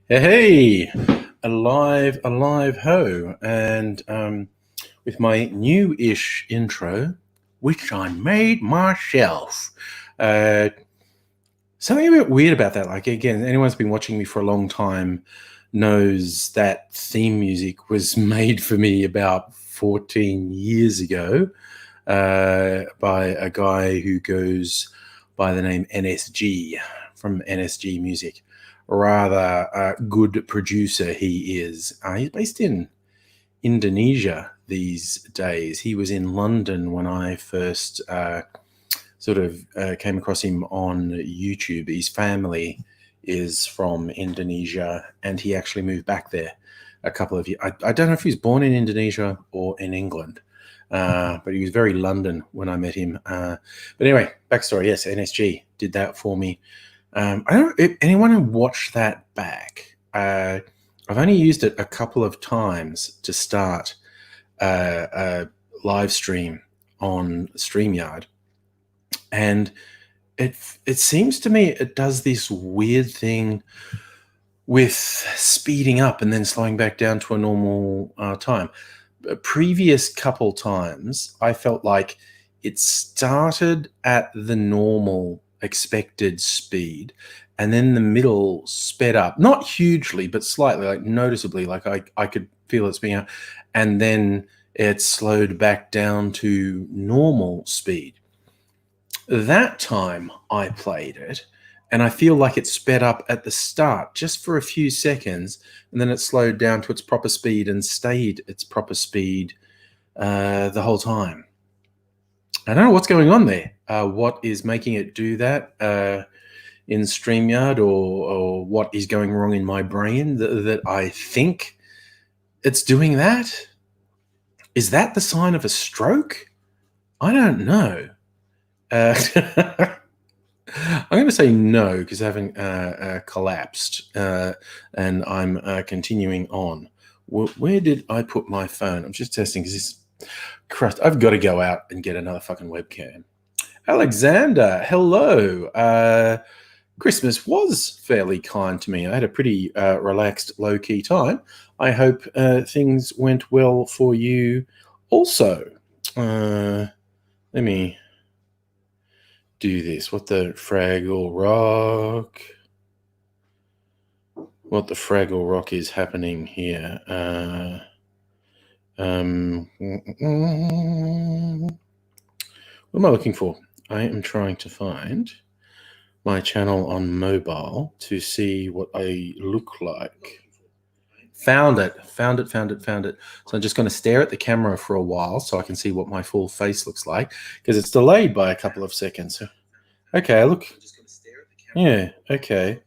Hey, alive ho, and with my new-ish intro, which I made myself. Something a bit weird about that. Like, again, anyone who's been watching me for a long time knows that theme music was made for me about 14 years ago by a guy who goes by the name NSG from NSG Music. Rather good producer he is. He's based in Indonesia these days. He was in London when I first came across him on YouTube. His family is from Indonesia, and he actually moved back there a couple of years. I don't know if he was born in Indonesia or in England, but he was very London when I met him. But anyway, backstory, yes, NSG did that for me. I don't know if anyone watched that back. I've only used it a couple of times to start a live stream on StreamYard. And it seems to me it does this weird thing with speeding up and then slowing back down to a normal time. A previous couple times, I felt like it started at the normal expected speed, and then the middle sped up, not hugely, but slightly, like noticeably, like I could feel it speeding up, and then it slowed back down to normal speed. That time I played it, and I feel like it sped up at the start just for a few seconds, and then it slowed down to its proper speed and stayed its proper speed the whole time. I don't know what's going on there. What is making it do that in StreamYard, or what is going wrong in my brain that I think it's doing that? Is that the sign of a stroke? I don't know. I'm going to say no because I haven't collapsed, and I'm continuing on. Where did I put my phone? I'm just testing because this crust. I've got to go out and get another fucking webcam. Alexander, hello. Christmas was fairly kind to me. I had a pretty relaxed, low-key time. I hope things went well for you also. Let me do this. What the Fraggle Rock? What the Fraggle Rock is happening here? What am I looking for? I am trying to find my channel on mobile to see what I look like. Found it. So I'm just going to stare at the camera for a while so I can see what my full face looks like, because it's delayed by a couple of seconds. Okay, look. Yeah, okay.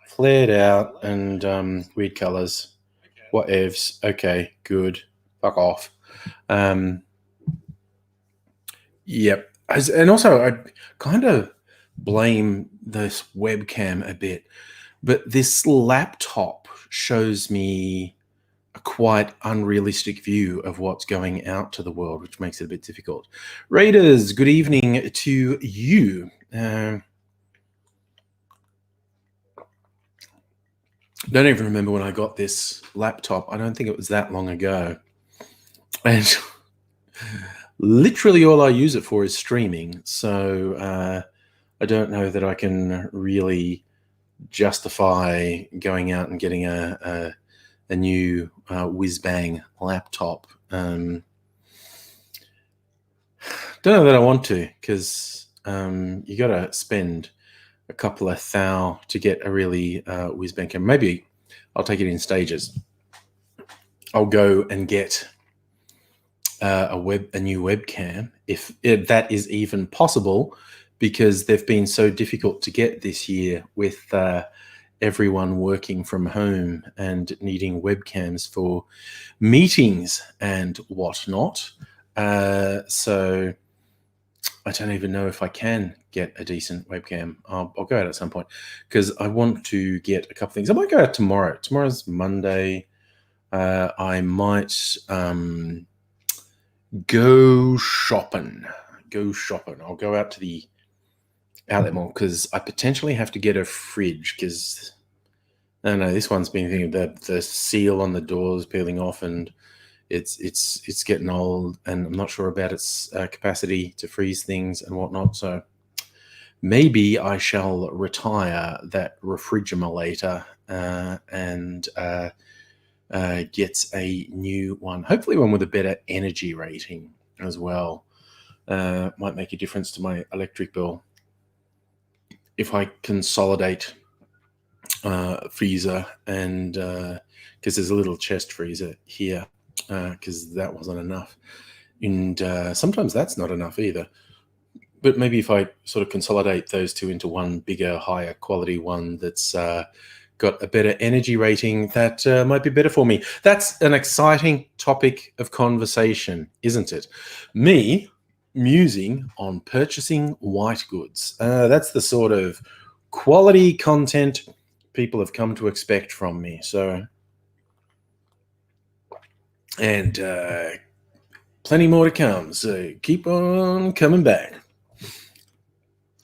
Flared out and weird colors. Whatevs. Okay, good. Fuck off. Yep. And also, I kind of blame this webcam a bit, but this laptop shows me a quite unrealistic view of what's going out to the world, which makes it a bit difficult. Raiders, good evening to you. Don't even remember when I got this laptop. I don't think it was that long ago. And literally all I use it for is streaming. So I don't know that I can really justify going out and getting a new whiz-bang laptop. Don't know that I want to, because you got to spend a couple of thou to get a really whiz-bang camera. Maybe I'll take it in stages. I'll go and get a new webcam, if that is even possible, because they've been so difficult to get this year with everyone working from home and needing webcams for meetings and whatnot. So I don't even know if I can get a decent webcam. I'll go out at some point because I want to get a couple things. I might go out tomorrow. Tomorrow's Monday. I might go shopping. I'll go out to the outlet mall because I potentially have to get a fridge because I don't know, this one's been thinking the seal on the door is peeling off and it's getting old, and I'm not sure about its capacity to freeze things and whatnot. So maybe I shall retire that refrigerator and get a new one. Hopefully one with a better energy rating as well. Might make a difference to my electric bill if I consolidate freezer and because there's a little chest freezer here because that wasn't enough, and sometimes that's not enough either. But maybe if I sort of consolidate those two into one bigger, higher quality one that's got a better energy rating, that might be better for me. That's an exciting topic of conversation, isn't it? Me musing on purchasing white goods. That's the sort of quality content people have come to expect from me. So, and plenty more to come. So keep on coming back.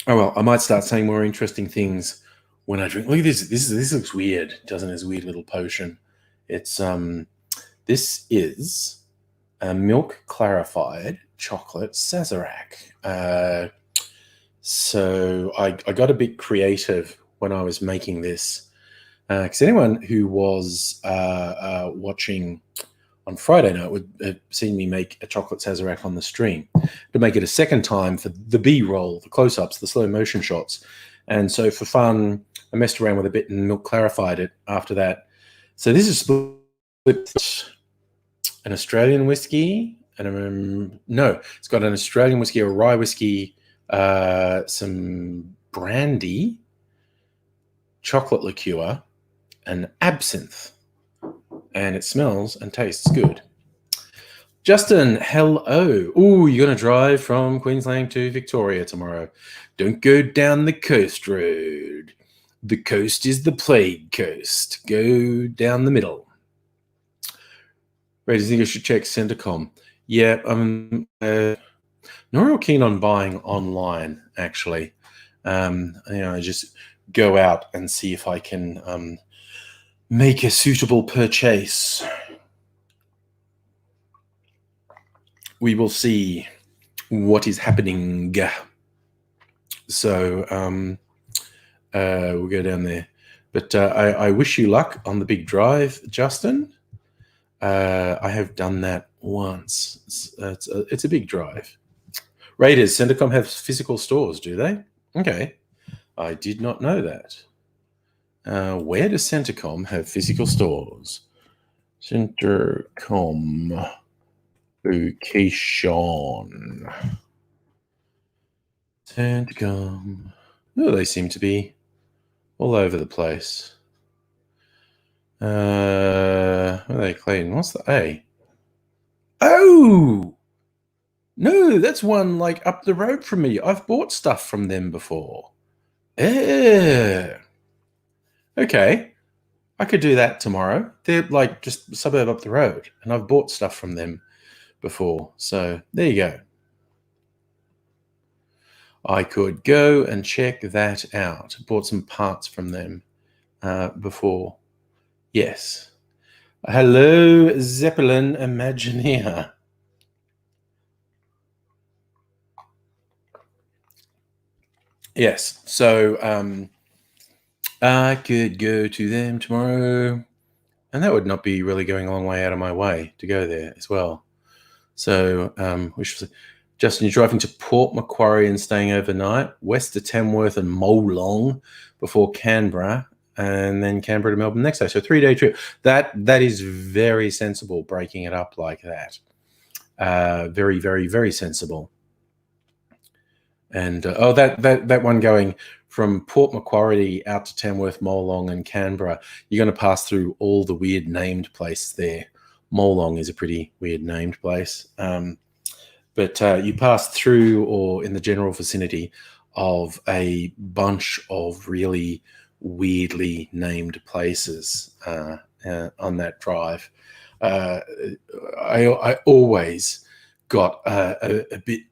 Oh well, I might start saying more interesting things when I drink. Look at this. This looks weird, doesn't it? This weird little potion. It's this is a milk clarified chocolate Sazerac. So I got a bit creative when I was making this. Because anyone who was watching on Friday night would have seen me make a chocolate Sazerac on the stream. To make it a second time for the B-roll, the close-ups, the slow motion shots. And so for fun, I messed around with a bit and milk clarified it after that. So this is split an Australian whiskey, and no, it's got an Australian whiskey, a rye whiskey, some brandy, chocolate liqueur, and absinthe. And it smells and tastes good. Justin, hello. Oh, you're going to drive from Queensland to Victoria tomorrow. Don't go down the coast road. The coast is the plague coast. Go down the middle. Right, do you think I should check Centrecom? Yeah, I'm not real keen on buying online, actually. I just go out and see if I can make a suitable purchase. We will see what is happening. So we'll go down there. But I wish you luck on the big drive, Justin. I have done that once. It's a big drive. Raiders, Centrecom have physical stores, do they? Okay. I did not know that. Where does Centrecom have physical stores? Centrecom location. Centrecom. Oh, they seem to be all over the place. Where are they, Clayton? What's the A? Oh! No, that's one like up the road from me. I've bought stuff from them before. Yeah. Okay. I could do that tomorrow. They're like just a suburb up the road, and I've bought stuff from them before. So there you go. I could go and check that out. Bought some parts from them before. Yes. Hello, Zeppelin Imagineer. Yes. So I could go to them tomorrow, and that would not be really going a long way out of my way to go there as well. So Justin, you're driving to Port Macquarie and staying overnight, west to Tamworth and Molong before Canberra, and then Canberra to Melbourne next day. So 3-day trip. That is very sensible, breaking it up like that. Very, very, very sensible. And that one going from Port Macquarie out to Tamworth, Molong, and Canberra, you're going to pass through all the weird named places there. Molong is a pretty weird named place. But you pass through or in the general vicinity of a bunch of really weirdly named places on that drive. I always got a bit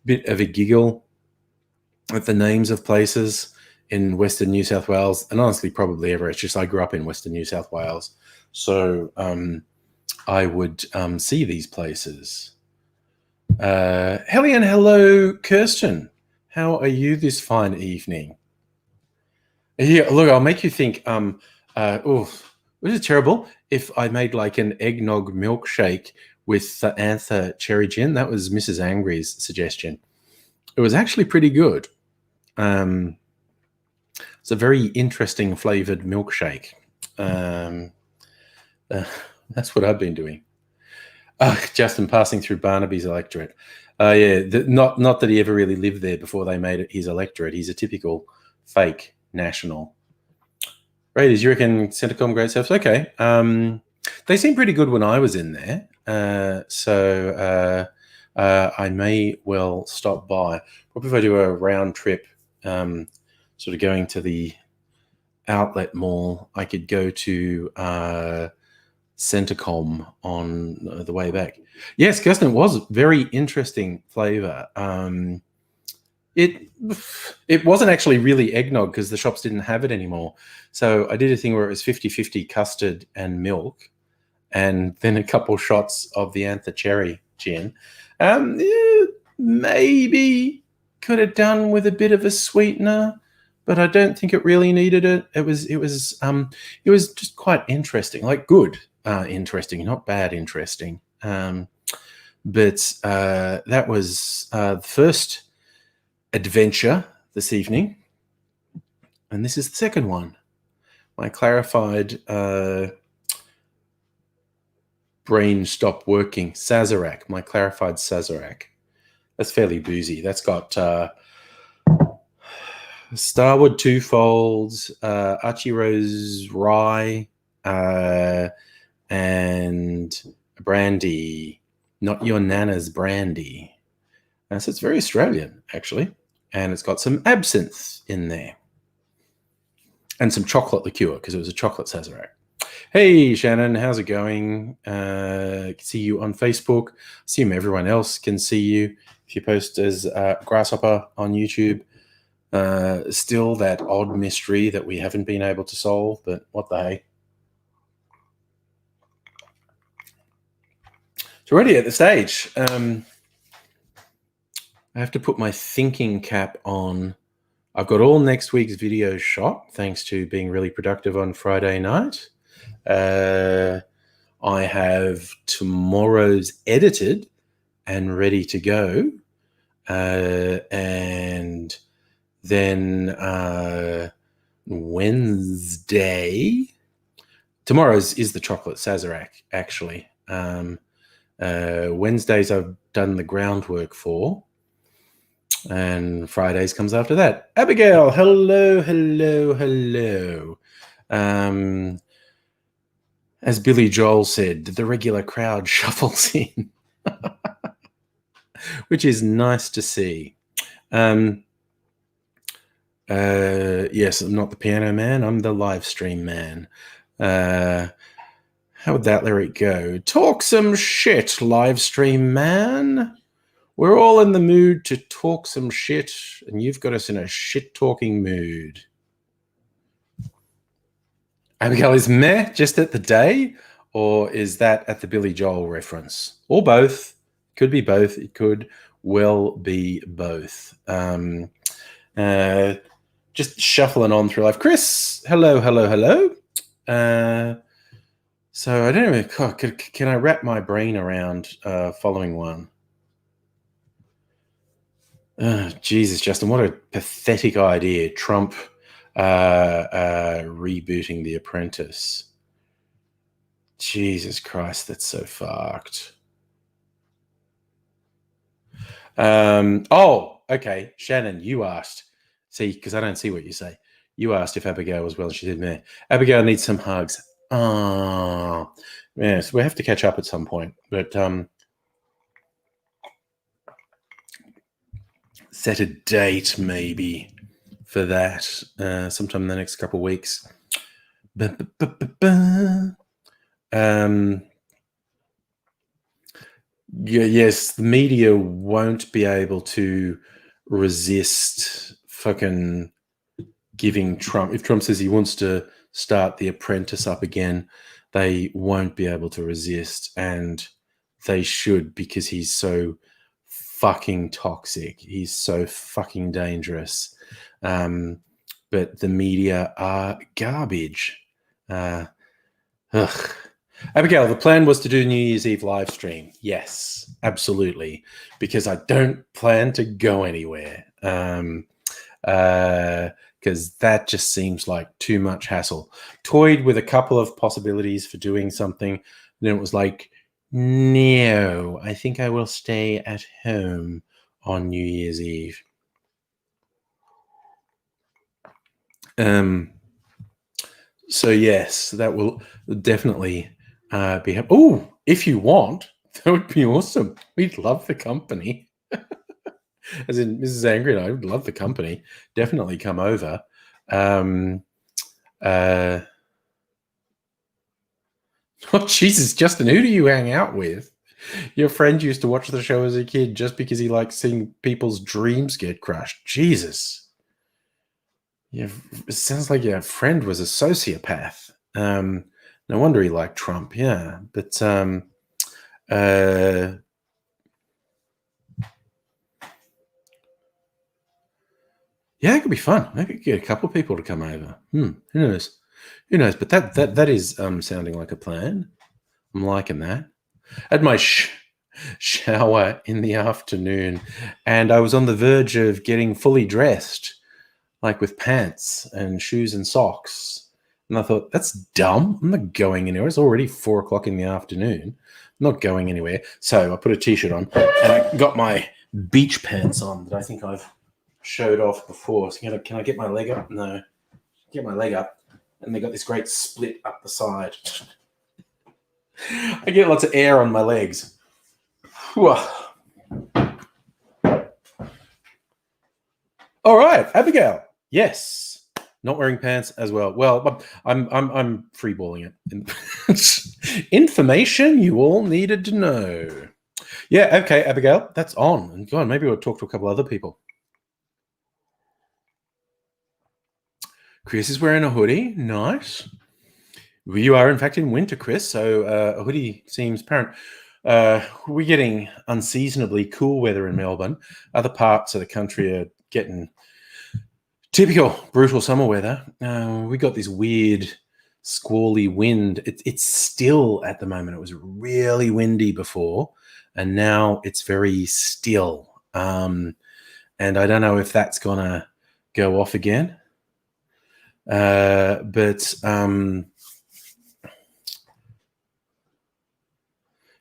bit of a giggle at the names of places in Western New South Wales, and honestly, probably everywhere. It's just I grew up in Western New South Wales, so I would see these places. Hellion, hello, Kirsten. How are you this fine evening? Yeah, look, I'll make you think. Was it terrible if I made like an eggnog milkshake with Anther cherry gin? That was Mrs. Angry's suggestion. It was actually pretty good. It's a very interesting flavored milkshake. That's what I've been doing. Justin passing through Barnaby's electorate. Not that he ever really lived there before they made it his electorate. He's a typical fake national. Raiders, you reckon Centacom great surfs? Okay. They seemed pretty good when I was in there. So I may well stop by. Probably if I do a round trip, sort of going to the outlet mall, I could go to Centacom on the way back. Yes, Kirsten, it was very interesting flavor. It wasn't actually really eggnog because the shops didn't have it anymore. So I did a thing where it was 50-50 custard and milk, and then a couple shots of the Anther cherry gin. Maybe could have done with a bit of a sweetener, but I don't think it really needed it. It was just quite interesting, like good interesting, not bad interesting. But that was the first adventure this evening, and this is the second one. My clarified brain stopped working. Sazerac, my clarified Sazerac. That's fairly boozy. That's got Starwood Twofolds, Archie's Rye, and brandy, not your nana's brandy. So it's very Australian, actually. And it's got some absinthe in there. And some chocolate liqueur, because it was a chocolate Sazerac. Hey, Shannon, how's it going? I can see you on Facebook. Assume everyone else can see you if you post as Grasshopper on YouTube. Still that odd mystery that we haven't been able to solve, but what the hey. So already at the stage. I have to put my thinking cap on. I've got all next week's videos shot, thanks to being really productive on Friday night. I have tomorrow's edited and ready to go. And then Wednesday, tomorrow's is the chocolate Sazerac, actually. Wednesdays I've done the groundwork for. And Fridays comes after that. Abigail, hello, hello, hello. As Billy Joel said, the regular crowd shuffles in, which is nice to see. Yes, I'm not the piano man. I'm the live stream man. How would that lyric go? Talk some shit, live stream man. We're all in the mood to talk some shit, and you've got us in a shit-talking mood. Abigail, is meh just at the day, or is that at the Billy Joel reference? Or both. Could be both. It could well be both. Just shuffling on through life. Chris, hello, hello, hello. So I don't know, can I wrap my brain around following one? Jesus, Justin, what a pathetic idea. Trump rebooting The Apprentice. Jesus Christ, that's so fucked. Oh, okay. Shannon, you asked. See, because I don't see what you say. You asked if Abigail was well, and she said, "Meh. Abigail needs some hugs." Oh, yes, we have to catch up at some point. But set a date maybe for that sometime in the next couple of weeks. Yes, the media won't be able to resist fucking giving Trump. If Trump says he wants to start The Apprentice up again, they won't be able to resist, and they should, because he's so fucking toxic. He's so fucking dangerous. But the media are garbage. Abigail, the plan was to do New Year's Eve live stream. Yes, absolutely, because I don't plan to go anywhere. Because that just seems like too much hassle. Toyed with a couple of possibilities for doing something. Then it was like, no, I think I will stay at home on New Year's Eve. So yes, that will definitely be. Oh, if you want, that would be awesome. We'd love the company. As in Mrs. Angry and I would love the company. Definitely come over. Oh, Jesus, Justin, who do you hang out with? Your friend used to watch the show as a kid just because he liked seeing people's dreams get crushed. Jesus. Yeah, it sounds like your friend was a sociopath. No wonder he liked Trump. Yeah, but yeah, it could be fun. Maybe get a couple of people to come over. Who knows? Who knows? But that is sounding like a plan. I'm liking that. I had my shower in the afternoon, and I was on the verge of getting fully dressed, like with pants and shoes and socks. And I thought, that's dumb. I'm not going anywhere. It's already 4 o'clock in the afternoon. I'm not going anywhere. So I put a t-shirt on, and I got my beach pants on that I think I've showed off before. So can I get my leg up? No. Get my leg up. And they got this great split up the side. I get lots of air on my legs. Whew. All right, Abigail. Yes, not wearing pants as well. Well, I'm freeballing it. Information you all needed to know. Yeah, okay, Abigail, that's on. And go on, maybe we'll talk to a couple other people. Chris is wearing a hoodie. Nice. You are, in fact, in winter, Chris, so a hoodie seems apparent. We're getting unseasonably cool weather in Melbourne. Other parts of the country are getting typical brutal summer weather. We got this weird squally wind. It's still at the moment. It was really windy before, and now it's very still. And I don't know if that's going to go off again. But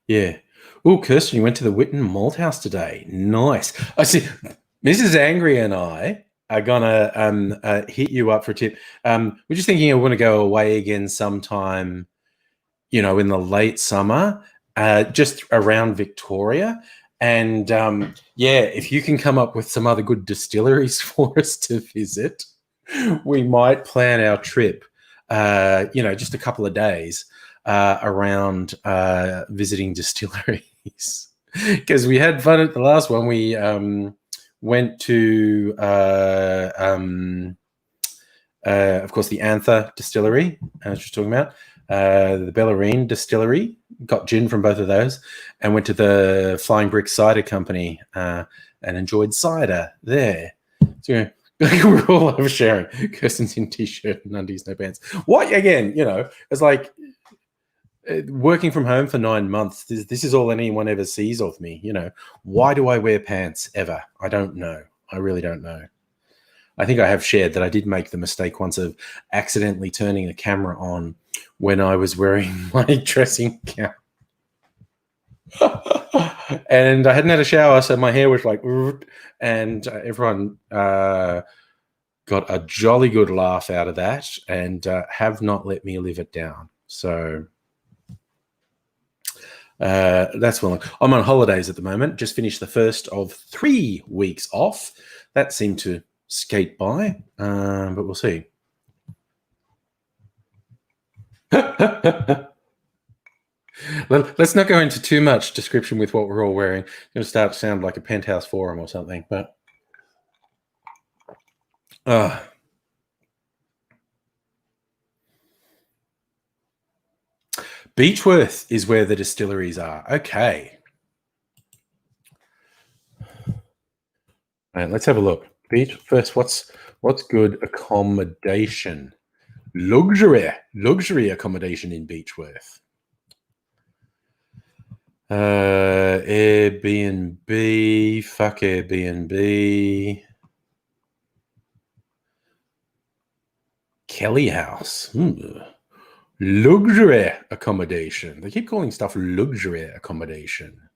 yeah. Oh, Kirsten, you went to the Witten Malt House today. Nice. I see. Mrs. Angry and I are gonna hit you up for a tip. We're just thinking I want to go away again sometime, in the late summer, just around Victoria. And if you can come up with some other good distilleries for us to visit, we might plan our trip. Just a couple of days around visiting distilleries, because we had fun at the last one. We went to, of course, the Anther Distillery, I was just talking about, the Bellarine Distillery, got gin from both of those, and went to the Flying Brick Cider Company and enjoyed cider there. So we're all oversharing. Kirsten's in t-shirt and undies, no pants. What, again, it's like working from home for 9 months. This is all anyone ever sees of me. Why do I wear pants ever? I don't know. I really don't know. I think I have shared that I did make the mistake once of accidentally turning the camera on when I was wearing my dressing gown. And I hadn't had a shower, so my hair was like, and everyone got a jolly good laugh out of that and have not let me live it down. So that's well. I'm on holidays at the moment. Just finished the first of 3 weeks off. That seemed to skate by, but we'll see. Let's not go into too much description with what we're all wearing. It's going to start to sound like a penthouse forum or something. But Beechworth is where the distilleries are. Okay. All right, let's have a look. Beach first. What's good accommodation? Luxury accommodation in Beechworth. Airbnb. Fuck Airbnb. Kelly House. Luxury accommodation. They keep calling stuff luxury accommodation.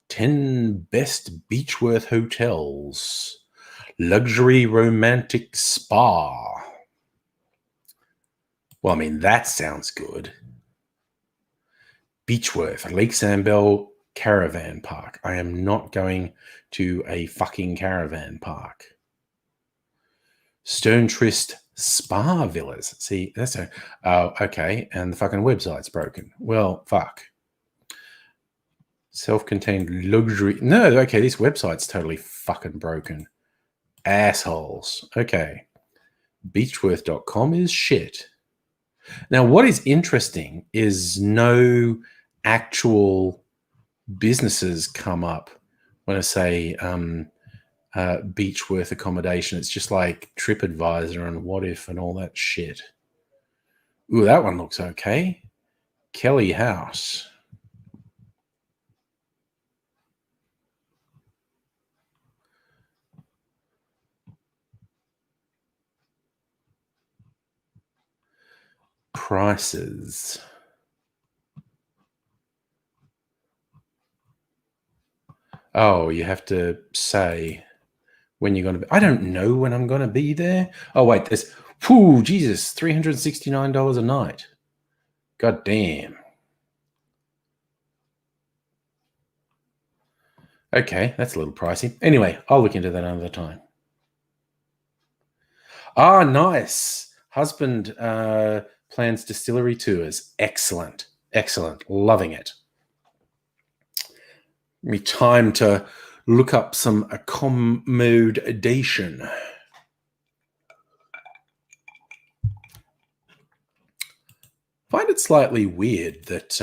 10 best Beechworth hotels. Luxury romantic spa. Well, I mean, that sounds good. Beechworth, Lake Sandbell Caravan Park. I am not going to a fucking caravan park. Stone Trist Spa Villas. See, that's okay. And the fucking website's broken. Well, fuck. Self-contained luxury. No, okay, this website's totally fucking broken. Assholes. Okay. Beechworth.com is shit. Now, what is interesting is no actual businesses come up when I say Beechworth accommodation. It's just like TripAdvisor and What If and all that shit. Ooh, that one looks okay. Kelly House. Prices. Oh, you have to say when you're going to be. I don't know when I'm going to be there. Oh, wait, there's, Jesus, $369 a night. God damn. Okay, that's a little pricey. Anyway, I'll look into that another time. Ah, nice. Husband plans distillery tours. Excellent. Excellent. Loving it. Give me time to look up some accommodation. Find it slightly weird that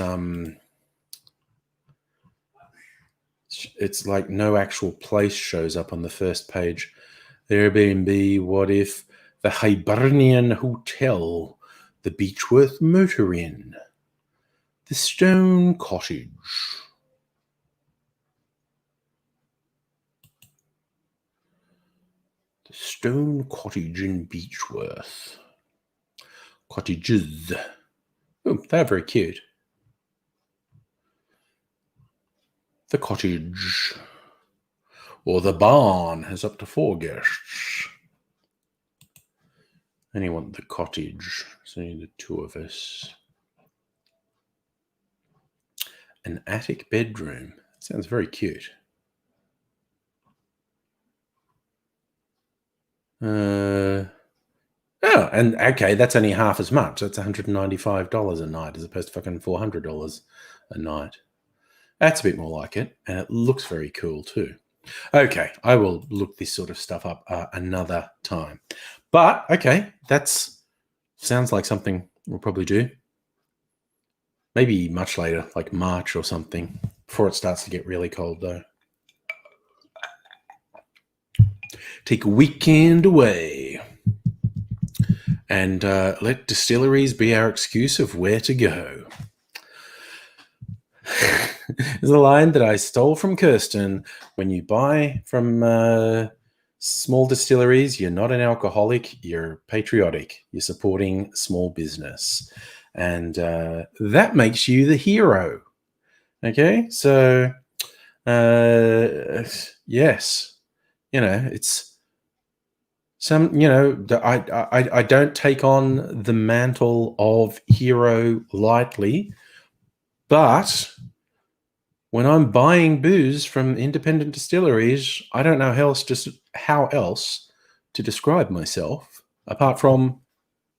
it's like no actual place shows up on the first page. Airbnb, What If, the Hibernian Hotel, the Beechworth Motor Inn, the Stone Cottage. The Stone Cottage in Beechworth. Cottages. Oh, they're very cute. The cottage. Or the barn has up to 4 guests. And you want the cottage. So the 2 of us. An attic bedroom. Sounds very cute. Oh, and okay, that's only half as much. That's $195 a night as opposed to fucking $400 a night. That's a bit more like it, and it looks very cool too. Okay, I will look this sort of stuff up another time. But, okay, sounds like something we'll probably do. Maybe much later, like March or something, before it starts to get really cold though. Take a weekend away and let distilleries be our excuse of where to go. There's a line that I stole from Kirsten. When you buy from small distilleries, you're not an alcoholic, you're patriotic. You're supporting small business. And that makes you the hero. Okay? So, yes. You know, it's Some, I don't take on the mantle of hero lightly, but when I'm buying booze from independent distilleries, I don't know how else to describe myself apart from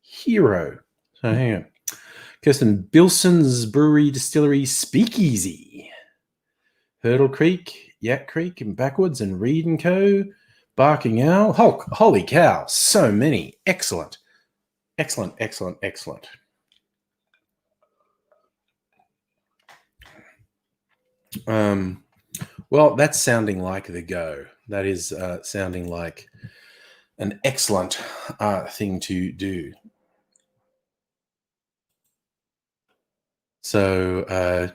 hero. So hang on. Kirsten, Bilson's Brewery Distillery Speakeasy. Hurdle Creek, Yak Creek, and Backwoods, and Reed & Co., Barking Owl. Hulk, holy cow, so many. Excellent. Excellent, excellent, excellent. Well, that's sounding like the go. That is sounding like an excellent thing to do. So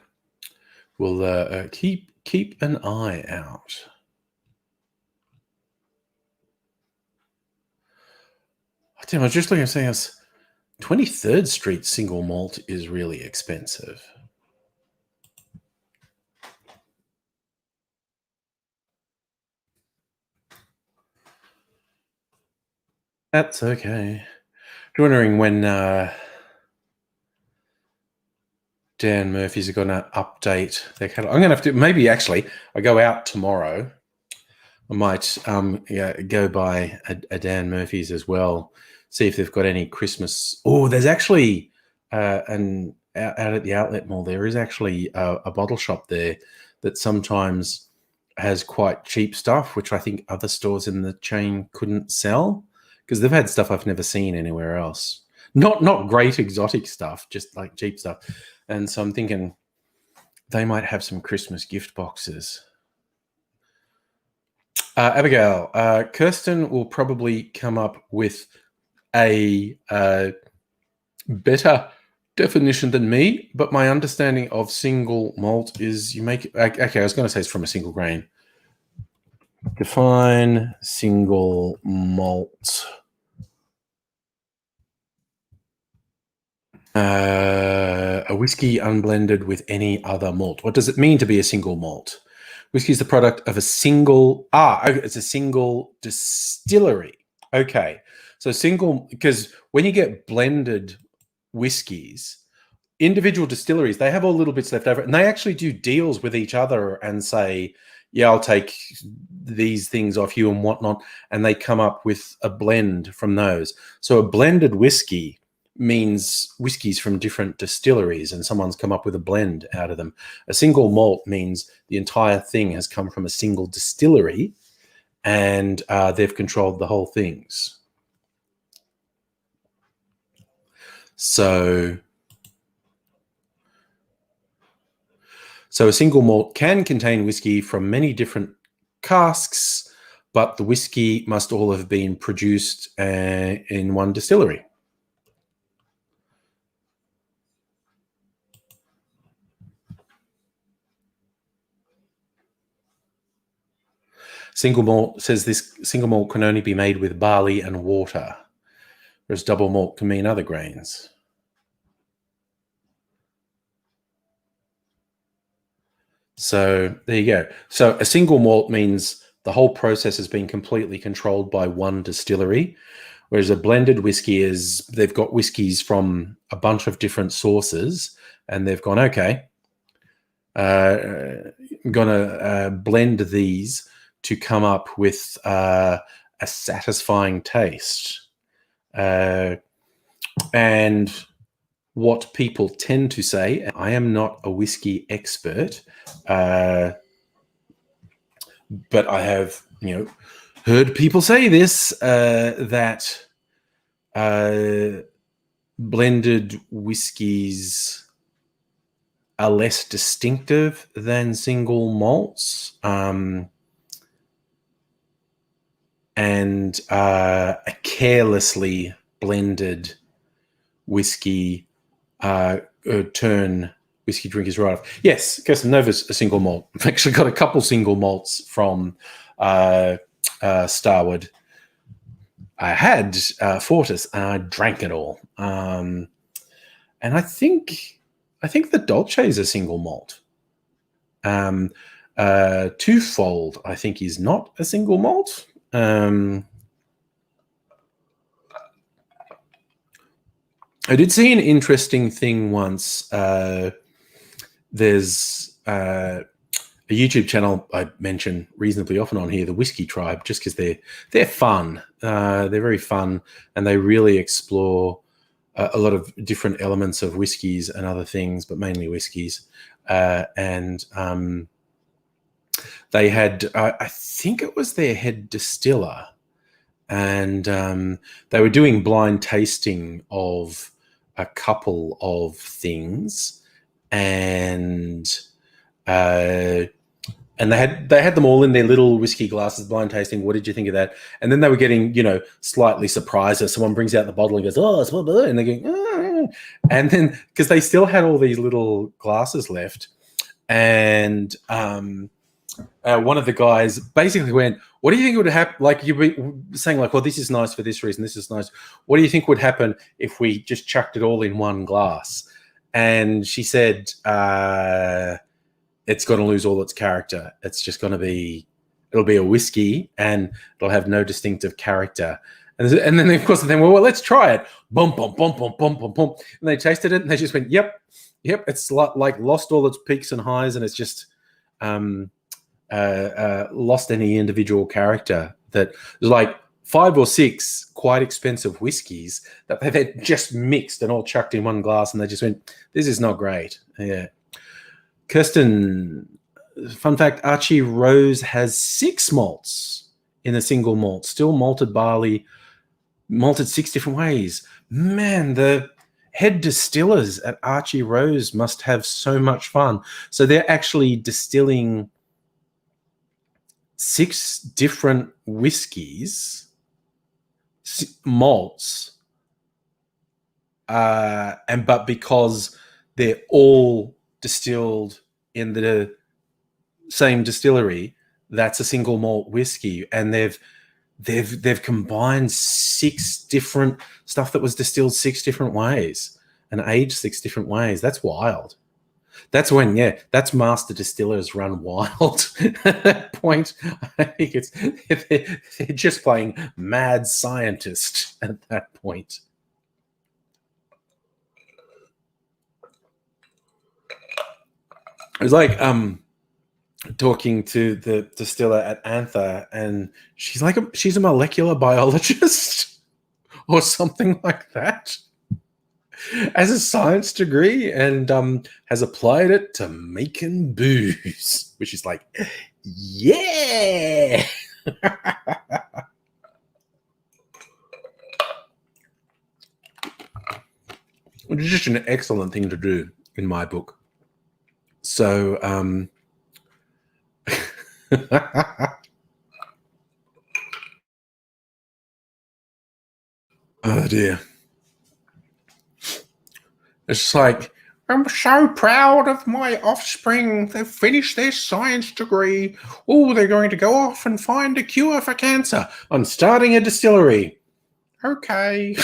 we'll keep an eye out. Damn, I was just looking at saying 23rd Street single malt is really expensive. That's okay. I'm wondering when Dan Murphy's are going to update their catalog. I'm going to have to, maybe actually, I go out tomorrow. I might go by a Dan Murphy's as well, see if they've got any Christmas. Oh, there's actually out at the outlet mall, there is actually a bottle shop there that sometimes has quite cheap stuff, which I think other stores in the chain couldn't sell because they've had stuff I've never seen anywhere else. Not great exotic stuff, just like cheap stuff. And so I'm thinking they might have some Christmas gift boxes. Abigail, Kirsten will probably come up with a better definition than me, but my understanding of single malt is you make... Okay, I was going to say it's from a single grain. Define single malt. A whiskey unblended with any other malt. What does it mean to be a single malt? Whiskey is the product of a single... it's a single distillery. Okay. So single... Because when you get blended whiskeys, individual distilleries, they have all little bits left over, and they actually do deals with each other and say, yeah, I'll take these things off you and whatnot, and they come up with a blend from those. So a blended whiskey means whiskeys from different distilleries, and someone's come up with a blend out of them. A single malt means the entire thing has come from a single distillery, and they've controlled the whole things. So a single malt can contain whiskey from many different casks, but the whiskey must all have been produced in one distillery. Single malt says this single malt can only be made with barley and water, whereas double malt can mean other grains. So there you go. So a single malt means the whole process has been completely controlled by one distillery, whereas a blended whiskey is they've got whiskeys from a bunch of different sources, and they've gone, okay, I'm going to blend these to come up with a satisfying taste. And what people tend to say, I am not a whiskey expert, but I have, heard people say this, that blended whiskeys are less distinctive than single malts, and a carelessly blended whiskey turn whiskey drinkers right off. Yes, Kirsten Nova's a single malt. I've actually got a couple single malts from Starwood. I had Fortis, and I drank it all. And I think the Dolce is a single malt. Twofold, I think, is not a single malt. I did see an interesting thing once. There's a YouTube channel I mention reasonably often on here, the Whiskey Tribe, just because they're fun. They're very fun, and they really explore a lot of different elements of whiskies and other things, but mainly whiskies. And they had, I think it was their head distiller, and they were doing blind tasting of a couple of things, and they had them all in their little whiskey glasses, blind tasting. What did you think of that? And then they were getting, slightly surprised as someone brings out the bottle and goes, "Oh, it's blah, blah," and they're going, "Ah." And then because they still had all these little glasses left, and one of the guys basically went, "What do you think would happen?" Like you'd be saying, like, "Well, this is nice for this reason. This is nice. What do you think would happen if we just chucked it all in one glass?" And she said, "It's going to lose all its character. It's just going to it'll be a whiskey, and it'll have no distinctive character." And then of course they went, "Well, let's try it." Boom, boom, boom, boom, boom, boom, boom. And they tasted it, and they just went, "Yep. It's like lost all its peaks and highs, and it's just." Lost any individual character. That there's like 5 or 6 quite expensive whiskies that they just mixed and all chucked in one glass, and they just went, "This is not great." Yeah. Kirsten, fun fact, Archie Rose has 6 malts in a single malt, still malted barley, malted 6 different ways. Man, the head distillers at Archie Rose must have so much fun. So they're actually distilling 6 different whiskies, malts, but because they're all distilled in the same distillery, that's a single malt whiskey, and they've combined 6 different stuff that was distilled 6 different ways and aged 6 different ways. That's wild. That's when, that's master distillers run wild. At that point, I think they're just playing mad scientist at that point. It was like talking to the distiller at Anther, and she's a molecular biologist or something like that. As a science degree, and has applied it to making booze, which is like, yeah. Which is just an excellent thing to do in my book. So, oh dear. It's like, "I'm so proud of my offspring. They've finished their science degree. Oh, they're going to go off and find a cure for cancer. I'm starting a distillery." Okay.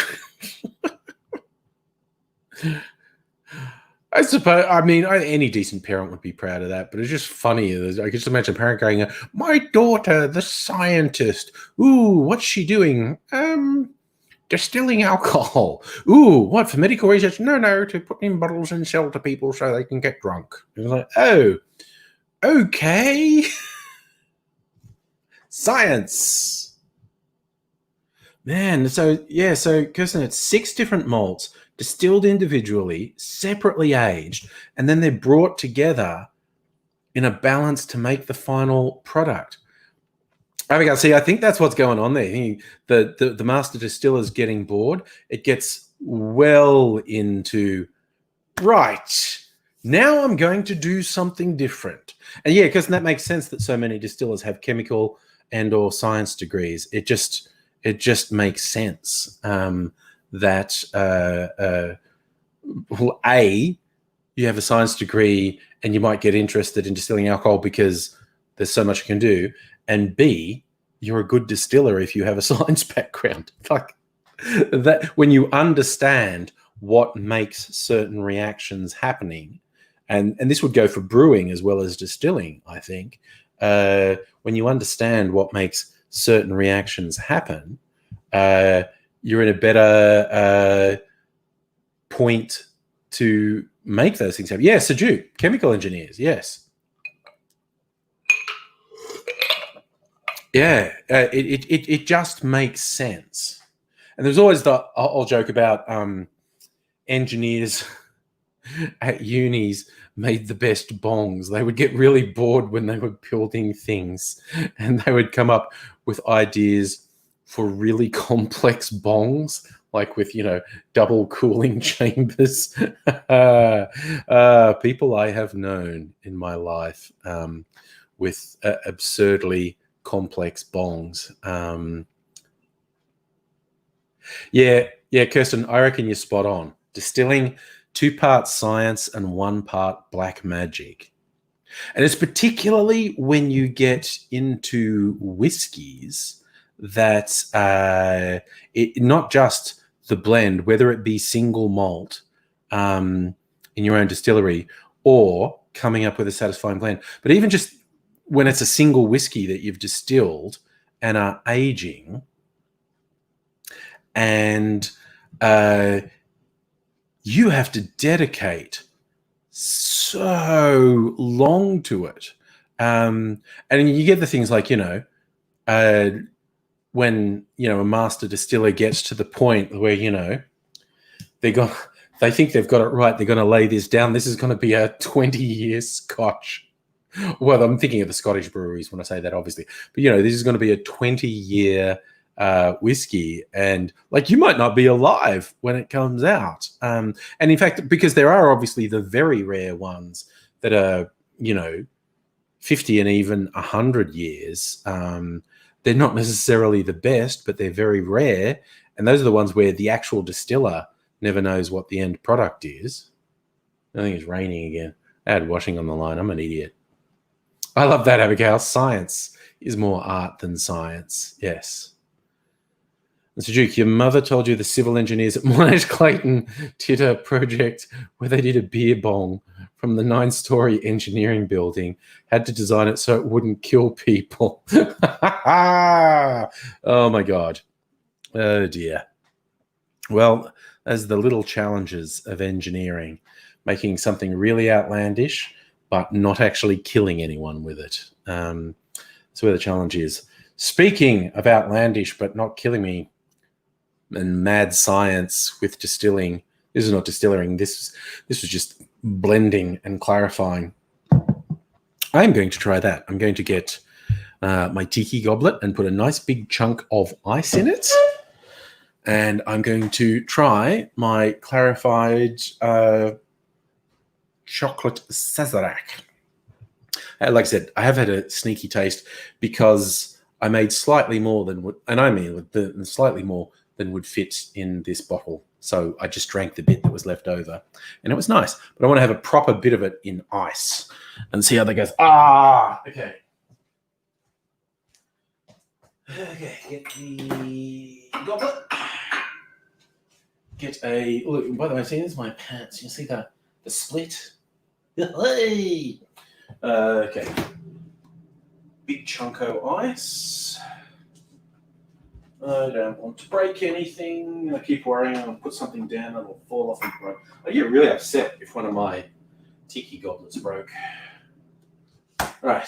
I suppose, any decent parent would be proud of that, but it's just funny. I can just imagine a parent going, "My daughter, the scientist. Ooh, what's she doing? Distilling alcohol. Ooh, what, for medical research? No, to put in bottles and sell to people so they can get drunk." It was like, oh, okay. Science. Man, so Kirsten, it's 6 different malts, distilled individually, separately aged, and then they're brought together in a balance to make the final product. Abigail, see, I think that's what's going on there. The master distiller's getting bored. It gets well into, right, now I'm going to do something different. And yeah, because that makes sense that so many distillers have chemical and or science degrees. It just makes sense that you have a science degree and you might get interested in distilling alcohol because there's so much you can do, and B, you're a good distiller if you have a science background. Like that, when you understand what makes certain reactions happening, and this would go for brewing as well as distilling, I think, when you understand what makes certain reactions happen, you're in a better point to make those things happen. Yeah, Sejuk, chemical engineers, yes. Yeah, it just makes sense. And there's always the old joke about engineers at unis made the best bongs. They would get really bored when they were building things, and they would come up with ideas for really complex bongs, like with, double cooling chambers. People I have known in my life with absurdly complex bongs. Yeah, Kirsten, I reckon you're spot on. Distilling, 2 parts science and 1 part black magic. And it's particularly when you get into whiskies that not just the blend, whether it be single malt in your own distillery or coming up with a satisfying blend, but even just when it's a single whiskey that you've distilled and are aging, and you have to dedicate so long to it. And you get the things like, when, a master distiller gets to the point where, they think they've got it right. They're going to lay this down. This is going to be a 20-year scotch. Well, I'm thinking of the Scottish breweries when I say that, obviously. But, this is going to be a 20-year whiskey, and you might not be alive when it comes out. And in fact, because there are obviously the very rare ones that are, 50 and even 100 years. They're not necessarily the best, but they're very rare. And those are the ones where the actual distiller never knows what the end product is. I think it's raining again. I had washing on the line. I'm an idiot. I love that, Abigail. Science is more art than science. Yes. Mr. Duke, your mother told you the civil engineers at Monash Clayton did a project where they did a beer bong from the 9-story engineering building, had to design it so it wouldn't kill people. Oh, my God. Oh, dear. Well, as the little challenges of engineering, making something really outlandish, but not actually killing anyone with it. That's where the challenge is. Speaking of outlandish, but not killing me, and mad science with distilling. This is not distilling. This was just blending and clarifying. I'm going to try that. I'm going to get my tiki goblet and put a nice big chunk of ice in it. And I'm going to try my clarified chocolate Sazerac. Like I said, I have had a sneaky taste because I made slightly more than would, and I mean slightly more than would fit in this bottle. So I just drank the bit that was left over, and it was nice. But I want to have a proper bit of it in ice and see how that goes. Okay. Okay, get the goblet. Get a look. By the way, see, there's my pants. You see the split? Hey. Okay. Big chunko ice. I don't want to break anything. I keep worrying I'll put something down and it'll fall off and break. I get really upset if one of my tiki goblets broke. Right.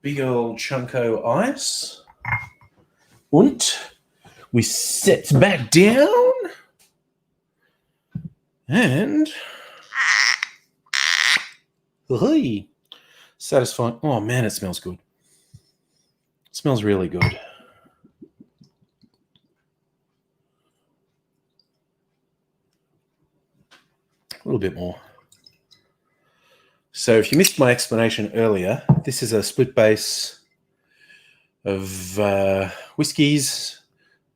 Big old chunko ice. And we set back down. And hey, satisfying. Oh man, it smells good. It smells really good. A little bit more. So if you missed my explanation earlier, this is a split base of whiskies,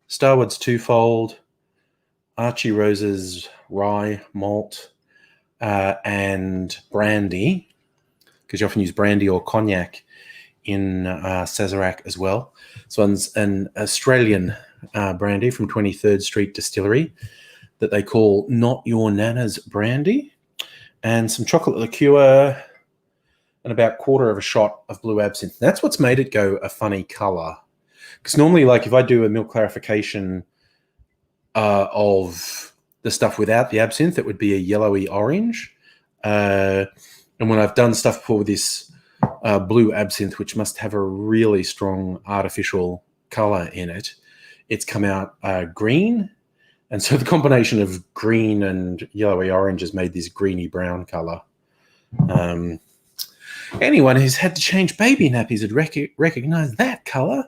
Starwood's Twofold, Archie Rose's Rye Malt, and brandy, because you often use brandy or cognac in Sazerac as well. This one's an Australian brandy from 23rd Street Distillery that they call Not Your Nana's Brandy, and some chocolate liqueur and about a quarter of a shot of blue absinthe. That's what's made it go a funny color. Because normally, like if I do a milk clarification of the stuff without the absinthe, it would be a yellowy orange. And when I've done stuff before with this blue absinthe, which must have a really strong artificial color in it, it's come out green. And so the combination of green and yellowy orange has made this greeny brown color. Anyone who's had to change baby nappies would recognize that color.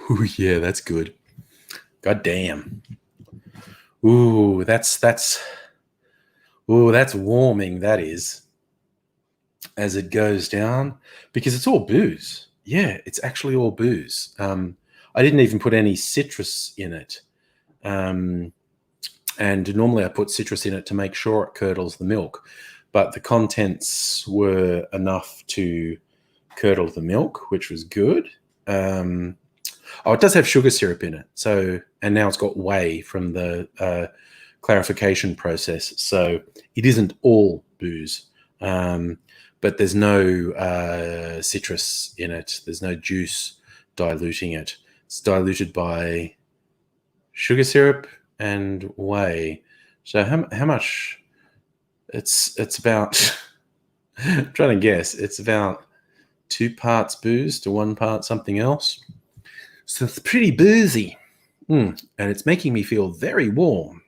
Oh, yeah, that's good. God damn. Ooh, that's warming, that is, as it goes down, because it's all booze. Yeah, it's actually all booze. I didn't even put any citrus in it. And normally I put citrus in it to make sure it curdles the milk, but the contents were enough to curdle the milk, which was good. It does have sugar syrup in it. So, and now it's got whey from the clarification process. So it isn't all booze, but there's no citrus in it. There's no juice diluting it. It's diluted by sugar syrup and whey. So how much? It's about, I'm trying to guess, it's about 2 parts booze to 1 part something else. So it's pretty boozy. And it's making me feel very warm.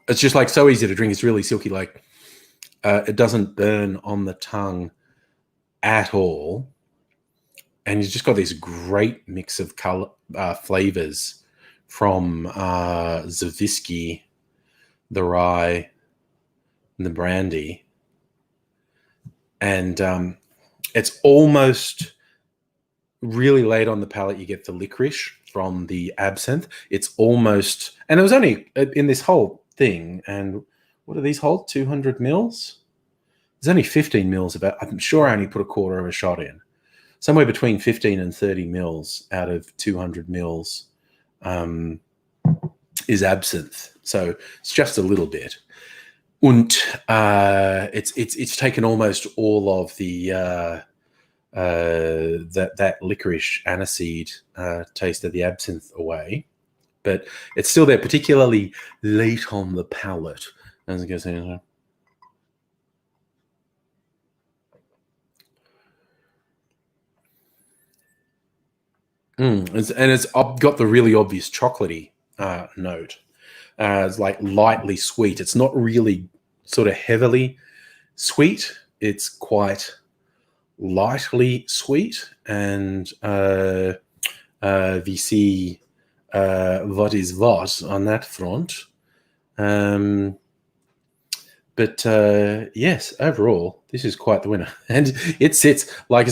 It's just like so easy to drink. It's really silky. Like it doesn't burn on the tongue at all. And you've just got this great mix of color, flavors from the whiskey, the rye, and the brandy. And it's almost really late on the palate. You get the licorice from the absinthe. It's almost, and it was only in this whole thing. And what do these hold? 200 mils? There's only 15 mils about. I'm sure I only put a quarter of a shot in. Somewhere between 15 and 30 mils out of 200 mils is absinthe. So it's just a little bit. And it's taken almost all of the that licorice aniseed taste of the absinthe away, but it's still there, particularly late on the palate. As I guess. It's got the really obvious chocolatey note. It's like lightly sweet. It's not really sort of heavily sweet. It's quite lightly sweet. And we see what is what on that front. But yes, overall, this is quite the winner. And it sits like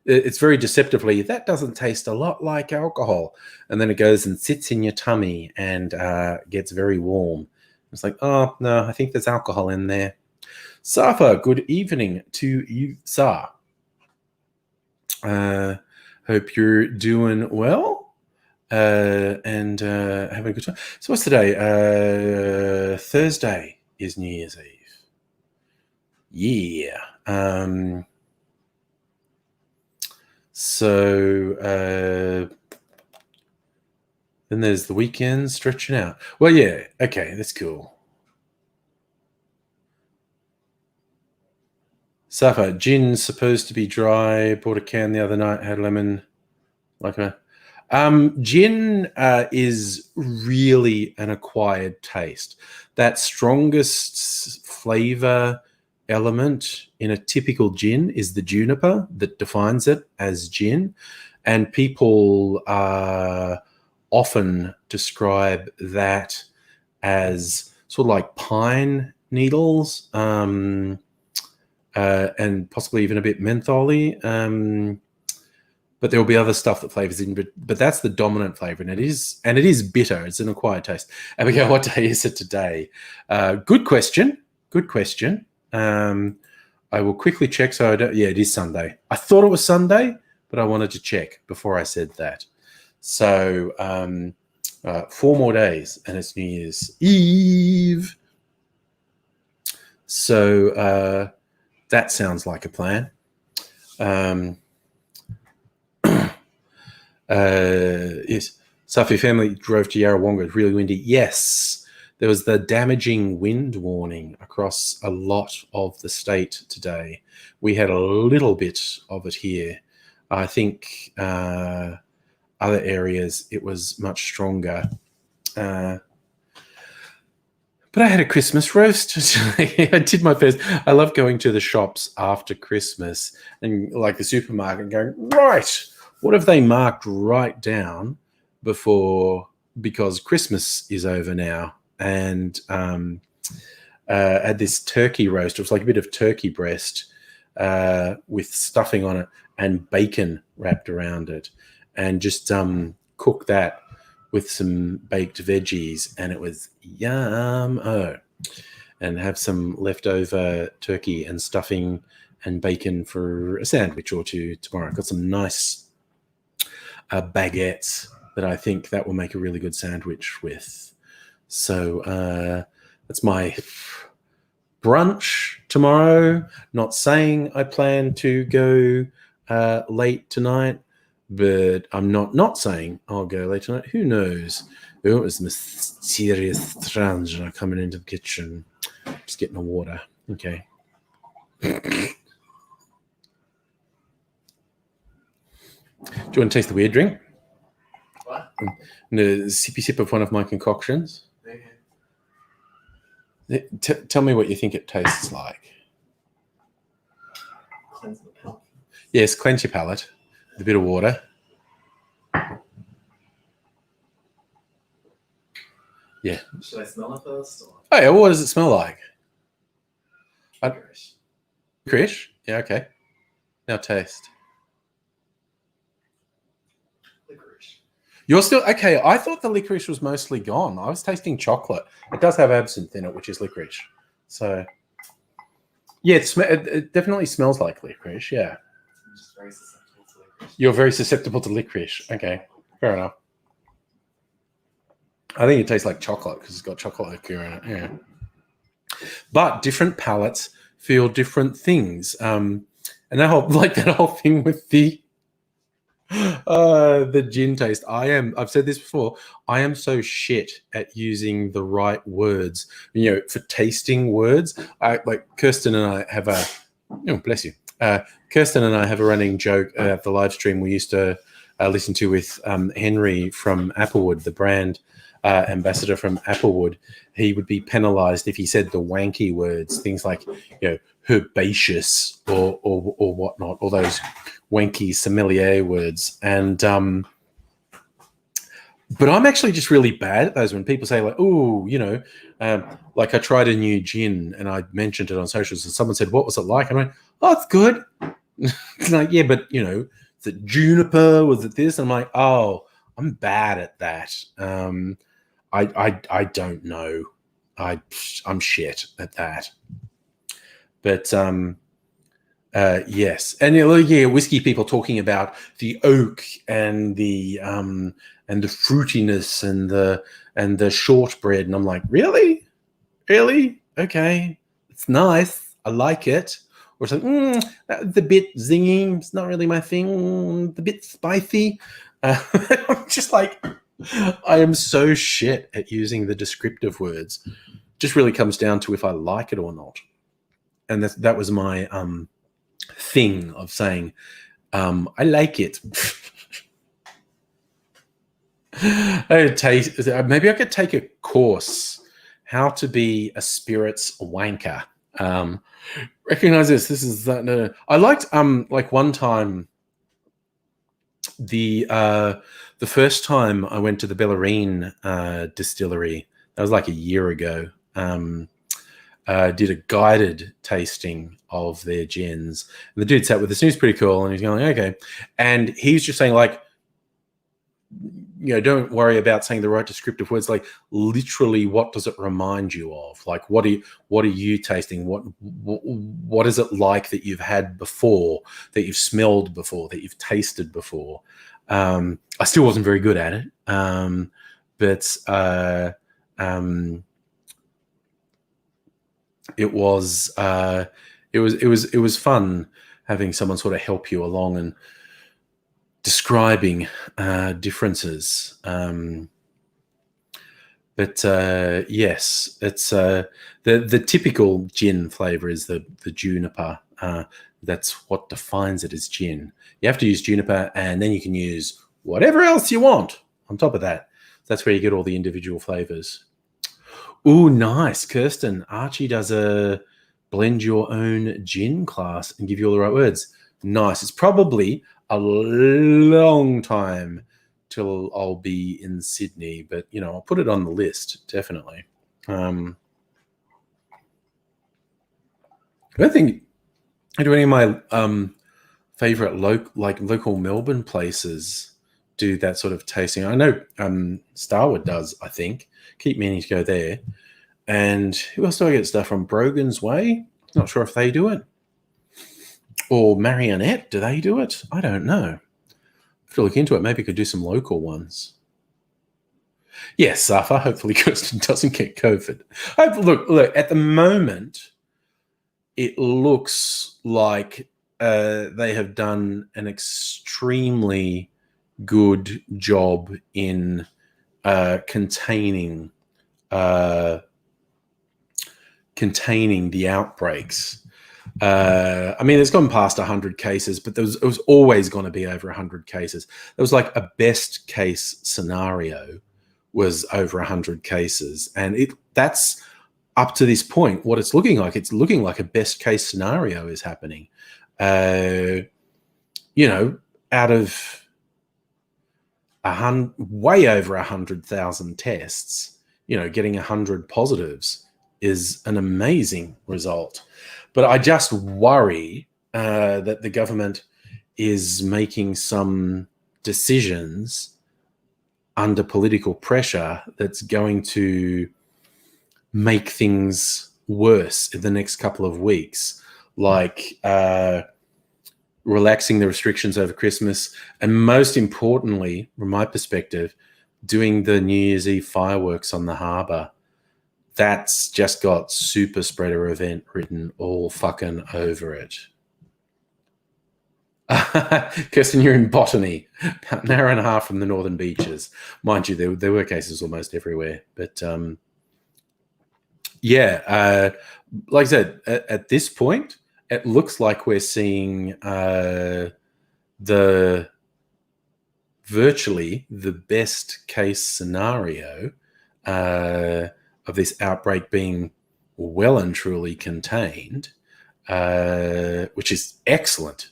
it's very deceptively, that doesn't taste a lot like alcohol. And then it goes and sits in your tummy and gets very warm. It's like, oh, no, I think there's alcohol in there. Safa, good evening to you, Sa. Hope you're doing well and having a good time. So what's today? Thursday is New Year's Eve. Yeah. So then there's the weekend stretching out. Well, yeah. Okay, that's cool. Safa, gin's supposed to be dry. Bought a can the other night. Had lemon. Like a gin is really an acquired taste. That strongest flavor element in a typical gin is the juniper that defines it as gin, and people often describe that as sort of like pine needles and possibly even a bit mentholy. But there will be other stuff that flavors in, but that's the dominant flavor, and it is bitter. It's an acquired taste. Abigail, what day is it today? Good question. Good question. I will quickly check. So yeah, it is Sunday. I thought it was Sunday, but I wanted to check before I said that. So 4 more days, and it's New Year's Eve. So that sounds like a plan. Yes. Safi family drove to Yarrawonga. It's really windy. Yes. There was the damaging wind warning across a lot of the state today. We had a little bit of it here. I think other areas it was much stronger. But I had a Christmas roast. I did my best. I love going to the shops after Christmas and like the supermarket and going, right, what have they marked right down before, because Christmas is over now? And had this turkey roast. It was like a bit of turkey breast with stuffing on it and bacon wrapped around it, and just cook that with some baked veggies, and it was yum. And have some leftover turkey and stuffing and bacon for a sandwich or two tomorrow. I've got some nice baguettes that I think that will make a really good sandwich with. So that's my brunch tomorrow. Not saying I plan to go late tonight, but I'm not saying I'll go late tonight. Who knows? Oh, it was mysterious stranger coming into the kitchen. Just getting the water. Okay. Do you want to taste the weird drink? What? The sippy sip of one of my concoctions. Tell me what you think it tastes like. Cleanse the palate. Yes, cleanse your palate with a bit of water. Yeah. Should I smell it first? Or? Oh, yeah, what does it smell like? Licorice. Licorice? Yeah, okay. Now taste. Licorice. You're still okay. I thought the licorice was mostly gone. I was tasting chocolate. It does have absinthe in it, which is licorice. So, yeah, it definitely smells like licorice. Yeah. I'm just very susceptible to licorice. You're very susceptible to licorice. Okay, fair enough. I think it tastes like chocolate because it's got chocolate liqueur in it. Yeah. But different palates feel different things. And that whole thing with the gin taste. I've said this before. I am so shit at using the right words, for tasting words. Kirsten and I have bless you. Kirsten and I have a running joke at the live stream we used to listen to with Henry from Applewood, the brand ambassador from Applewood. He would be penalized if he said the wanky words, things like, herbaceous or whatnot, all those wanky sommelier words. And but I'm actually just really bad at those when people say like, oh, like I tried a new gin and I mentioned it on socials and someone said, what was it like? And I went, oh, it's good. It's like, yeah, but is it juniper? Was it this? And I'm like, oh, I'm bad at that. I don't know. I'm shit at that. But yes, and whiskey people talking about the oak and the fruitiness and the shortbread, and I'm like, really, okay, it's nice, I like it. Or it's like, the bit zingy, it's not really my thing. The bit spicy. I'm just like, I am so shit at using the descriptive words. Just really comes down to if I like it or not. And that was my thing of saying, I like it. Maybe I could take a course, how to be a spirits wanker. Recognize this. This is that. I liked one time the first time I went to the Bellarine distillery. That was like a year ago. Did a guided tasting of their gins. And the dude sat with us and he was pretty cool. And he's going, okay. And he's just saying like, don't worry about saying the right descriptive words. Like literally, what does it remind you of? Like, what are you tasting? What is it like that you've had before, that you've smelled before, that you've tasted before? I still wasn't very good at it. it was it was fun having someone sort of help you along and describing differences. But yes, it's the typical gin flavor is the juniper. That's what defines it as gin. You have to use juniper, and then you can use whatever else you want on top of that. That's where you get all the individual flavors. Ooh, nice. Kirsten, Archie does a blend your own gin class and give you all the right words. Nice. It's probably a long time till I'll be in Sydney, but I'll put it on the list, definitely. I don't think do any of my favorite local Melbourne places do that sort of tasting. I know Starwood does, I think. Keep meaning to go there. And who else do I get stuff from? Brogan's Way? Not sure if they do it. Or Marionette, do they do it? I don't know. Have to look into it. Maybe could do some local ones. Yes, Safa. Hopefully Kirsten doesn't get COVID. Look, at the moment, it looks like they have done an extremely good job in containing the outbreaks. I mean, it's gone past 100 cases, but it was always going to be over 100 cases. There was like a best case scenario was over 100 cases, and that's up to this point what it's looking like. It's looking like a best case scenario is happening. Out of way over 100,000 tests, getting 100 positives is an amazing result. But I just worry that the government is making some decisions under political pressure that's going to make things worse in the next couple of weeks, like relaxing the restrictions over Christmas, and most importantly, from my perspective, doing the New Year's Eve fireworks on the harbour. That's just got super spreader event written all fucking over it. Kirsten, you're in Botany, about an hour and a half from the northern beaches. Mind you, there were cases almost everywhere. But like I said, at this point, it looks like we're seeing virtually the best case scenario of this outbreak being well and truly contained, which is excellent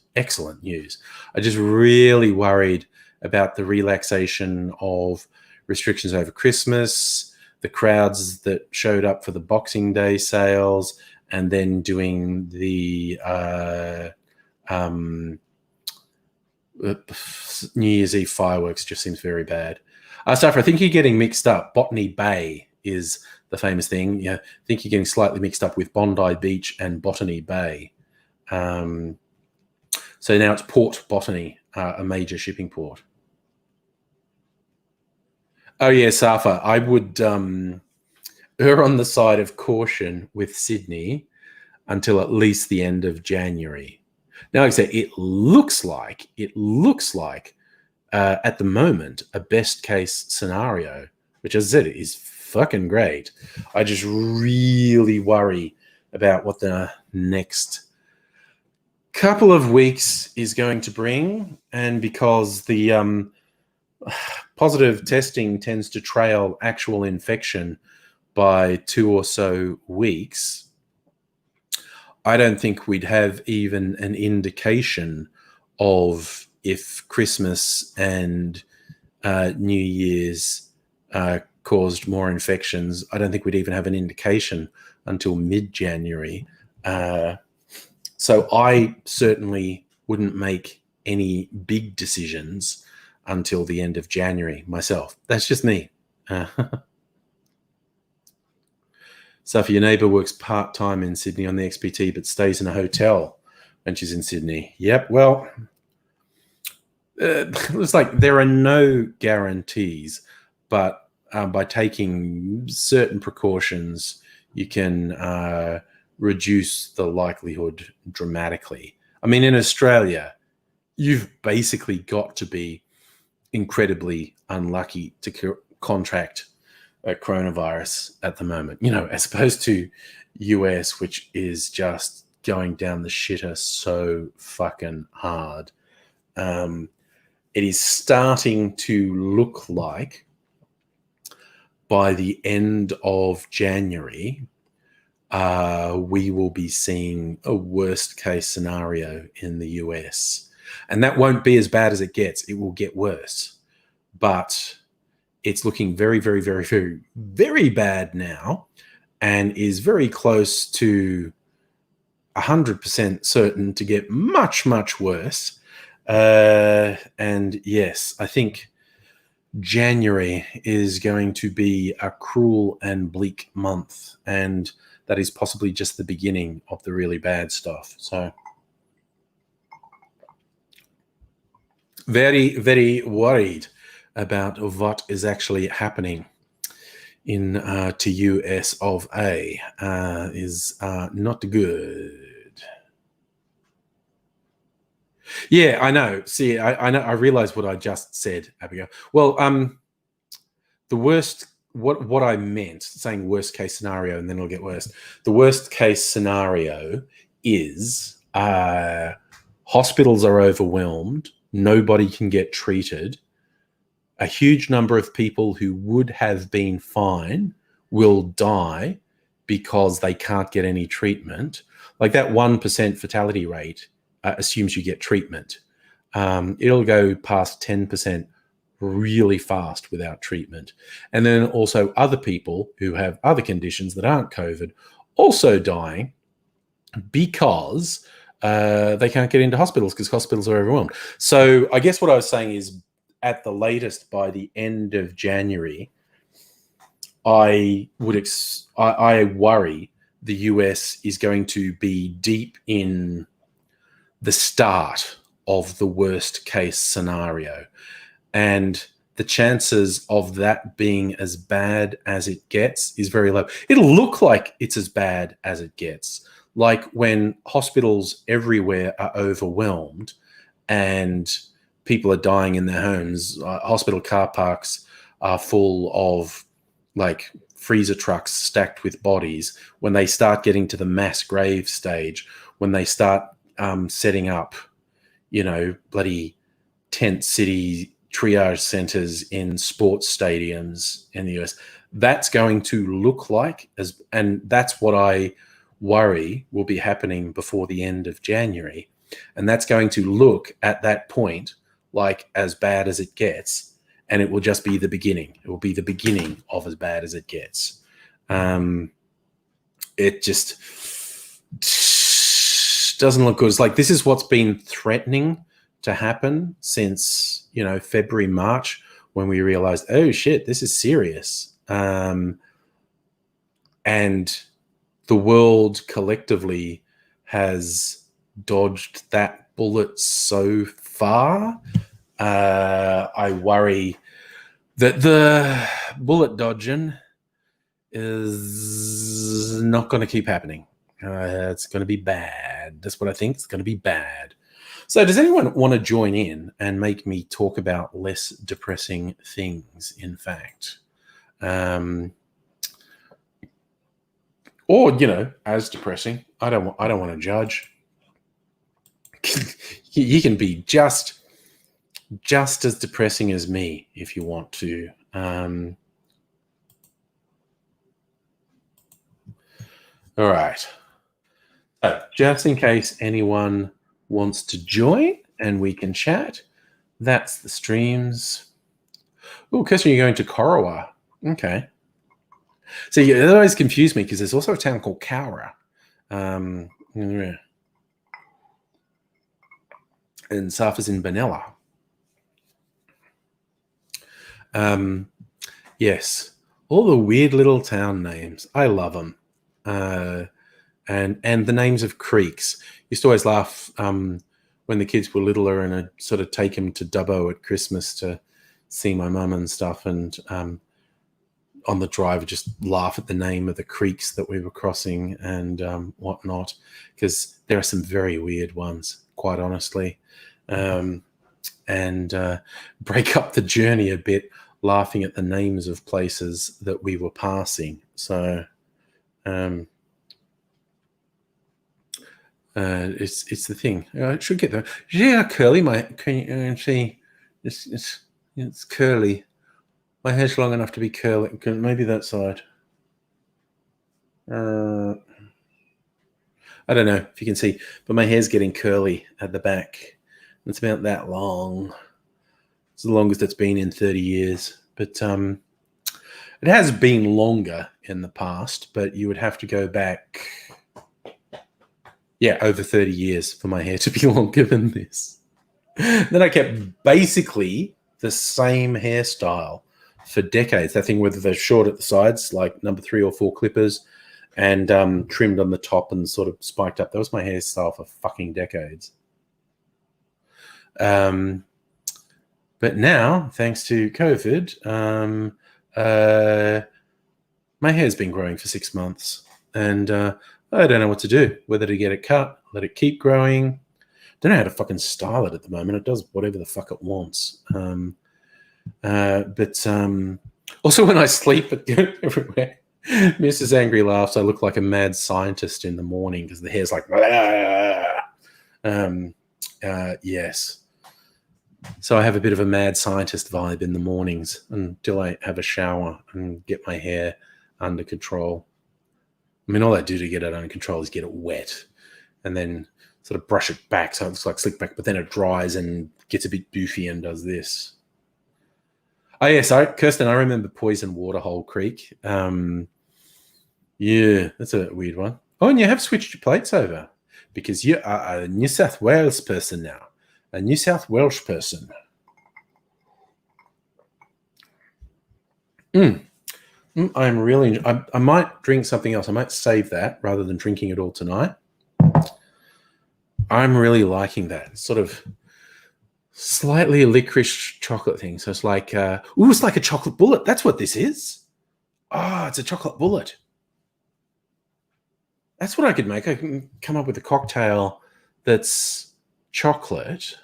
news. I just really worried about the relaxation of restrictions over Christmas, the crowds that showed up for the Boxing Day sales, and then doing the New Year's Eve fireworks just seems very bad. Staffer, I think you're getting mixed up. Botany Bay is the famous thing. I think you're getting slightly mixed up with Bondi Beach and Botany Bay. So now it's Port Botany, a major shipping port. Oh yeah, Safa, I would err on the side of caution with Sydney until at least the end of January. Now, like I say, it looks like at the moment a best case scenario, which, as I said, is fucking great. I just really worry about what the next couple of weeks is going to bring, and because the positive testing tends to trail actual infection by 2 or so weeks, I don't think we'd have even an indication of if Christmas and New Year's caused more infections. I don't think we'd even have an indication until mid-January. So I certainly wouldn't make any big decisions until the end of January myself. That's just me. So if your neighbour works part-time in Sydney on the XPT but stays in a hotel when she's in Sydney. Yep, well, it's like there are no guarantees, but by taking certain precautions, you can reduce the likelihood dramatically. I mean, in Australia, you've basically got to be incredibly unlucky to contract a coronavirus at the moment, as opposed to US, which is just going down the shitter so fucking hard. It is starting to look like by the end of January, we will be seeing a worst case scenario in the US. And that won't be as bad as it gets. It will get worse. But it's looking very, very, very, very, very bad now, and is very close to 100% certain to get much, much worse. And yes, I think January is going to be a cruel and bleak month, and that is possibly just the beginning of the really bad stuff. So very, very worried about what is actually happening in to US of A. Is not good. Yeah, I know. See, I know. I realize what I just said, Abigail. Well, the worst. What I meant, saying worst case scenario, and then it'll get worse. The worst case scenario is hospitals are overwhelmed. Nobody can get treated. A huge number of people who would have been fine will die because they can't get any treatment. Like that 1% fatality rate assumes you get treatment. It'll go past 10% really fast without treatment. And then also other people who have other conditions that aren't COVID also dying because they can't get into hospitals because hospitals are overwhelmed. So I guess what I was saying is, at the latest, by the end of January, I worry the US is going to be deep in the start of the worst case scenario. And the chances of that being as bad as it gets is very low. It'll look like it's as bad as it gets. Like when hospitals everywhere are overwhelmed and people are dying in their homes, hospital car parks are full of like freezer trucks stacked with bodies. When they start getting to the mass grave stage, when they start setting up, bloody tent city triage centers in sports stadiums in the US, that's going to look like and that's what I worry will be happening before the end of January. And that's going to look at that point like as bad as it gets, and it will just be the beginning. It will be the beginning of as bad as it gets. It just doesn't look good. It's like this is what's been threatening to happen since, February, March, when we realized, oh shit, this is serious. And the world collectively has dodged that bullet so far. I worry that the bullet dodging is not going to keep happening. It's going to be bad. That's what I think. It's going to be bad. So does anyone want to join in and make me talk about less depressing things, in fact? Or, as depressing. I don't want to judge. You can be just as depressing as me if you want to. All right. So just in case anyone wants to join and we can chat, that's the streams. Oh, Kirsten, you're going to Corowa. Okay. So that always confused me because there's also a town called Cowra. And Safa's in Benalla. Yes, all the weird little town names. I love them. And the names of creeks. Used to always laugh when the kids were littler, and I'd sort of take them to Dubbo at Christmas to see my mum and stuff. And on the drive, just laugh at the name of the creeks that we were crossing and whatnot, because there are some very weird ones, quite honestly, and break up the journey a bit, laughing at the names of places that we were passing. So it's the thing. I should get that. Yeah, curly. Can you see? It's curly. My hair's long enough to be curly. Maybe that side. I don't know if you can see, but my hair's getting curly at the back. It's about that long. It's the longest it's been in 30 years. But it has been longer in the past, but you would have to go back, over 30 years for my hair to be longer than this. Then I kept basically the same hairstyle for decades. That thing where they're short at the sides, like number 3 or 4 clippers, and trimmed on the top and sort of spiked up. That was my hairstyle for fucking decades. But now, thanks to COVID, my hair's been growing for 6 months, and I don't know what to do, whether to get it cut, let it keep growing. Don't know how to fucking style it at the moment. It does whatever the fuck it wants. But also when I sleep, it goes everywhere. Mrs. Angry laughs. I look like a mad scientist in the morning because the hair's like, yes. So I have a bit of a mad scientist vibe in the mornings until I have a shower and get my hair under control. I mean, all I do to get it under control is get it wet and then sort of brush it back so it looks like slick back, but then it dries and gets a bit boofy and does this. Oh, yeah, sorry, Kirsten, I remember Poison Waterhole Creek. Yeah, that's a weird one. Oh, and you have switched your plates over because you are a New South Wales person now. A New South Welsh person. I'm really... I might drink something else. I might save that rather than drinking it all tonight. I'm really liking that. Sort of slightly licorice chocolate thing. So it's like, it's like a chocolate bullet. That's what this is. It's a chocolate bullet. That's what I could make. I can come up with a cocktail that's chocolate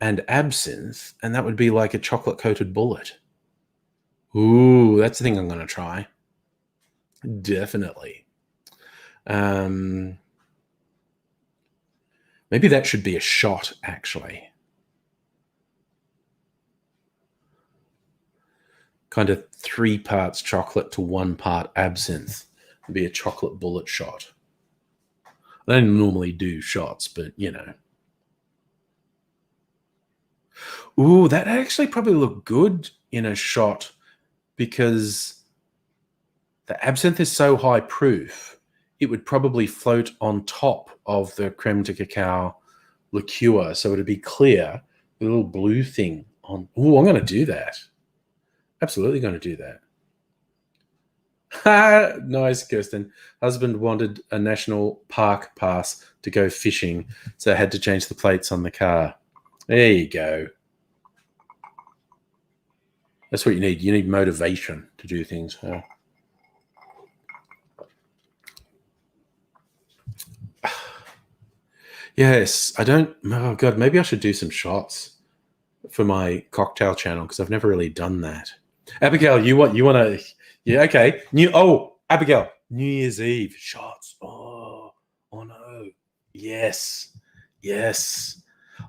and absinthe, and that would be like a chocolate-coated bullet. Ooh, that's the thing I'm going to try. Definitely. Maybe that should be a shot, actually. Kind of 3 parts chocolate to 1 part absinthe would be a chocolate bullet shot. I don't normally do shots, but, you know. Ooh, that actually probably look good in a shot because the absinthe is so high proof, it would probably float on top of the creme de cacao liqueur, so it would be clear with a little blue thing on. Ooh, I'm going to do that. Absolutely going to do that. Nice, Kirsten. Husband wanted a national park pass to go fishing, so I had to change the plates on the car. There you go. That's what you need. You need motivation to do things. Yes, I don't... Oh, God, maybe I should do some shots for my cocktail channel because I've never really done that. Abigail, you want to... Yeah, okay. Abigail, New Year's Eve shots. Oh no. Yes.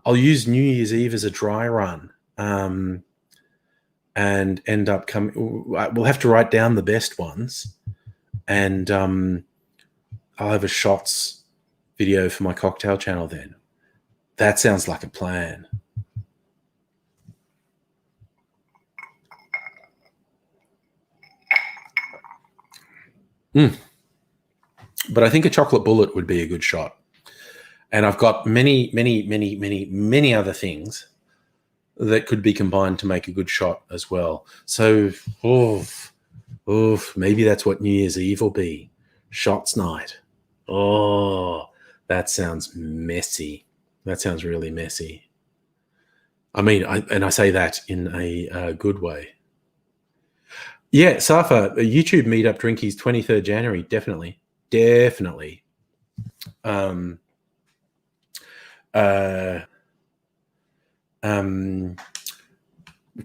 I'll use New Year's Eve as a dry run and end up coming... We'll have to write down the best ones and I'll have a shots video for my cocktail channel then. That sounds like a plan. But I think a chocolate bullet would be a good shot. And I've got many other things that could be combined to make a good shot as well. So, maybe that's what New Year's Eve will be. Shots night. Oh, that sounds messy. That sounds really messy. I mean, I say that in a good way. Yeah, Safa, a YouTube meetup drinkies 23rd January, definitely. Um, uh,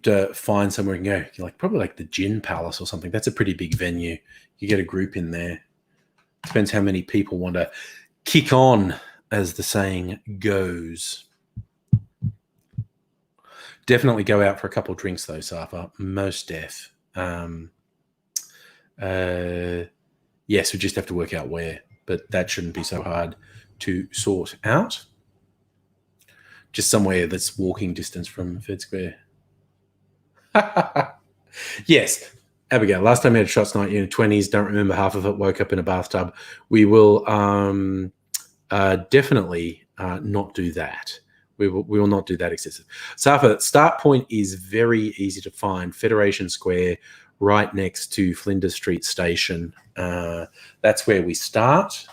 to find somewhere and go, like probably like the Gin Palace or something. That's a pretty big venue. You get a group in there. Depends how many people want to kick on, as the saying goes. Definitely go out for a couple of drinks though, Safa. Most def. Yes, we just have to work out where, but that shouldn't be so hard to sort out. Just somewhere that's walking distance from Fed Square. Yes, Abigail. Last time I had shots night in your 20s. Don't remember half of it. Woke up in a bathtub. We will definitely not do that. We will not do that excessive. Safa, start point is very easy to find. Federation Square, right next to Flinders Street Station. That's where we start,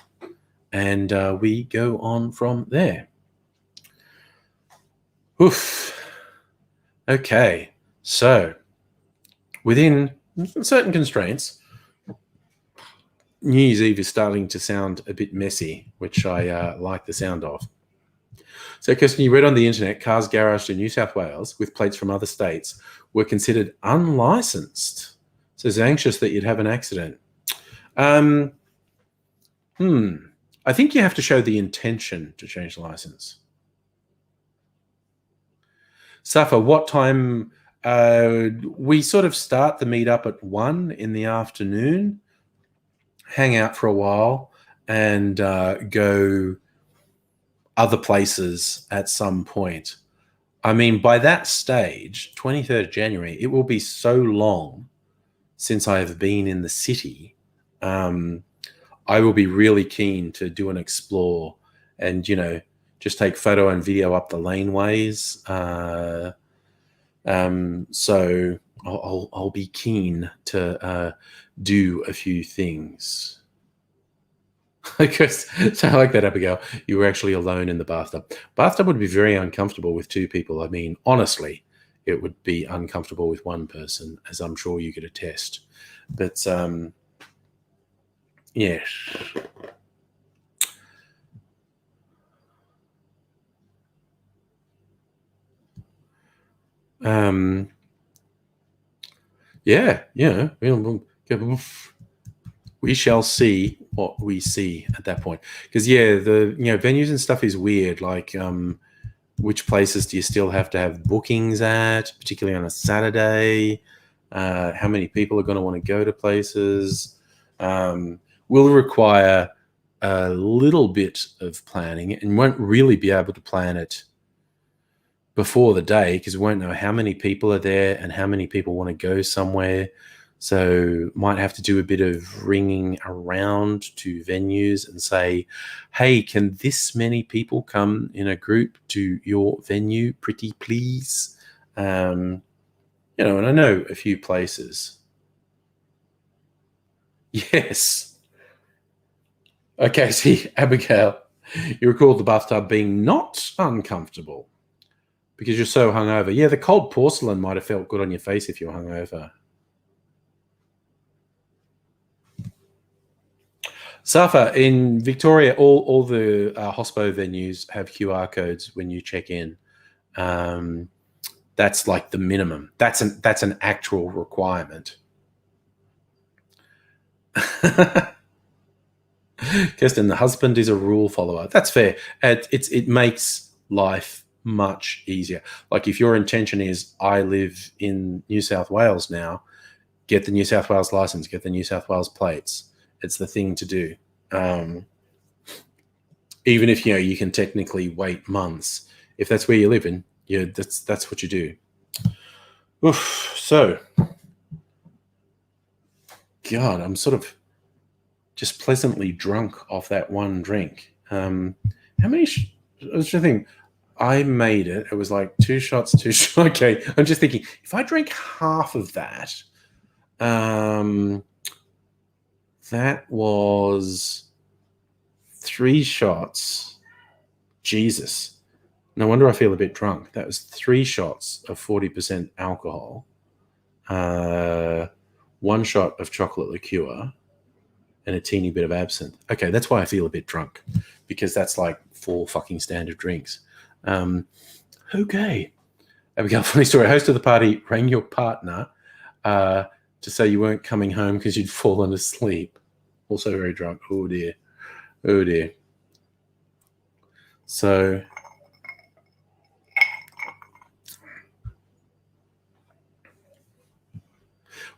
and we go on from there. Oof. Okay, so within certain constraints, New Year's Eve is starting to sound a bit messy, which I like the sound of. So, Kirsten, you read on the internet, cars garaged in New South Wales with plates from other states were considered unlicensed. So it's anxious that you'd have an accident. I think you have to show the intention to change the license. Safa, what time? We sort of start the meetup at 1 in the afternoon, hang out for a while, and go other places at some point. I mean, by that stage, 23rd of January, it will be so long since I have been in the city. I will be really keen to do an explore and, just take photo and video up the laneways. So I'll be keen to do a few things. So I like that, Abigail. You were actually alone in the bathtub. Bathtub would be very uncomfortable with two people. I mean, honestly, it would be uncomfortable with one person, as I'm sure you could attest. But yes. We shall see what we see at that point. Because the venues and stuff is weird. Like, which places do you still have to have bookings at, particularly on a Saturday? How many people are going to want to go to places? Will require a little bit of planning, and won't really be able to plan it before the day because we won't know how many people are there and how many people want to go somewhere. So might have to do a bit of ringing around to venues and say, hey, can this many people come in a group to your venue, pretty please? And I know a few places. Yes. Okay, see, Abigail, you recall the bathtub being not uncomfortable because you're so hungover. Yeah, the cold porcelain might have felt good on your face if you were hungover. Safa, in Victoria, all the hospo venues have QR codes when you check in. That's like the minimum. That's an actual requirement. Kirsten, the husband is a rule follower. That's fair. It makes life much easier. Like if your intention is, I live in New South Wales now, get the New South Wales license, get the New South Wales plates. It's the thing to do. Even if you can technically wait months, if that's where you live in, that's what you do. Oof. So, God, I'm sort of just pleasantly drunk off that one drink. How many? I was just thinking, I made it. It was like 2 shots, 2 shots. Okay, I'm just thinking, if I drank half of that, that was 3 shots. Jesus. No wonder I feel a bit drunk. That was 3 shots of 40% alcohol. 1 1 shot of chocolate liqueur, and a teeny bit of absinthe. Okay, that's why I feel a bit drunk, because that's like 4 fucking standard drinks. Okay. Abigail, funny story. Host of the party rang your partner to say you weren't coming home because you'd fallen asleep. Also very drunk. Oh, dear. Oh, dear. So...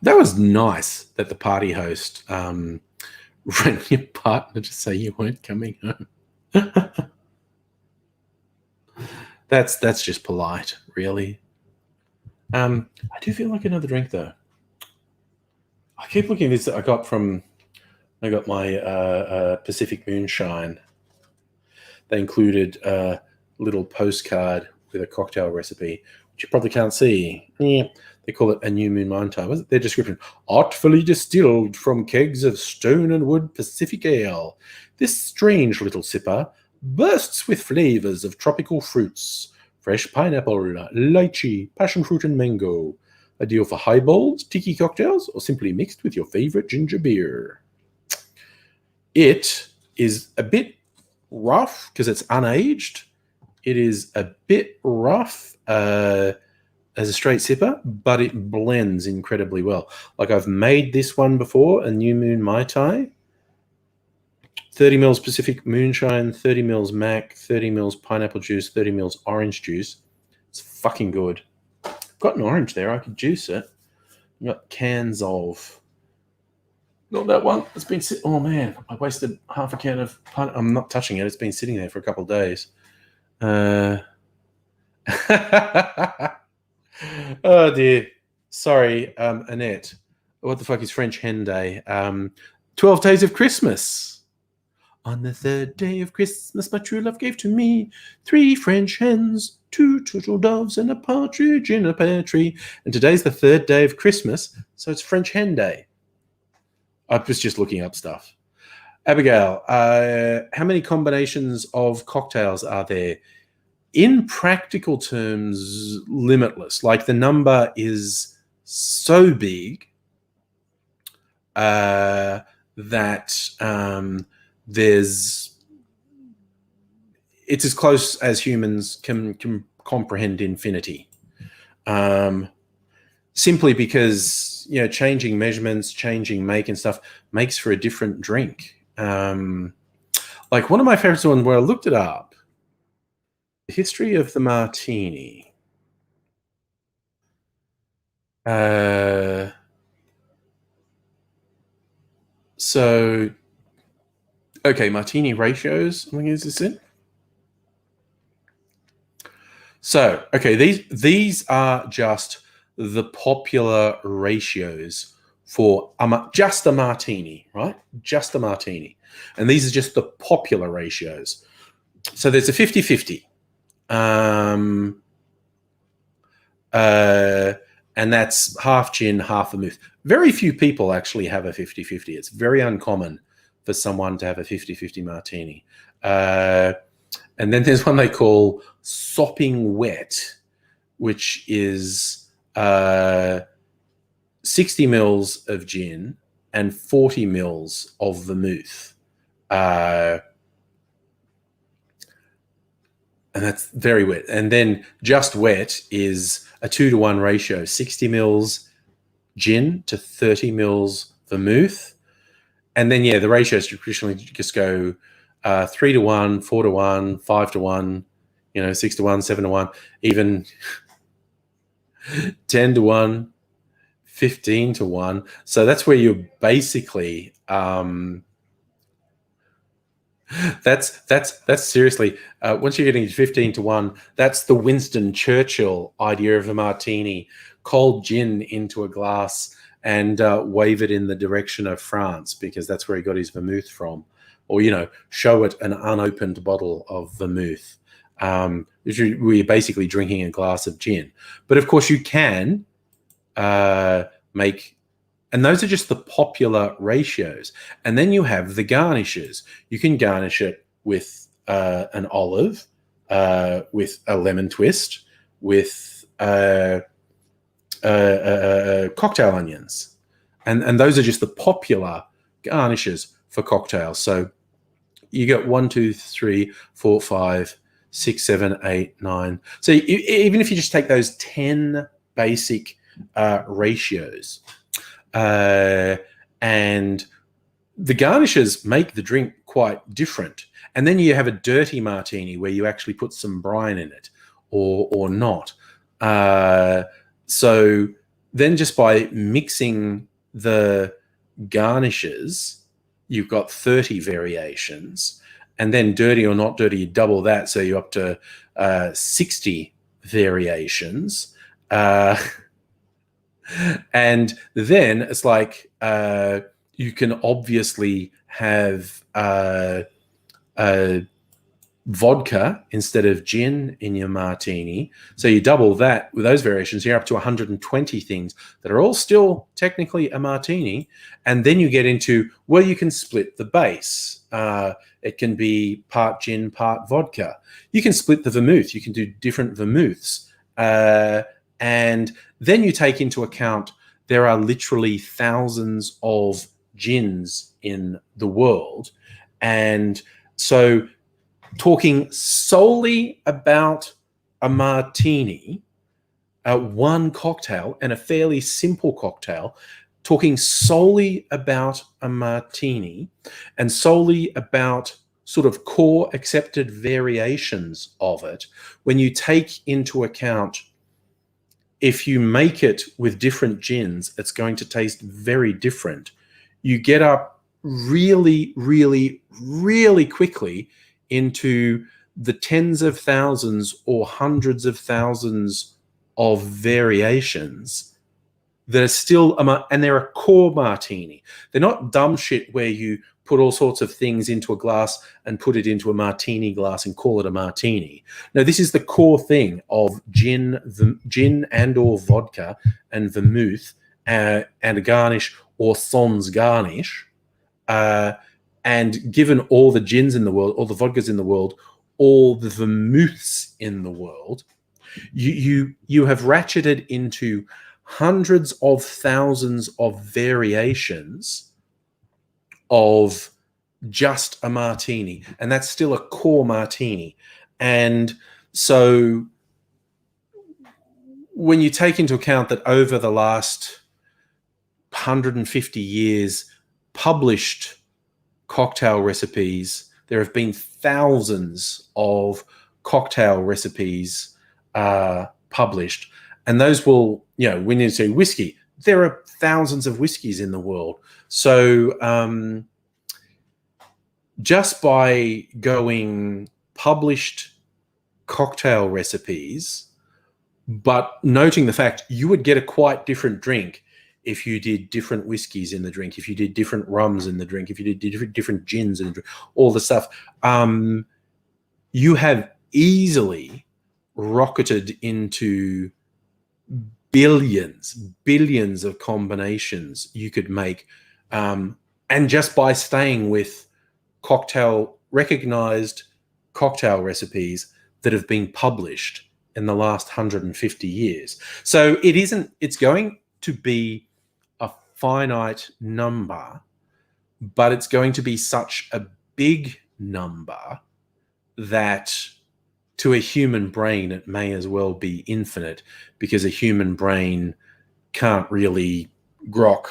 that was nice that the party host rang your partner to say you weren't coming home. That's just polite, really. I do feel like another drink, though. I keep looking at this. I got my Pacific Moonshine. They included a little postcard with a cocktail recipe, which you probably can't see. Yeah. They call it a New Moon Mai Tai. What's their description? Artfully distilled from kegs of stone and wood Pacific ale. This strange little sipper bursts with flavors of tropical fruits. Fresh pineapple, lychee, passion fruit, and mango. Ideal for highballs, tiki cocktails, or simply mixed with your favorite ginger beer. It is a bit rough because it's unaged. It is a bit rough as a straight sipper, but it blends incredibly well. Like, I've made this one before, a New Moon Mai Tai. 30 mils Pacific Moonshine, 30 mils Mac, 30 mils pineapple juice, 30 mils orange juice. It's fucking good. I've got an orange there. I could juice it. I've got cans of... not that one. It's been sitting... oh, man. I wasted half a can of... I'm not touching it. It's been sitting there for a couple of days. Oh, dear. Sorry, Annette. What the fuck is French Hen Day? 12 Days of Christmas. On the 3rd day of Christmas, my true love gave to me 3 French hens, 2 turtle doves, and a partridge in a pear tree. And today's the 3rd day of Christmas, so it's French Hen Day. I was just looking up stuff. Abigail, how many combinations of cocktails are there? In practical terms, limitless. Like, the number is so big that it's as close as humans can comprehend infinity. Simply because, changing measurements, changing make and stuff makes for a different drink. Like, one of my favorites ones where I looked it up, the history of the martini. So, okay, Martini Ratios. Is this it? So, okay, these are just the popular ratios for just a martini, right? Just a martini. And these are just the popular ratios. So there's a 50-50. And that's half gin, half vermouth. Very few people actually have a 50-50. It's very uncommon for someone to have a 50-50 martini. And then there's one they call sopping wet, which is 60 mils of gin and 40 mils of vermouth. And that's very wet. And then just wet is a 2-to-1 ratio, 60 mils gin to 30 mils vermouth. And then, the ratios traditionally just go 3-to-1, 4-to-1, 5-to-1, 6-to-1, 7-to-1, even 10-to-1, 15-to-1. So that's where you're basically... That's seriously, once you're getting 15-to-1, that's the Winston Churchill idea of a martini. Cold gin into a glass and wave it in the direction of France, because that's where he got his vermouth from. Or, show it an unopened bottle of vermouth. We're basically drinking a glass of gin. But of course you can make... and those are just the popular ratios. And then you have the garnishes. You can garnish it with an olive, with a lemon twist, with cocktail onions. and those are just the popular garnishes for cocktails. So you get 1, 2, 3, 4, 5, 6, 7, 8, 9. So even if you just take those 10 basic ratios, and the garnishes make the drink quite different. And then you have a dirty martini where you actually put some brine in it or not. So then just by mixing the garnishes, you've got 30 variations. And then dirty or not dirty, you double that. So you're up to 60 variations. And then it's like you can obviously have vodka instead of gin in your martini. So you double that with those variations, you're up to 120 things that are all still technically a martini. And then you get into, well, you can split the base. It can be part gin, part vodka. You can split the vermouth. You can do different vermouths. And then you take into account there are literally thousands of gins in the world. And so talking solely about a martini, one cocktail, and a fairly simple cocktail, talking solely about a martini and solely about sort of core accepted variations of it, when you take into account if you make it with different gins, it's going to taste very different. You get up really, really, really quickly into the tens of thousands or hundreds of thousands of variations that are still, and they're a core martini. They're not dumb shit where you put all sorts of things into a glass and put it into a martini glass and call it a martini. No, this is the core thing of gin and or vodka and vermouth and a garnish or sans garnish. And given all the gins in the world, all the vodkas in the world, all the vermouths in the world, you have ratcheted into hundreds of thousands of variations of just a martini, and that's still a core martini. And so when you take into account that over the last 150 years, published cocktail recipes, there have been thousands of cocktail recipes published, and those will, when you say whiskey, there are thousands of whiskeys in the world. So just by going published cocktail recipes, but noting the fact you would get a quite different drink if you did different whiskeys in the drink, if you did different rums in the drink, if you did different gins in the drink, all the stuff, you have easily rocketed into billions of combinations you could make, and just by staying with recognized cocktail recipes that have been published in the last 150 years. So it's going to be a finite number, but it's going to be such a big number that to a human brain, it may as well be infinite, because a human brain can't really grok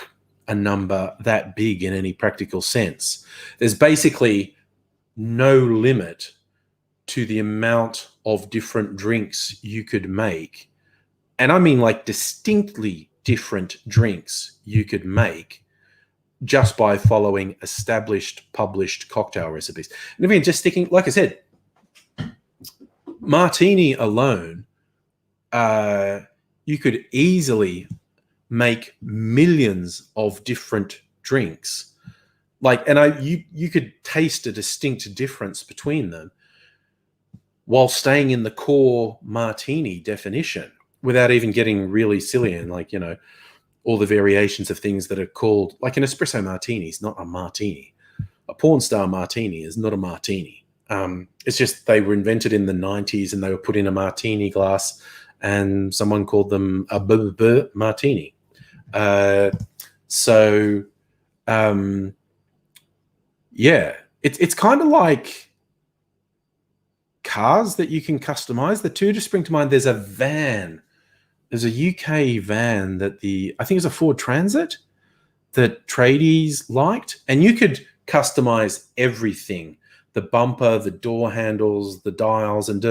a number that big in any practical sense. There's basically no limit to the amount of different drinks you could make. And I mean like distinctly different drinks you could make just by following established, published cocktail recipes. And again, just sticking, like I said, martini alone, you could easily make millions of different drinks. You could taste a distinct difference between them while staying in the core martini definition without even getting really silly and all the variations of things that are called, like an espresso martini is not a martini. A porn star martini is not a martini. It's just they were invented in the 90s and they were put in a martini glass and someone called them a martini. So, yeah, it's kind of like cars that you can customize. The two just spring to mind. There's a van. There's a UK van that I think it's a Ford Transit that tradies liked, and you could customize everything: the bumper, the door handles, the dials, and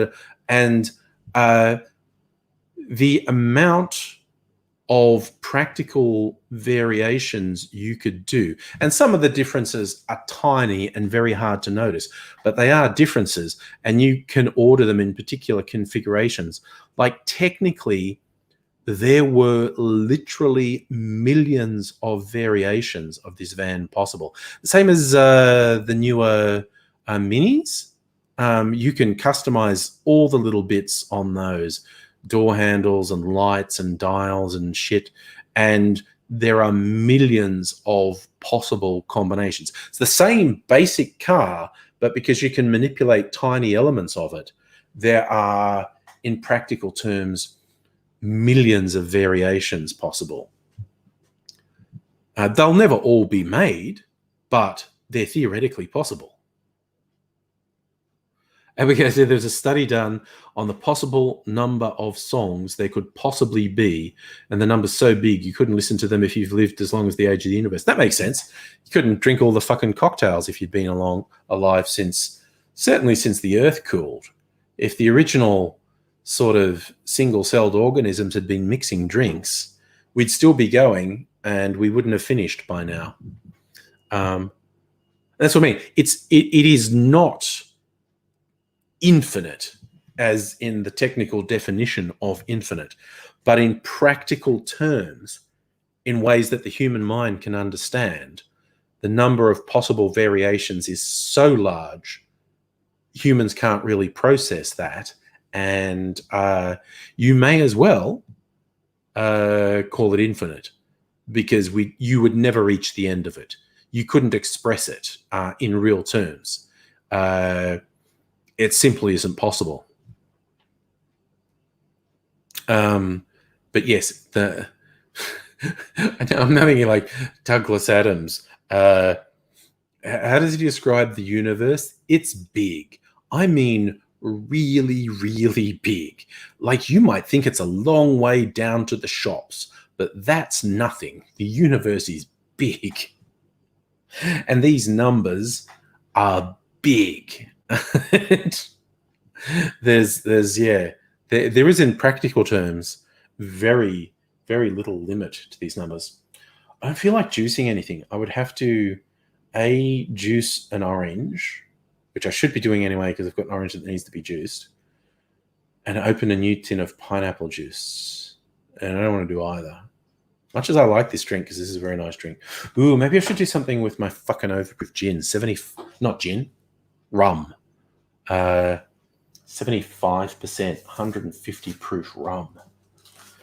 the amount of practical variations you could do. And some of the differences are tiny and very hard to notice, but they are differences, and you can order them in particular configurations. Like, technically, there were literally millions of variations of this van possible. The same as the newer Minis. You can customize all the little bits on those door handles and lights and dials and shit. And there are millions of possible combinations. It's the same basic car, but because you can manipulate tiny elements of it, there are, in practical terms, millions of variations possible. They'll never all be made, but they're theoretically possible. And because there's a study done on the possible number of songs there could possibly be, and the number's so big you couldn't listen to them if you've lived as long as the age of the universe. That makes sense. You couldn't drink all the fucking cocktails if you'd been alive certainly since the Earth cooled. If the original sort of single-celled organisms had been mixing drinks, we'd still be going, and we wouldn't have finished by now. That's what I mean. It is not infinite, as in the technical definition of infinite, but in practical terms, in ways that the human mind can understand, the number of possible variations is so large, humans can't really process that. And you may as well call it infinite, because you would never reach the end of it. You couldn't express it in real terms. It simply isn't possible. But yes, I'm knowing you like Douglas Adams. How does he describe the universe? It's big. I mean, really, really big. Like, you might think it's a long way down to the shops, but that's nothing. The universe is big. And these numbers are big. there is, in practical terms, very, very little limit to these numbers. I don't feel like juicing anything. I would have to juice an orange, which I should be doing anyway because I've got an orange that needs to be juiced, and open a new tin of pineapple juice. And I don't want to do either. Much as I like this drink, because this is a very nice drink. Ooh, maybe I should do something with my fucking overproof gin. Rum. 75%, 150 proof rum.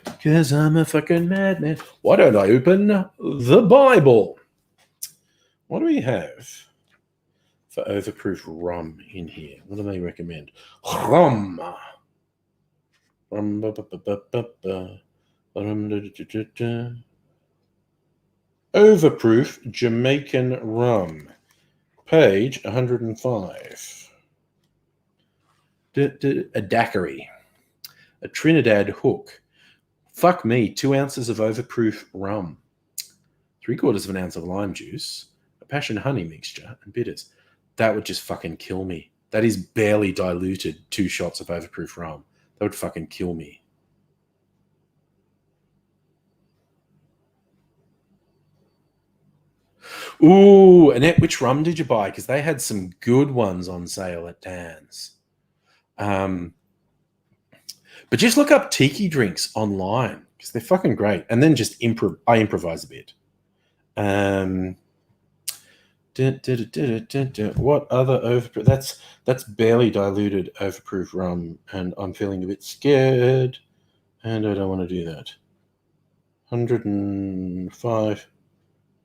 Because I'm a fucking madman. Why don't I open the Bible? What do we have for overproof rum in here? What do they recommend? Rum. Overproof Jamaican rum. Page 105. A daiquiri. A Trinidad hook. Fuck me, 2 ounces of overproof rum. 3/4 of an ounce of lime juice. A passion honey mixture and bitters. That would just fucking kill me. That is barely diluted 2 shots of overproof rum. That would fucking kill me. Ooh, Annette, which rum did you buy? Because they had some good ones on sale at Dan's. But just look up Tiki Drinks online, because they're fucking great. And then just I improvise a bit. What other overproof? That's barely diluted overproof rum, and I'm feeling a bit scared, and I don't want to do that. 105,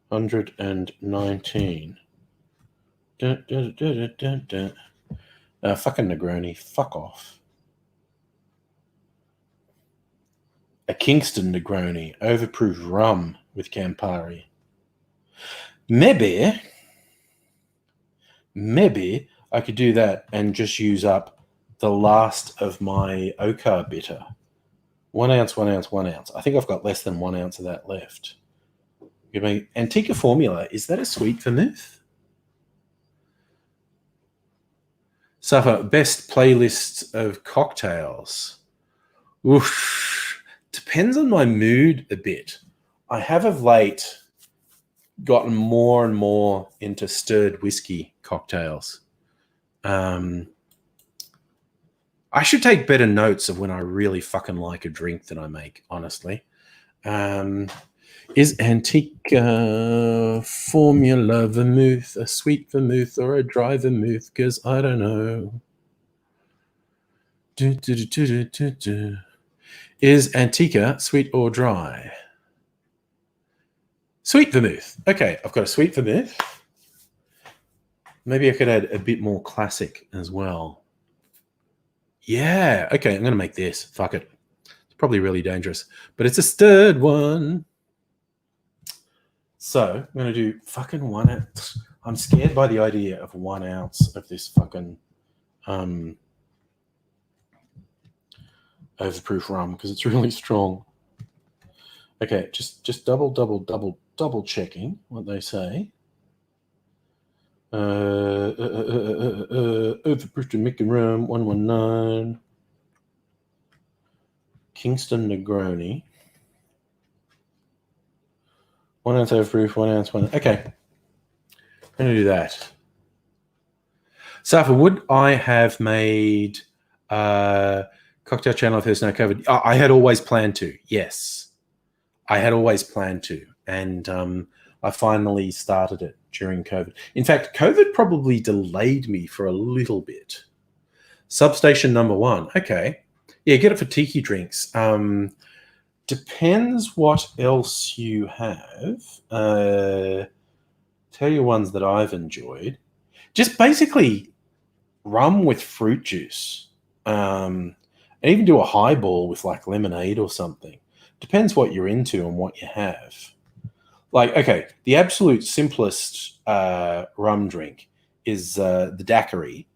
119. Fucking Negroni, fuck off. A Kingston Negroni, overproof rum with Campari. Maybe I could do that and just use up the last of my Oka bitter. 1 ounce, 1 ounce, 1 ounce. I think I've got less than 1 ounce of that left. Antica Formula, is that a sweet vermouth? Suffer best playlist of cocktails. Oof. Depends on my mood a bit. I have of late gotten more and more into stirred whiskey cocktails. I should take better notes of when I really fucking like a drink that I make, honestly. Is Antica Formula vermouth a sweet vermouth or a dry vermouth? Because I don't know. Is Antica sweet or dry? Sweet vermouth. Okay, I've got a sweet vermouth. Maybe I could add a bit more classic as well. Yeah, okay, I'm going to make this. Fuck it. It's probably really dangerous, but it's a stirred one. So I'm going to do fucking 1 ounce. I'm scared by the idea of 1 ounce of this fucking overproof rum because it's really strong. Okay, just double checking what they say. Overproof Jamaican rum 119. Kingston Negroni. 1 ounce overproof, 1 ounce, 1. Okay. I'm going to do that. Safa, would I have made cocktail channel if there's no COVID? I had always planned to. Yes. I had always planned to. And I finally started it during COVID. In fact, COVID probably delayed me for a little bit. Substation number 1. Okay. Yeah, get it for Tiki Drinks. Depends what else you have. Tell you ones that I've enjoyed. Just basically rum with fruit juice. And even do a highball with like lemonade or something. Depends what you're into and what you have. Like, okay, the absolute simplest rum drink is the Daiquiri,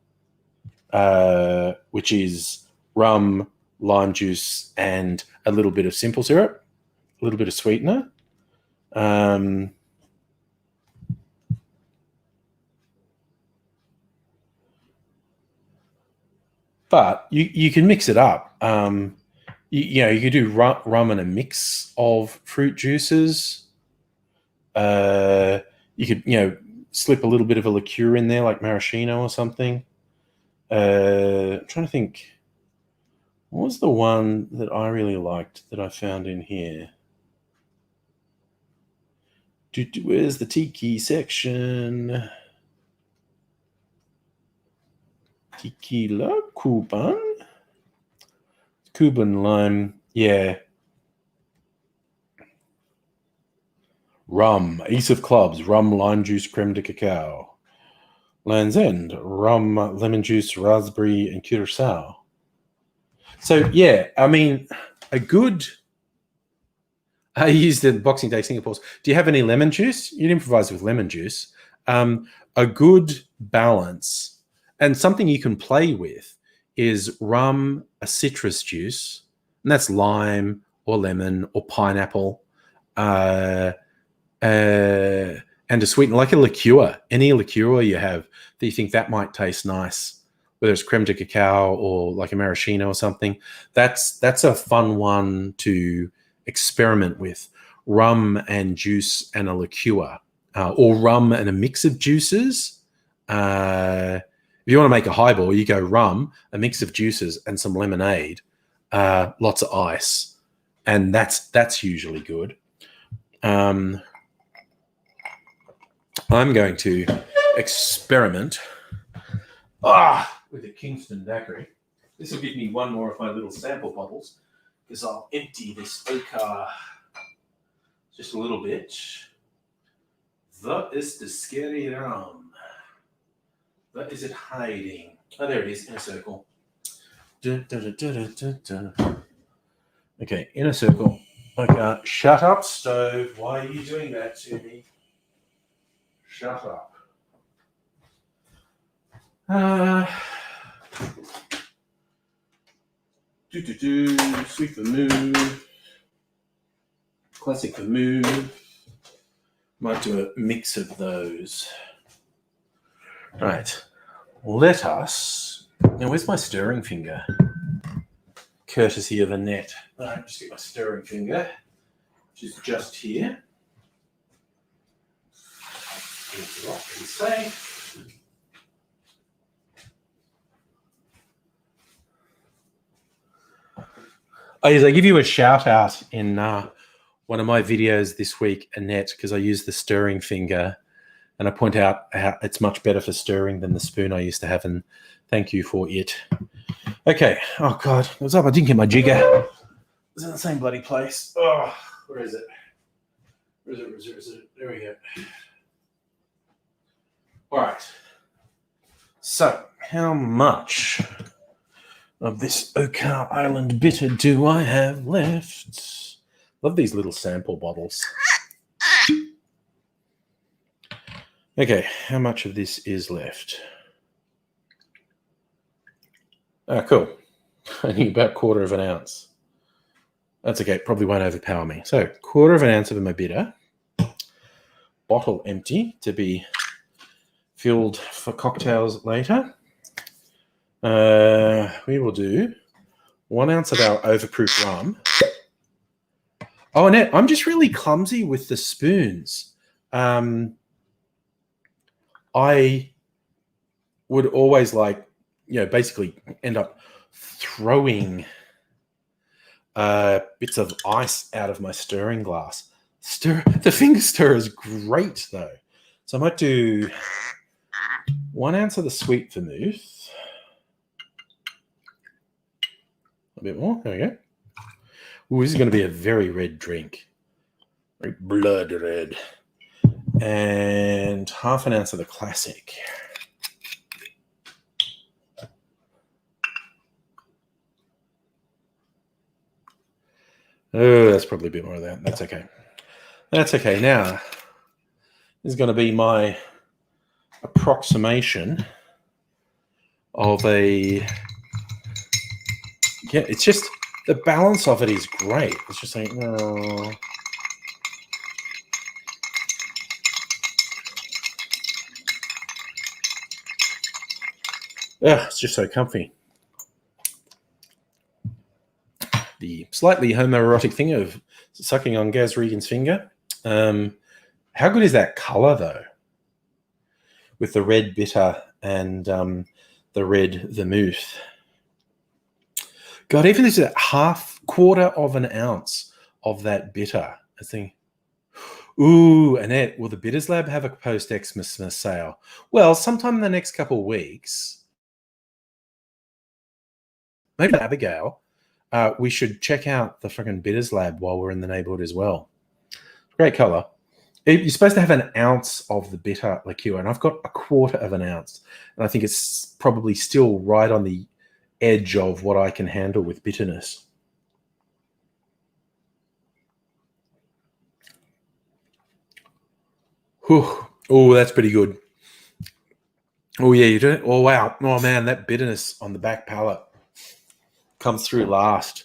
which is rum, lime juice, and a little bit of simple syrup, a little bit of sweetener. But you can mix it up. You could do rum and a mix of fruit juices. You could, slip a little bit of a liqueur in there, like maraschino or something. I'm trying to think. What was the one that I really liked that I found in here? Where's the tiki section? Tequila, Cuban lime, yeah. Rum, Ace of Clubs, rum, lime juice, creme de cacao. Land's End, rum, lemon juice, raspberry, and curacao. So, yeah, I mean, a good... I used the Boxing Day Singapore's. Do you have any lemon juice? You'd improvise with lemon juice. A good balance, and something you can play with, is rum, a citrus juice, and that's lime or lemon or pineapple, and a sweetener, like a liqueur. Any liqueur you have that you think that might taste nice, whether it's creme de cacao or like a maraschino or something, that's a fun one to experiment with. Rum and juice and a liqueur, or rum and a mix of juices. If you want to make a highball, you go rum, a mix of juices, and some lemonade, lots of ice, and that's usually good. I'm going to experiment with the Kingston Daiquiri. This will give me one more of my little sample bottles, because I'll empty this Oka just a little bit. That is the scary rum. Where is it hiding? Oh, there it is, in a circle. Okay, in a circle. Okay, shut up, stove. Why are you doing that to me? Shut up. Sweet vermouth. Classic vermouth. Might do a mix of those. Right. Let us. Now, where's my stirring finger? Courtesy of Annette. All right, just get my stirring finger, which is just here. It's locked and safe. I give you a shout out in one of my videos this week, Annette, because I use the stirring finger, and I point out how it's much better for stirring than the spoon I used to have, and thank you for it. Okay. Oh, God. What's up? I didn't get my jigger. It was in the same bloody place. Oh, where is it? Where is it? There we go. All right. So, how much of this Oka Island bitter do I have left? Love these little sample bottles. Okay, how much of this is left? Ah, cool. I need about 1/4 of an ounce. That's okay. Probably won't overpower me. So, 1/4 of an ounce of my bitter. Bottle empty to be filled for cocktails later. We will do 1 ounce of our overproof rum. Oh, Annette, I'm just really clumsy with the spoons. I would always basically end up throwing bits of ice out of my stirring glass. The finger stirrer is great, though. So I might do 1 ounce of the sweet vermouth. A bit more. There we go. Ooh, this is going to be a very red drink. Very blood red. And 1/2 ounce of the classic. Oh, that's probably a bit more of that. That's okay. That's okay. Now, this is going to be my approximation of a... Yeah, it's just... The balance of it is great. It's just like... Oh. Yeah, it's just so comfy. The slightly homoerotic thing of sucking on Gaz Regan's finger. How good is that color, though? With the red bitter and the red vermouth. God, even this is 1/4 of an ounce of that bitter. I think. Ooh, Annette, will the Bitters Lab have a post-Xmas sale? Well, sometime in the next couple of weeks. Maybe Abigail, we should check out the fucking Bitters Lab while we're in the neighborhood as well. Great color. You're supposed to have 1 ounce of the bitter liqueur, and I've got 1/4 of an ounce. And I think it's probably still right on the edge of what I can handle with bitterness. Whew. Oh, that's pretty good. Oh, yeah, you do it? Oh, wow. Oh, man, that bitterness on the back palate comes through last.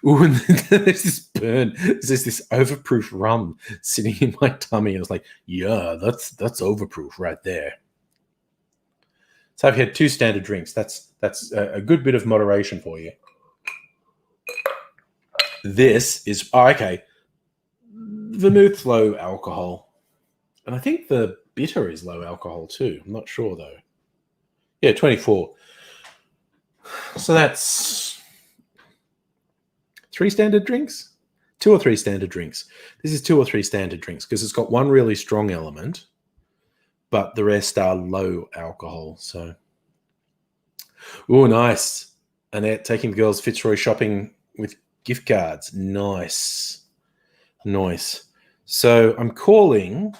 Ooh, and there's this burn. There's this overproof rum sitting in my tummy. I was like, yeah, that's overproof right there. So I've had 2 standard drinks. That's a good bit of moderation for you. This is, okay, vermouth's low alcohol. And I think the bitter is low alcohol too. I'm not sure, though. Yeah, 24. So that's 3 standard drinks? 2 or 3 standard drinks. This is 2 or 3 standard drinks because it's got one really strong element, but the rest are low alcohol. So, oh, nice. Annette taking the girls Fitzroy shopping with gift cards. Nice. Nice. So I'm calling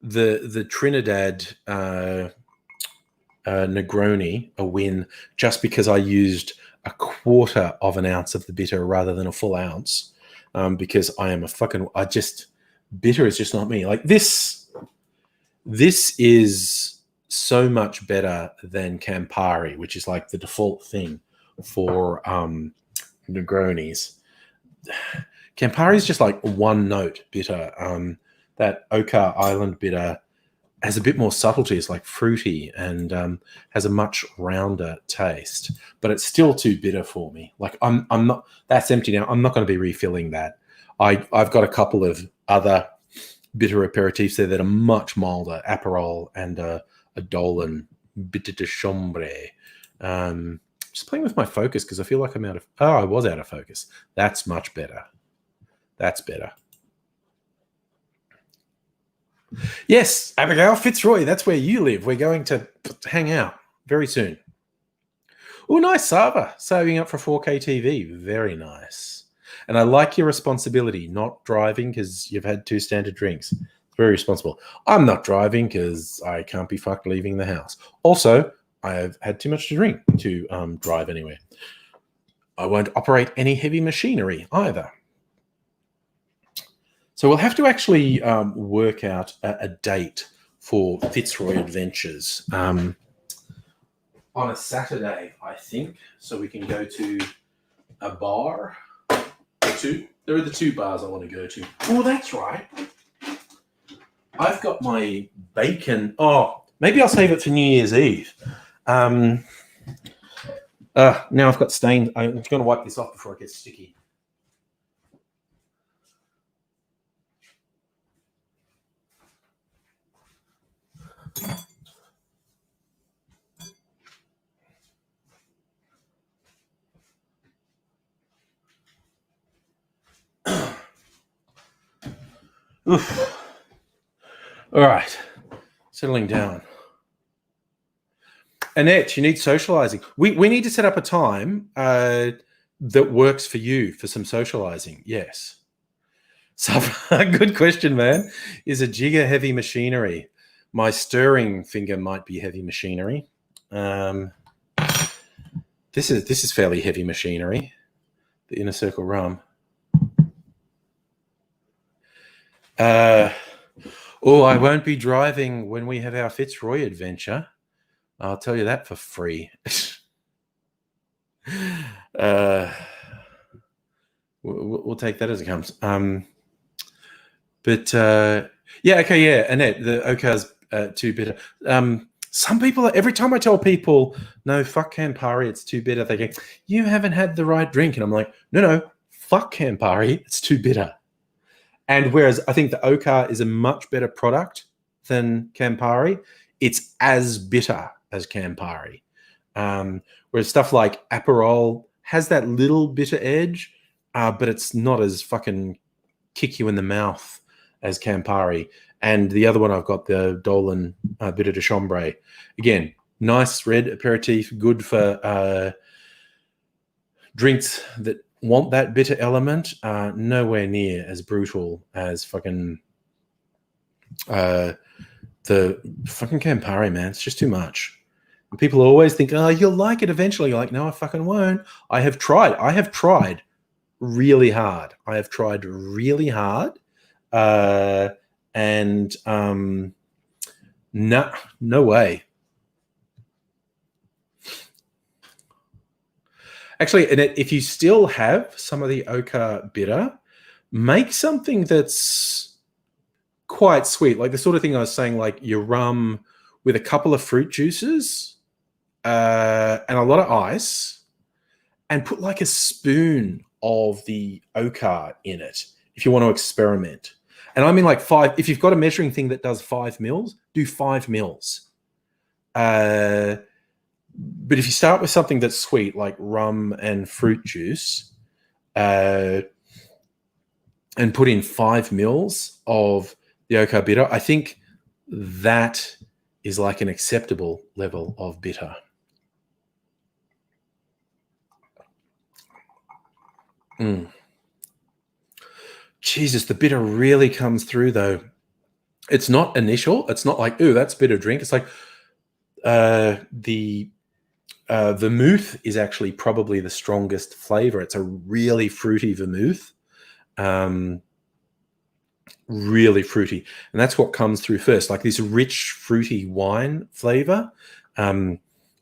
the Trinidad Negroni a win just because I used 1/4 of an ounce of the bitter rather than a full ounce, because I am bitter is just not me. Like this is so much better than Campari, which is like the default thing for Negronis. Campari is just like one note bitter. That Oka Island bitter has a bit more subtlety. It's like fruity and has a much rounder taste, but it's still too bitter for me. Like I'm not. That's empty now. I'm not going to be refilling that. I've got a couple of other bitter aperitifs there that are much milder, Aperol and a Dolan Bitter de Chambre. Just playing with my focus because I feel like I'm out of... Oh, I was out of focus. That's much better. That's better. Yes, Abigail Fitzroy, that's where you live. We're going to hang out very soon. Oh, nice, Sava. Saving up for 4K TV. Very nice. And I like your responsibility, not driving because you've had 2 standard drinks. It's very responsible. I'm not driving because I can't be fucked leaving the house. Also, I've had too much to drink to drive anywhere. I won't operate any heavy machinery either. So we'll have to actually work out a date for Fitzroy Adventures on a Saturday, I think, so we can go to a bar. There are the 2 bars I want to go to. Oh, that's right. I've got my bacon. Oh, maybe I'll save it for New Year's Eve. Now I've got stains. I'm going to wipe this off before it gets sticky. Oof. All right, settling down. Annette, you need socializing. We need to set up a time that works for you for some socializing. Yes. So, good question, man. Is a jigger heavy machinery? My stirring finger might be heavy machinery. This is fairly heavy machinery. The Inner Circle rum. Oh, I won't be driving when we have our Fitzroy adventure. I'll tell you that for free. We'll take that as it comes. Yeah, okay, yeah, Annette, the Oka's too bitter. Some people, every time I tell people, no, fuck Campari, it's too bitter, they go, you haven't had the right drink. And I'm like, no, fuck Campari, it's too bitter. And whereas I think the Oka is a much better product than Campari, it's as bitter as Campari. Whereas stuff like Aperol has that little bitter edge, but it's not as fucking kick you in the mouth as Campari. And the other one I've got, the Dolan Bitter de Chambre. Again, nice red aperitif, good for drinks that want that bitter element. Nowhere near as brutal as fucking the fucking Campari, man. It's just too much. And people always think, oh, you'll like it eventually. You're like, no, I fucking won't. I have tried really hard. And no way. Actually, if you still have some of the Oka bitter, make something that's quite sweet, like the sort of thing I was saying, like your rum with a couple of fruit juices and a lot of ice, and put like a spoon of the Oka in it if you want to experiment. And I mean like 5, if you've got a measuring thing that does 5 mils, do 5 mils. But if you start with something that's sweet, like rum and fruit juice, and put in 5 mils of the Oka bitter, I think that is like an acceptable level of bitter. Jesus, the bitter really comes through though. It's not initial. It's not like, ooh, that's bitter drink. It's like the vermouth is actually probably the strongest flavor. It's a really fruity vermouth. really fruity, and that's what comes through first, like this rich, fruity wine flavor.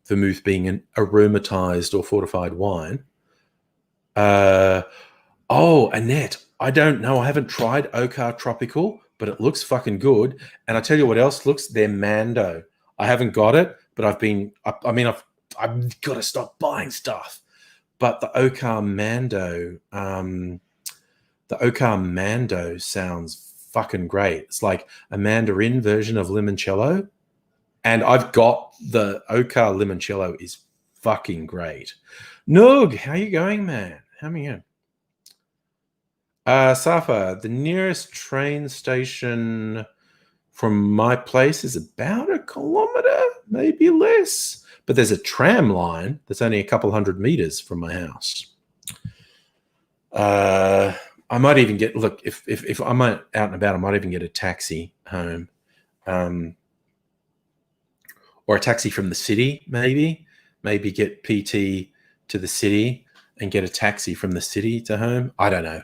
Vermouth being an aromatized or fortified wine. Oh, Annette, I don't know. I haven't tried Okar Tropical, but it looks fucking good. And I tell you what else looks, their Mando. I haven't got it, but I've got to stop buying stuff. But the Okar Mando sounds fucking great. It's like a Mandarin version of limoncello. And I've got the Okar limoncello is fucking great. Noog, how you going, man? How are you? Safa, the nearest train station from my place is about 1 kilometer, maybe less. But there's a tram line that's only a couple hundred meters from my house. I might even get, look, if I'm out and about, I might even get a taxi home. Or a taxi from the city, maybe get PT to the city and get a taxi from the city to home. I don't know.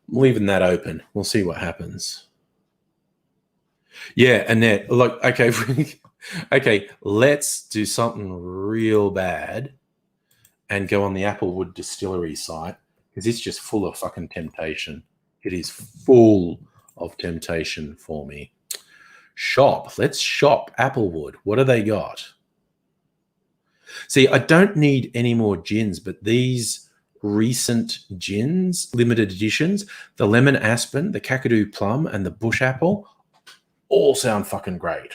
I'm leaving that open. We'll see what happens. Yeah, Annette, look, okay, okay, let's do something real bad and go on the Applewood Distillery site because it's just full of fucking temptation. It is full of temptation for me. Let's shop Applewood. What do they got? See, I don't need any more gins, but these recent gins, limited editions, the lemon aspen, the Kakadu plum, and the bush apple, all sound fucking great.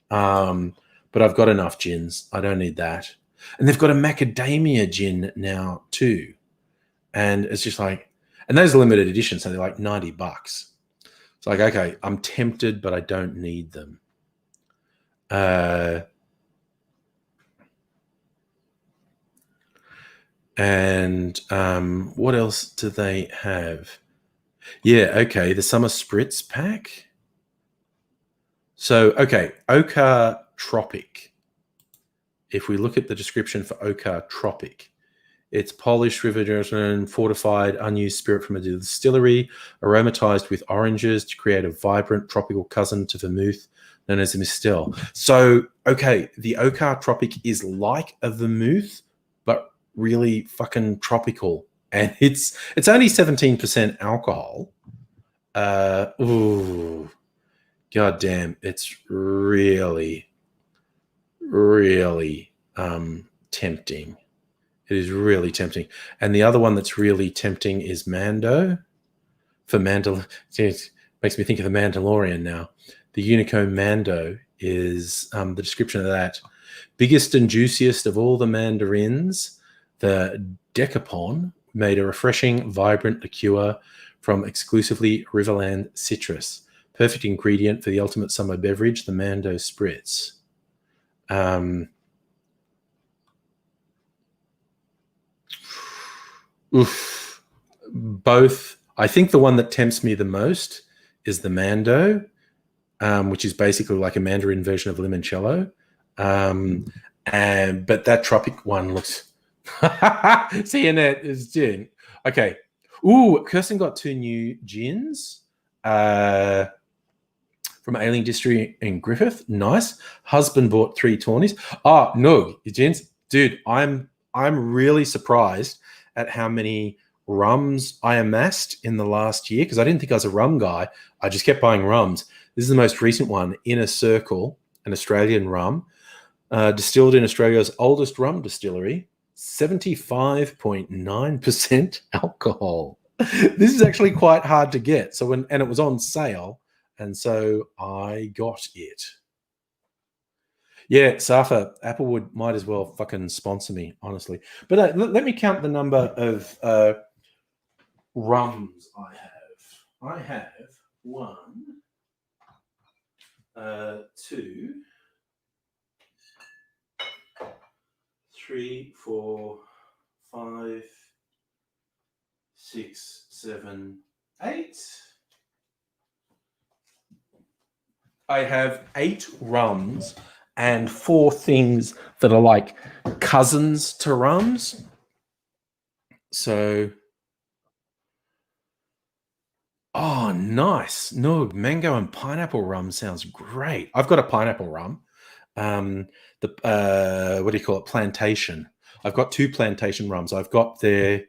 But I've got enough gins. I don't need that. And they've got a macadamia gin now too. And it's just like, and those are limited editions, so they're like $90. It's like, okay, I'm tempted, but I don't need them. And what else do they have? Yeah, okay, the Summer Spritz pack. So, okay, Okar Tropic. If we look at the description for Okar Tropic, it's polished, refrigerated, fortified, unused spirit from a distillery, aromatized with oranges to create a vibrant tropical cousin to vermouth known as a mistel. So, okay, the Okar Tropic is like a vermouth, but really fucking tropical. And it's only 17% alcohol. Ooh, god damn, it's really, really tempting. It is really tempting. And the other one that's really tempting is Mando. It makes me think of the Mandalorian now. The Unico Mando is the description of that. Biggest and juiciest of all the mandarins, the Decapon made a refreshing, vibrant liqueur from exclusively Riverland citrus. Perfect ingredient for the ultimate summer beverage, the Mando Spritz. Oof. Both. I think the one that tempts me the most is the Mando, which is basically like a Mandarin version of limoncello. But that tropic one looks. See, Annette is gin. Okay. Ooh, Kirsten got 2 new gins from Ailing Distillery in Griffith. Nice. Husband bought 3 tawnies. Oh, no, your gins, dude. I'm really surprised at how many rums I amassed in the last year because I didn't think I was a rum guy. I just kept buying rums. This is the most recent one, Inner Circle, an Australian rum, distilled in Australia's oldest rum distillery, 75.9% alcohol. This is actually quite hard to get. And it was on sale, and so I got it. Yeah, Safa, Applewood might as well fucking sponsor me, honestly. But let me count the number of rums I have. I have 1, 2, 3, 4, 5, 6, 7, 8. I have 8 rums and 4 things that are like cousins to rums. So Oh, nice. No, mango and pineapple rum sounds great. I've got a pineapple rum. What do you call it? Plantation. I've got 2 plantation rums. Um, I've got their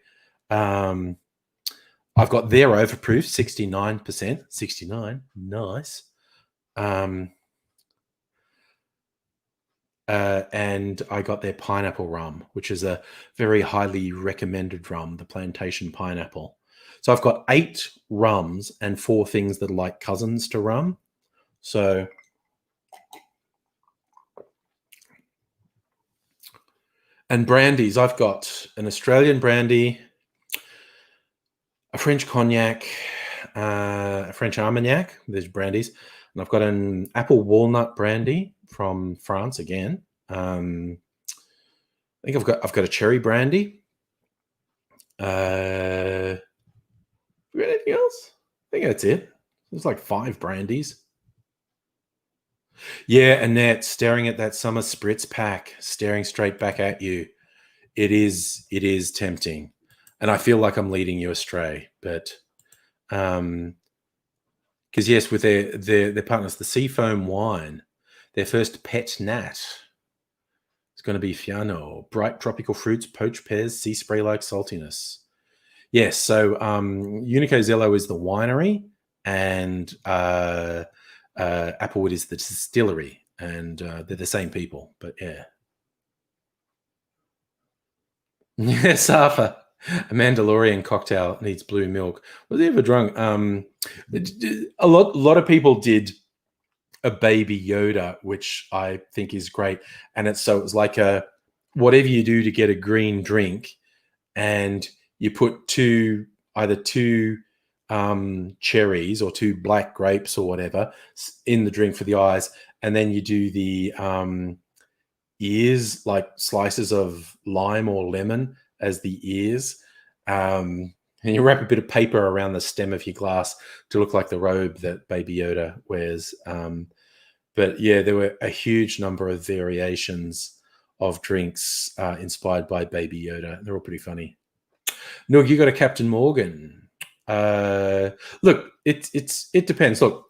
overproof, 69%. 69. Nice. And I got their pineapple rum, which is a very highly recommended rum, the plantation pineapple. So I've got 8 rums and 4 things that are like cousins to rum. So and brandies, I've got an Australian brandy, a French cognac, a French Armagnac. There's brandies, and I've got an apple walnut brandy from France again. I think I've got a cherry brandy. You got anything else? I think that's it. There's like 5 brandies. Yeah, Annette, staring at that summer spritz pack, staring straight back at you. It is tempting. And I feel like I'm leading you astray, but because yes, with their partners, the Seafoam wine, their first pet nat is going to be Fiano, bright tropical fruits, poached pears, sea spray like saltiness. Yes, so Unico Zello is the winery, and Applewood is the distillery, and they're the same people. But yeah, yes, Arthur. A Mandalorian cocktail needs blue milk. Was he ever drunk? A lot of people did a Baby Yoda, which I think is great, and it was like a whatever you do to get a green drink, and you put either two cherries or 2 black grapes or whatever in the drink for the eyes, and then you do the ears, like slices of lime or lemon as the ears, and you wrap a bit of paper around the stem of your glass to look like the robe that Baby Yoda wears. But yeah, there were a huge number of variations of drinks inspired by Baby Yoda. They're all pretty funny. No, you got a Captain Morgan. Look, it depends. Look,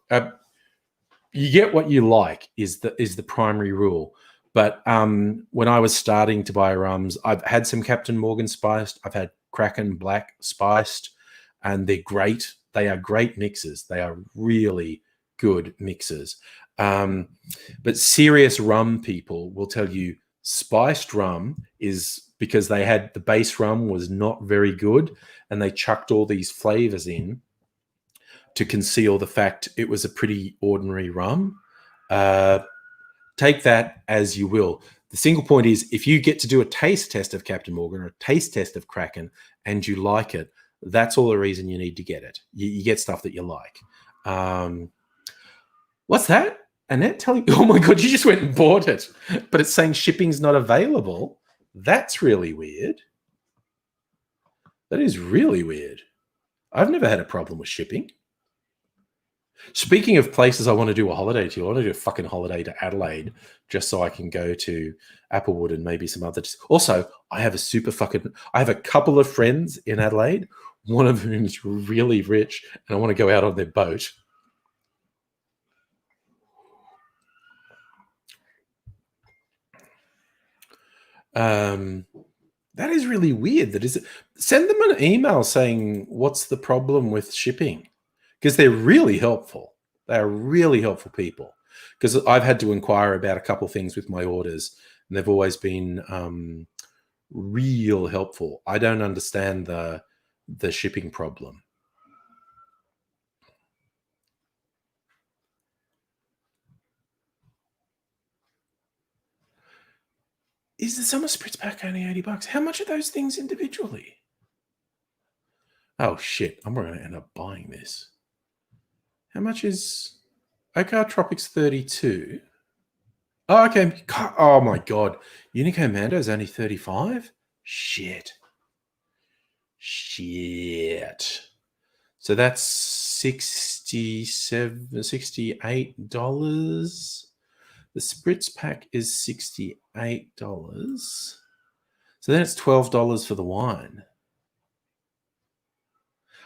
you get what you like is the primary rule. But when I was starting to buy rums, I've had some Captain Morgan spiced. I've had Kraken Black spiced, and they're great. They are great mixes. They are really good mixes. But serious rum people will tell you spiced rum is because they had the base rum was not very good, and they chucked all these flavors in to conceal the fact it was a pretty ordinary rum. Take that as you will. The single point is if you get to do a taste test of Captain Morgan or a taste test of Kraken and you like it, that's all the reason you need to get it. You get stuff that you like. What's that? Annette telling you, oh my God, you just went and bought it, but it's saying shipping's not available. That's really weird. That is really weird. I've never had a problem with shipping. Speaking of places I want to do a holiday to, I want to do a fucking holiday to Adelaide just so I can go to Applewood and maybe some others. Also, I have a couple of friends in Adelaide, one of whom is really rich, and I want to go out on their boat. That is really weird. Send them an email saying what's the problem with shipping, because they're really helpful. They are really helpful people. Because I've had to inquire about a couple of things with my orders, and they've always been real helpful. I don't understand the shipping problem. Is the summer spritz pack only $80? How much are those things individually? Oh shit! I'm going to end up buying this. How much is Ocar Tropics 32? Oh, okay. Oh my God. Unico Mando is only 35? Shit. So that's $68. The spritz pack is $68. So then it's $12 for the wine.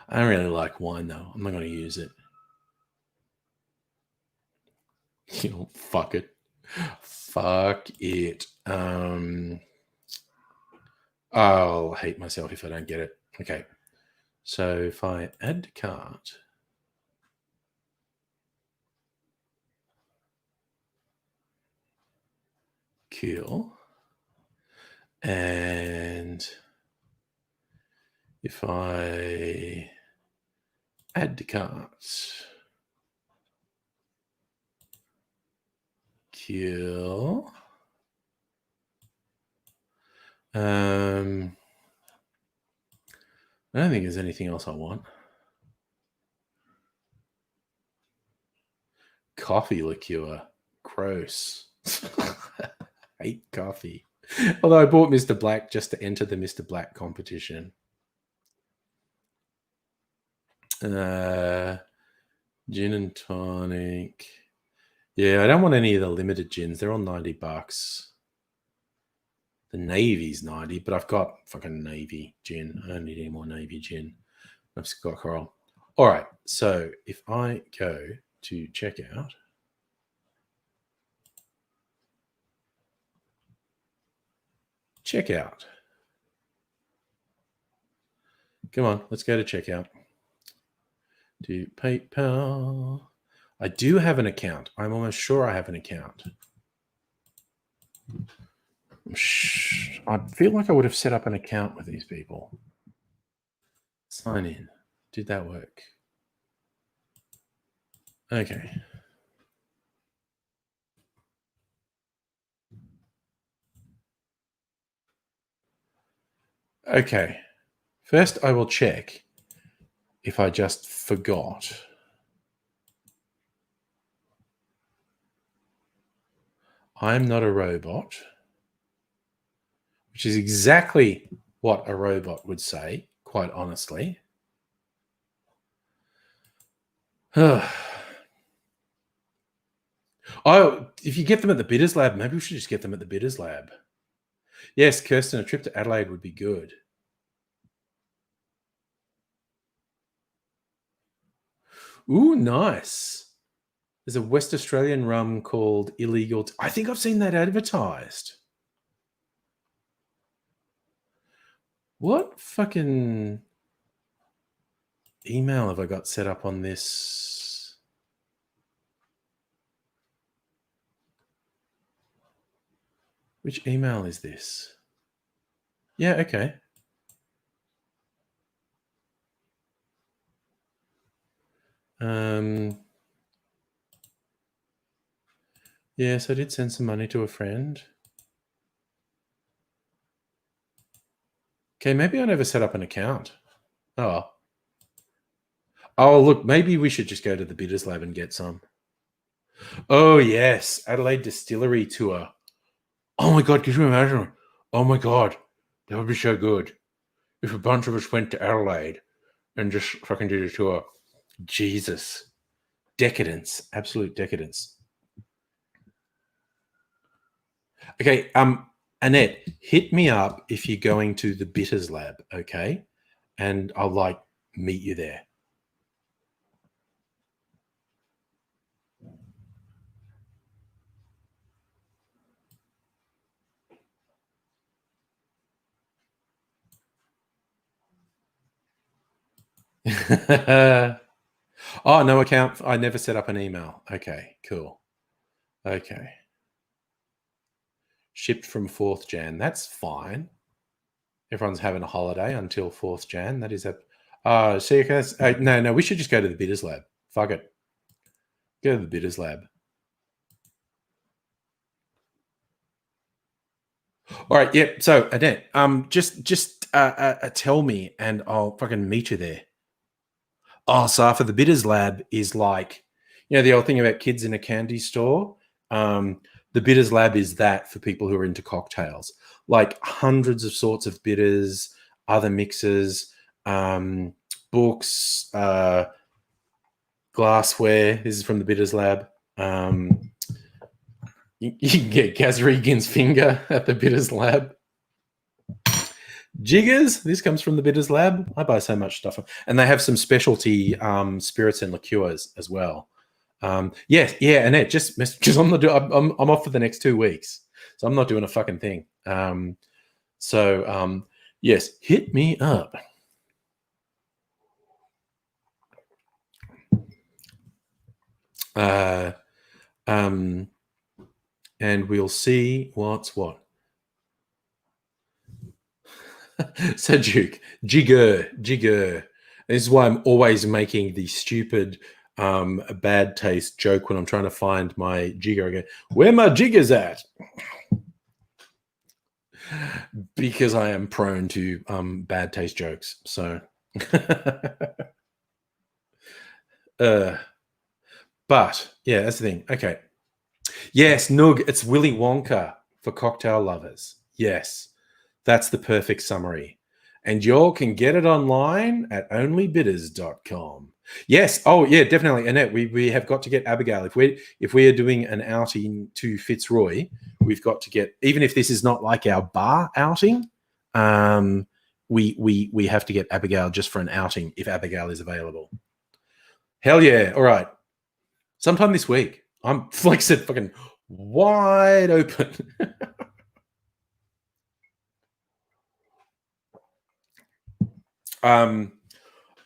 I don't really like wine though. I'm not going to use it. You know, fuck it. Fuck it. I'll hate myself if I don't get it. Okay. So if I add to cart, cool. And if I add to cart, cool. I don't think there's anything else I want. Coffee liqueur. Gross. Hate coffee. Although I bought Mr. Black just to enter the Mr. Black competition. Gin and tonic. Yeah, I don't want any of the limited gins. They're all $90. The Navy's 90, but I've got fucking Navy gin. I don't need any more Navy gin. I've just got Coral. All right, so if I go to checkout, come on, let's go to checkout. Do PayPal. I do have an account. I'm almost sure I have an account. I feel like I would have set up an account with these people. Sign in. Did that work? Okay. Okay. First, I will check if I just forgot. I'm not a robot, which is exactly what a robot would say, quite honestly. Oh, if you get them at the Bitters Lab, maybe we should just get them at the Bitters Lab. Yes, Kirsten, a trip to Adelaide would be good. Ooh, nice. There's a West Australian rum called Illegal. I think I've seen that advertised. What fucking email have I got set up on this? Which email is this? Yeah, okay. Yes, I did send some money to a friend. Okay, maybe I never set up an account. Oh, look, maybe we should just go to the Bitters Lab and get some. Oh, yes, Adelaide Distillery Tour. Oh, my God, could you imagine? Oh, my God, that would be so good. If a bunch of us went to Adelaide and just fucking did a tour. Jesus. Decadence. Absolute decadence. Okay, Annette, hit me up if you're going to the Bitters Lab, okay? And I'll, meet you there. Oh, no account. I never set up an email. Okay, cool. Okay. Shipped from 4th Jan. That's fine. Everyone's having a holiday until 4th Jan. That is a... see, no, we should just go to the Bitters Lab. Fuck it. Go to the Bitters Lab. All right, yeah. So, Annette, just tell me and I'll fucking meet you there. Oh, so for the Bitters Lab is the old thing about kids in a candy store. The Bitters Lab is that for people who are into cocktails, hundreds of sorts of bitters, other mixes, books, glassware. This is from the Bitters Lab. You can get Gaz Regan's finger at the Bitters Lab. Jiggers. This comes from the Bitters Lab. I buy so much stuff, and they have some specialty spirits and liqueurs as well. Yeah, Annette, just because I'm off for the next 2 weeks, so I'm not doing a fucking thing. Yes, hit me up. And we'll see what's what. So jigger. This is why I'm always making the stupid bad taste joke when I'm trying to find my jigger again. Where my jigger's at? Because I am prone to bad taste jokes. So but yeah, that's the thing. Okay. Yes, Nug, it's Willy Wonka for cocktail lovers. Yes, that's the perfect summary. And y'all can get it online at onlybitters.com. Yes. Oh, yeah, definitely. Annette, we have got to get Abigail. If we are doing an outing to Fitzroy, we've got to get, even if this is not like our bar outing, we have to get Abigail just for an outing if Abigail is available. Hell yeah. All right. Sometime this week. I'm, like I said, fucking wide open.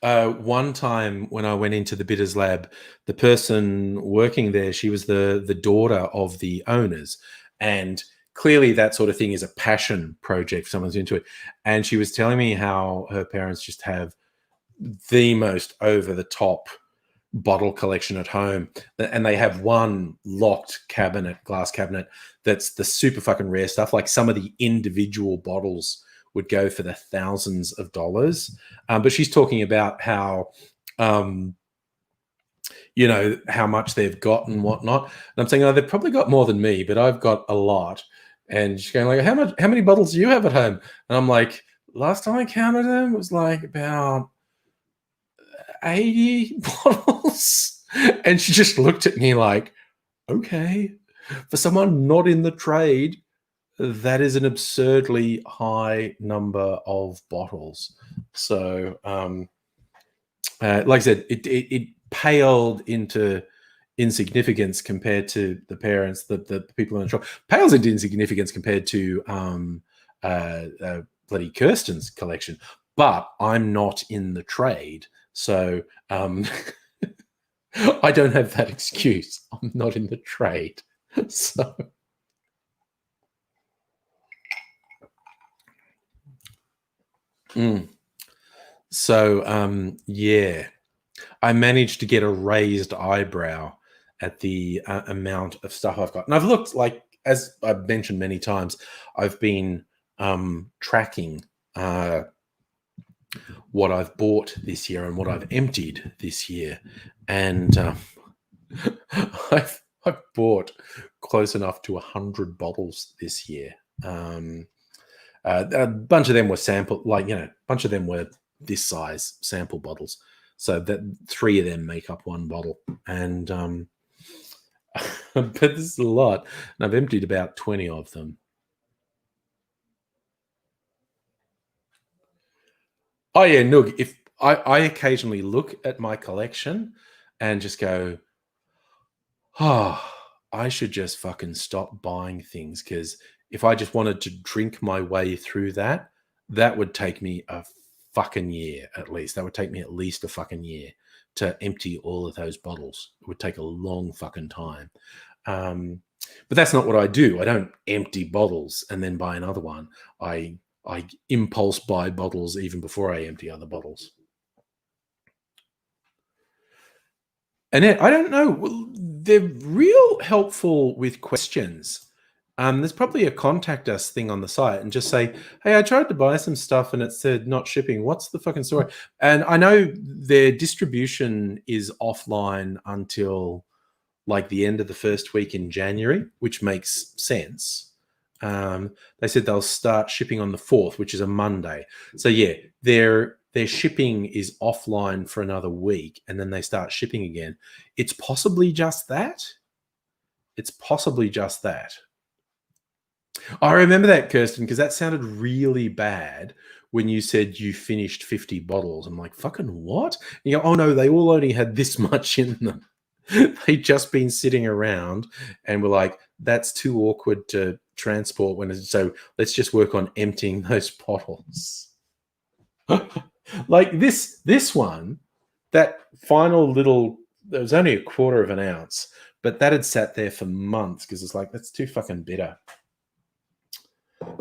One time when I went into the Bitters Lab, the person working there, she was the daughter of the owners. And clearly that sort of thing is a passion project. Someone's into it. And she was telling me how her parents just have the most over-the-top bottle collection at home, and they have one locked glass cabinet that's the super fucking rare stuff. Like some of the individual bottles would go for the thousands of dollars, but she's talking about how how much they've got and whatnot. And I'm saying, oh, they've probably got more than me, but I've got a lot. And she's going like, how many bottles do you have at home? And I'm like, last time I counted them, it was like about 80 bottles. And she just looked at me like, okay, for someone not in the trade, that is an absurdly high number of bottles. So like I said, it paled into insignificance compared to the parents, the people in the shop. Pales into insignificance compared to bloody Kirsten's collection. But I'm not in the trade. So I don't have that excuse. I'm not in the trade. So yeah, I managed to get a raised eyebrow at the amount of stuff I've got. And I've looked, like, as I've mentioned many times, I've been tracking what I've bought this year and what I've emptied this year. And I've bought close enough to 100 bottles this year. A bunch of them were sample, a bunch of them were this size sample bottles. So that 3 of them make up 1 bottle. And but this is a lot. And I've emptied about 20 of them. Oh yeah, Noog, if I occasionally look at my collection and just go, oh, I should just fucking stop buying things, because if I just wanted to drink my way through that would take me a fucking year at least. That would take me at least a fucking year to empty all of those bottles. It would take a long fucking time. But that's not what I do. I don't empty bottles and then buy another one. I impulse buy bottles even before I empty other bottles. And I don't know. They're real helpful with questions. There's probably a contact us thing on the site, and just say, hey, I tried to buy some stuff and it said not shipping. What's the fucking story? And I know their distribution is offline until like the end of the first week in January, which makes sense. They said they'll start shipping on the 4th, which is a Monday. So yeah, their shipping is offline for another week, and then they start shipping again. It's possibly just that. I remember that, Kirsten, because that sounded really bad when you said you finished 50 bottles. I'm like, fucking what? And you go, oh no, they all only had this much in them. They'd just been sitting around and were like, that's too awkward to transport so let's just work on emptying those bottles. Like this one, that final little, there was only a quarter of an ounce, but that had sat there for months because it's like, that's too fucking bitter.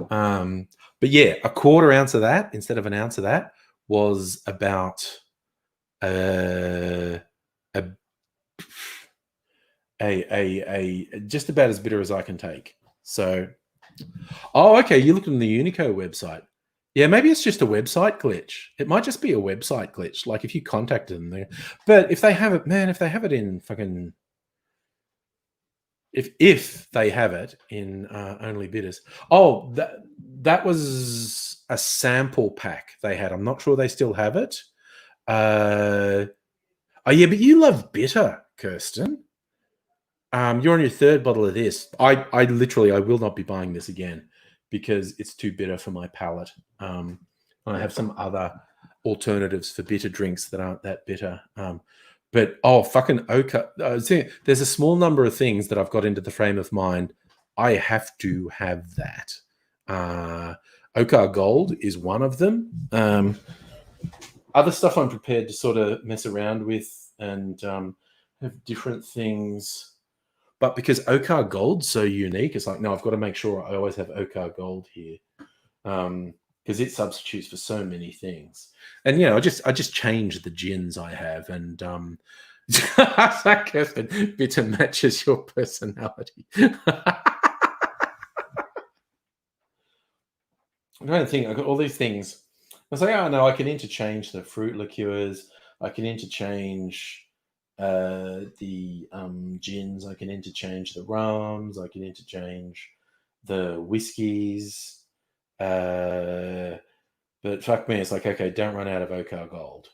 But yeah, a quarter ounce of that instead of an ounce of that was about a just about as bitter as I can take. So, oh, okay, you're looking at the Unico website. Yeah, maybe it's just a website glitch. It might just be a website glitch. Like if you contacted them there, but if they have it, man, if they have it in fucking, if they have it in only bitters. Oh, that was a sample pack they had. I'm not sure they still have it. Oh yeah, but you love bitter, Kirsten. You're on your third bottle of this. I literally, I will not be buying this again because it's too bitter for my palate. I have some other alternatives for bitter drinks that aren't that bitter. But fucking Oka. There's a small number of things that I've got into the frame of mind. I have to have that. Oka Gold is one of them. Other stuff I'm prepared to sort of mess around with and have different things. But because Oka Gold's so unique, it's like, no, I've got to make sure I always have Oka Gold here. Because it substitutes for so many things. And I just change the gins I have, and bitter matches your personality. I'm trying to think. I've got all these things. I was like, oh no, I can interchange the fruit liqueurs. I can interchange the gins. I can interchange the rums. I can interchange the whiskeys. But fuck me, it's like, okay, don't run out of Oka Gold,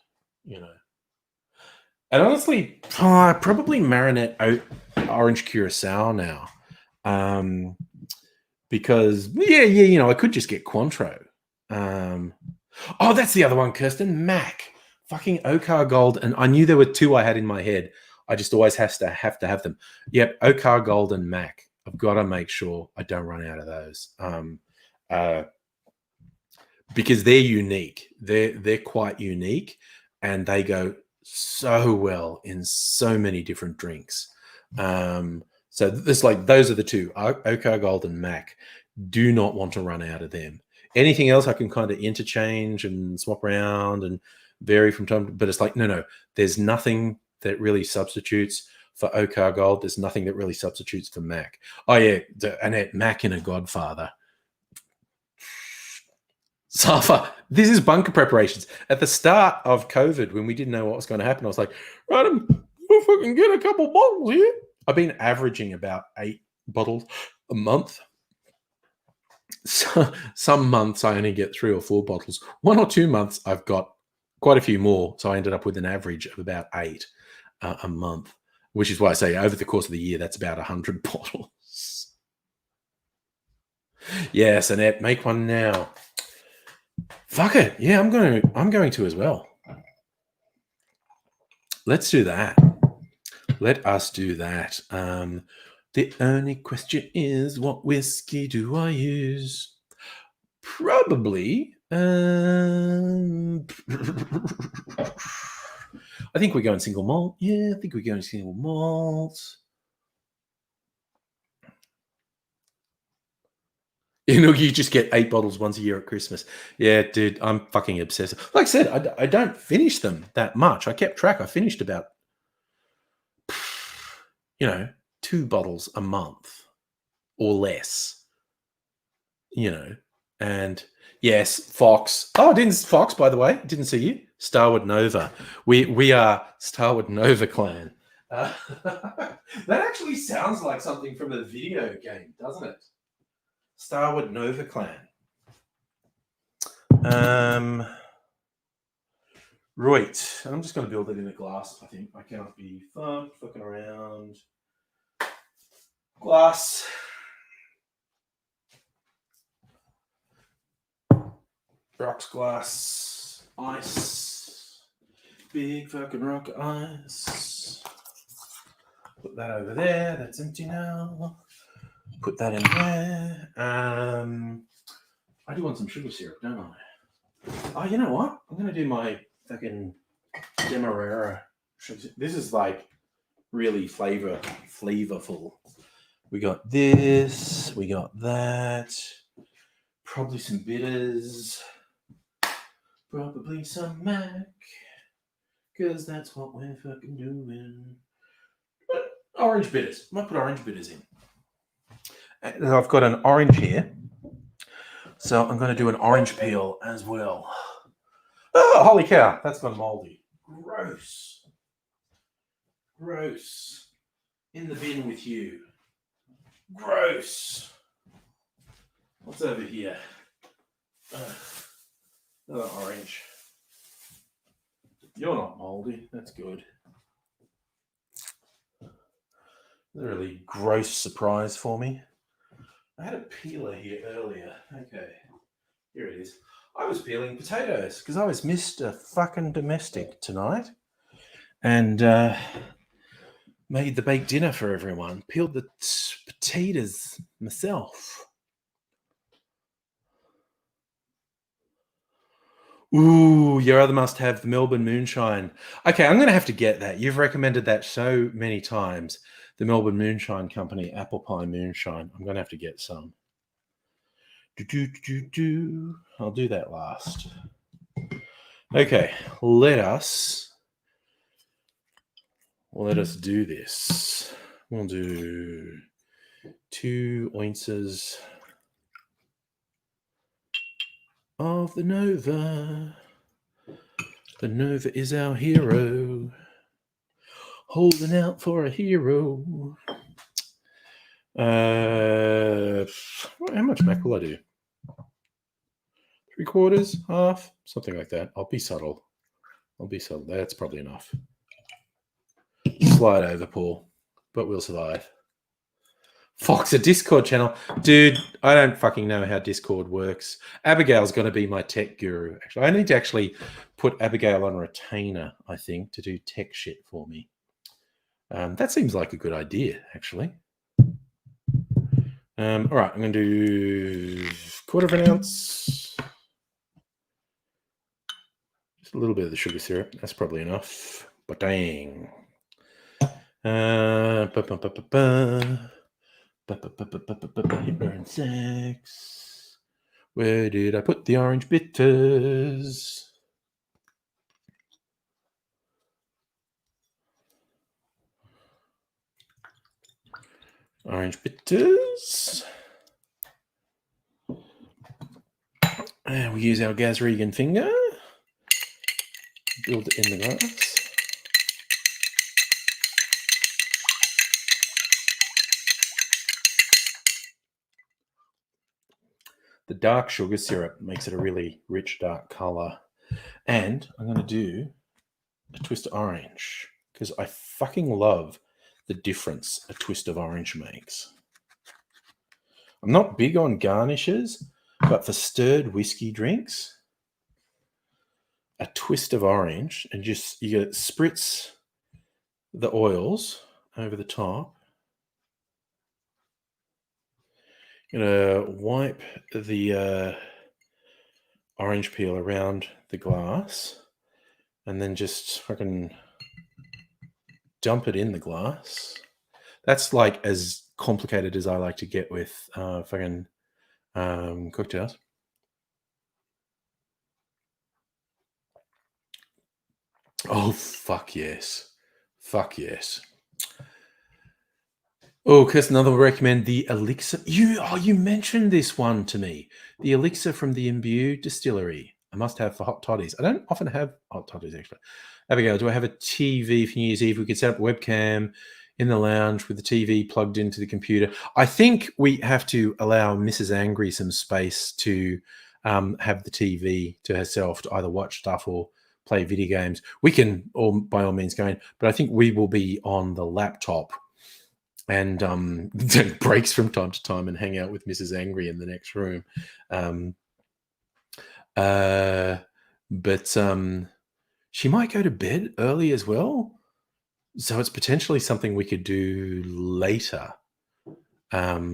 And honestly, I probably marinate orange curacao now, because I could just get Cointreau. That's the other one, Kirsten. Mac, fucking Oka Gold, and I knew there were two I had in my head. I just always have to have them. Yep, Oka Gold and Mac. I've got to make sure I don't run out of those. Because they're unique. They're quite unique, and they go so well in so many different drinks. So there's like, those are the two, Oka Gold and Mac. Do not want to run out of them. Anything else I can kind of interchange and swap around and vary from time, but it's like, no, there's nothing that really substitutes for Oka Gold. There's nothing that really substitutes for Mac. Oh yeah, Annette, Mac in a Godfather. Safa, this is bunker preparations. At the start of COVID, when we didn't know what was going to happen, I was like, right, we'll fucking get a couple bottles here. I've been averaging about 8 bottles a month. So, some months I only get 3 or 4 bottles. 1 or 2 months I've got quite a few more. So I ended up with an average of about 8 a month, which is why I say over the course of the year, that's about 100 bottles. Yes, Annette, make one now. Fuck it. Yeah, I'm going to as well. Let's do that. Let us do that. The only question is, what whiskey do I use? Probably. I think we're going single malt. Yeah, I think we're going single malt. You just get 8 bottles once a year at Christmas. Yeah, dude, I'm fucking obsessive. Like I said, I don't finish them that much. I kept track. I finished about, 2 bottles a month or less, and yes, Fox. Oh, Fox, by the way, didn't see you. Starwood Nova. We are Starwood Nova clan. That actually sounds like something from a video game, doesn't it? Starwood Nova clan. Right. I'm just going to build it in a glass, I think. I cannot be fucking around. Glass. Rocks glass ice. Big fucking rock ice. Put that over there. That's empty now. Put that in there. I do want some sugar syrup, don't I? Oh, you know what? I'm going to do my fucking Demerara sugar syrup. This is like really flavorful. We got this. We got that. Probably some bitters. Probably some Mac. Because that's what we're fucking doing. But orange bitters. Might put orange bitters in. And I've got an orange here. So I'm going to do an orange peel as well. Oh, holy cow. That's gone moldy. Gross. Gross. In the bin with you. Gross. What's over here? Another orange. You're not moldy. That's good. It's a really gross surprise for me. I had a peeler here earlier. Okay. Here it is. I was peeling potatoes because I was Mr. fucking Domestic tonight and made the baked dinner for everyone. Peeled the potatoes myself. Ooh, your other must have the Melbourne Moonshine. Okay, I'm going to have to get that. You've recommended that so many times. The Melbourne Moonshine Company, Apple Pie Moonshine. I'm going to have to get some. I'll do that last. Okay, let us do this. We'll do 2 ounces of the Nova. The Nova is our hero. Holding out for a hero. How much Mac will I do? 3/4, half, something like that. I'll be subtle. That's probably enough. Slide over, Paul, but we'll survive. Fox, a Discord channel. Dude, I don't fucking know how Discord works. Abigail's going to be my tech guru. Actually, I need to actually put Abigail on retainer, I think, to do tech shit for me. That seems like a good idea, actually. All right, I'm going to do 1/4 ounce. Just a little bit of the sugar syrup. That's probably enough. But dang. Burn 6. Where did I put the orange bitters? Orange bitters. And we use our Gaz Regan finger. Build it in the glass. The dark sugar syrup makes it a really rich, dark color. And I'm going to do a twist of orange because I fucking love the difference a twist of orange makes. I'm not big on garnishes, but for stirred whiskey drinks, a twist of orange and just you spritz the oils over the top. Gonna wipe the orange peel around the glass and then just fucking dump it in the glass. That's like as complicated as I like to get with fucking cocktails. Oh, fuck yes. Fuck yes. Oh, Kirsten, another will recommend the elixir. You mentioned this one to me. The elixir from the Imbue distillery. I must have for hot toddies. I don't often have hot toddies, actually. Abigail, do I have a TV for New Year's Eve? We could set up a webcam in the lounge with the TV plugged into the computer. I think we have to allow Mrs. Angry some space to have the TV to herself to either watch stuff or play video games. We can, or by all means, go in, but I think we will be on the laptop and take breaks from time to time and hang out with Mrs. Angry in the next room. But she might go to bed early as well. So it's potentially something we could do later.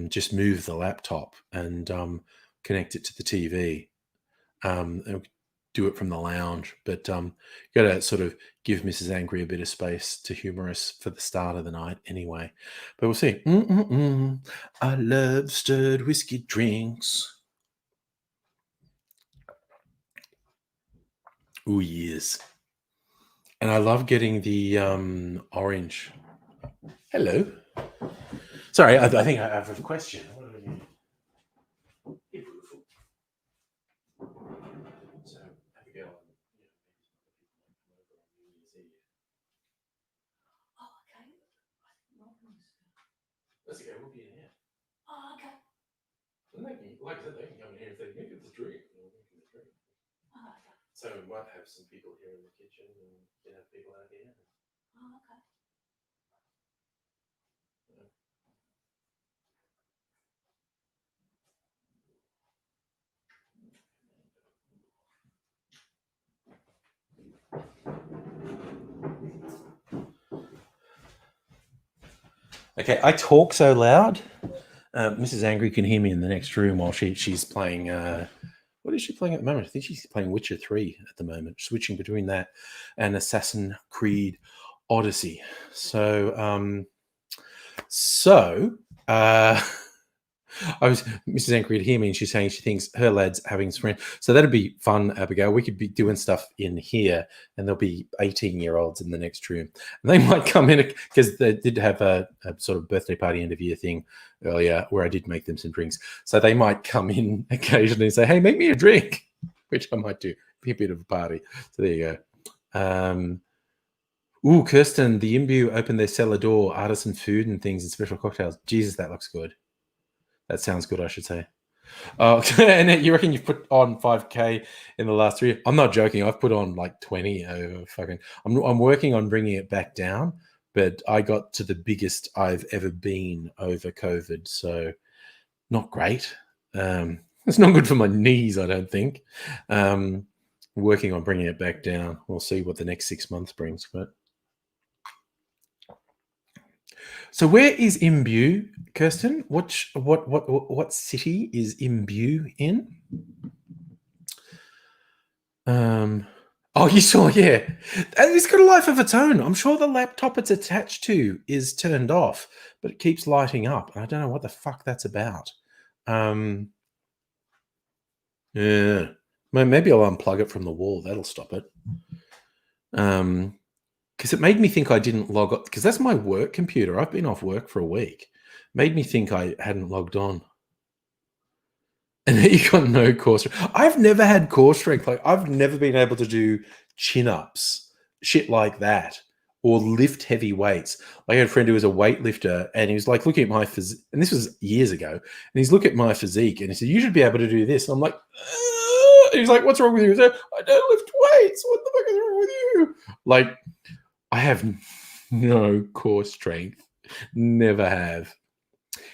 Just move the laptop and connect it to the TV. And we could do it from the lounge. But got to sort of give Mrs. Angry a bit of space to humor us for the start of the night anyway. But we'll see. I love stirred whiskey drinks. Oh, yes. And I love getting the orange. Hello. Sorry, I think I have a question. What do you need? Hey, beautiful. So, Abigail, Oh, okay. that's okay. We'll be in here. Oh, okay. And they can, like I said, they can come in here and say, "Make it the drink." We'll make it the drink. Oh, okay. So we might have some people here in the kitchen and have people out here. Oh, okay. Okay, I talk so loud. Mrs. Angry can hear me in the next room while she's playing. What is she playing at the moment? I think she's playing Witcher 3 at the moment, switching between that and Assassin's Creed Odyssey. So, I was Mrs. Angry to hear me, and she's saying she thinks her lad's having some friends. So that'd be fun, Abigail. We could be doing stuff in here, and there'll be 18-year-olds in the next room. And they might come in because they did have a sort of birthday party end of year thing earlier where I did make them some drinks. So they might come in occasionally and say, "Hey, make me a drink," which I might do. Be a bit of a party. So there you go. Ooh, Kirsten, the Imbue opened their cellar door, artisan food and things and special cocktails. Jesus, that looks good. That sounds good, I should say. Oh, and you reckon you've put on 5K in the last 3 years? I'm not joking. I've put on like 20 over fucking. I'm working on bringing it back down, but I got to the biggest I've ever been over COVID, so not great. It's not good for my knees, I don't think. Working on bringing it back down. We'll see what the next 6 months brings, but. So where is Imbue, Kirsten? What city is Imbue in? Oh, you saw, yeah. It's got a life of its own. I'm sure the laptop it's attached to is turned off, but it keeps lighting up. I don't know what the fuck that's about. Yeah. Maybe I'll unplug it from the wall. That'll stop it. Because it made me think I didn't log on, because that's my work computer. I've been off work for a week. Made me think I hadn't logged on. And you got no core strength. I've never had core strength. Like, I've never been able to do chin-ups, shit like that, or lift heavy weights. Like, I had a friend who was a weightlifter, and he was like looking at my physique, and this was years ago, and he's looking at my physique, and he said, "You should be able to do this." And I'm like, and he's like, "What's wrong with you?" I said, "I don't lift weights. What the fuck is wrong with you?" Like, I have no core strength. Never have.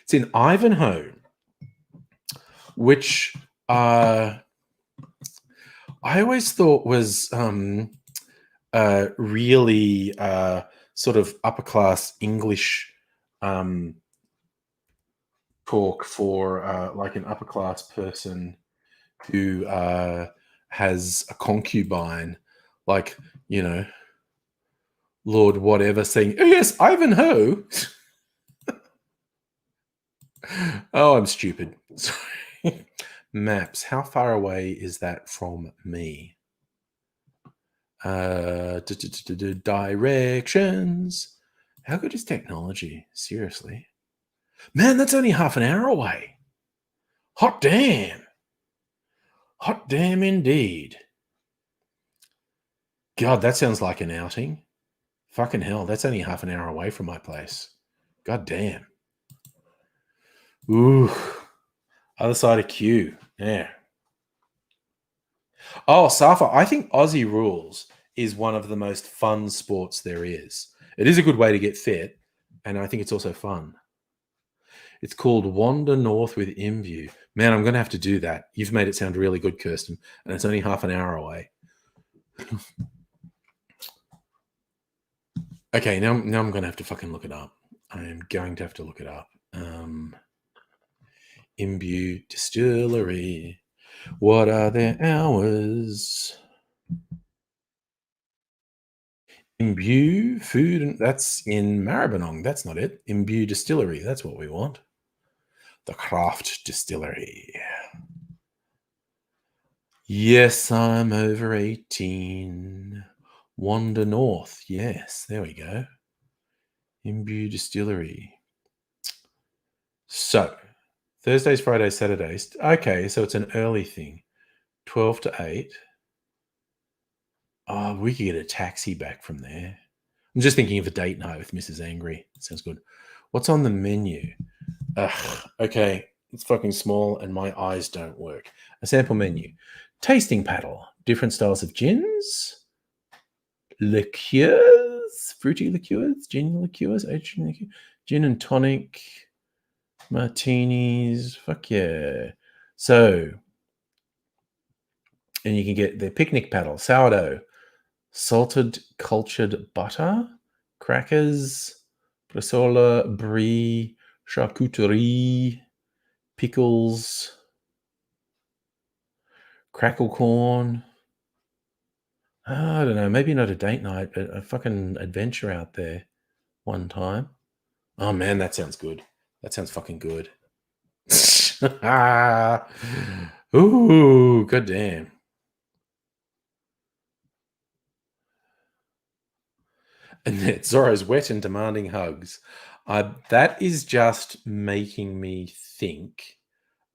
It's in Ivanhoe, which I always thought was really sort of upper class English talk for like an upper class person who has a concubine, like, you know, Lord whatever, saying, "Oh yes, Ivanhoe." Oh, I'm stupid. Sorry. Maps. How far away is that from me? Directions. How good is technology? Seriously. Man, that's only half an hour away. Hot damn. Hot damn indeed. God, that sounds like an outing. Fucking hell, that's only half an hour away from my place. God damn. Ooh. Other side of Q. Yeah. Oh, Safa, I think Aussie rules is one of the most fun sports there is. It is a good way to get fit, and I think it's also fun. It's called Wander North with Imview. Man, I'm going to have to do that. You've made it sound really good, Kirsten, and it's only half an hour away. Okay, now I'm going to have to fucking look it up. I am going to have to look it up. Imbue Distillery. What are their hours? Imbue Food, and that's in Maribyrnong. That's not it. Imbue Distillery. That's what we want. The Craft Distillery. Yes, I'm over 18. Wander North. Yes, there we go. Imbue Distillery. So, Thursdays, Fridays, Saturdays. Okay, so it's an early thing. 12 to 8. Oh, we could get a taxi back from there. I'm just thinking of a date night with Mrs. Angry. Sounds good. What's on the menu? Okay, it's fucking small and my eyes don't work. A sample menu. Tasting paddle. Different styles of gins. Liqueurs. Fruity liqueurs. Gin liqueurs. Gin and tonic. Martinis. Fuck yeah. So, and you can get the picnic paddle. Sourdough. Salted cultured butter. Crackers. Bresaola. Brie. Charcuterie. Pickles. Crackle corn. I don't know. Maybe not a date night, but a fucking adventure out there one time. Oh, man, that sounds good. That sounds fucking good. Ooh, goddamn. And Zorro's wet and demanding hugs. That is just making me think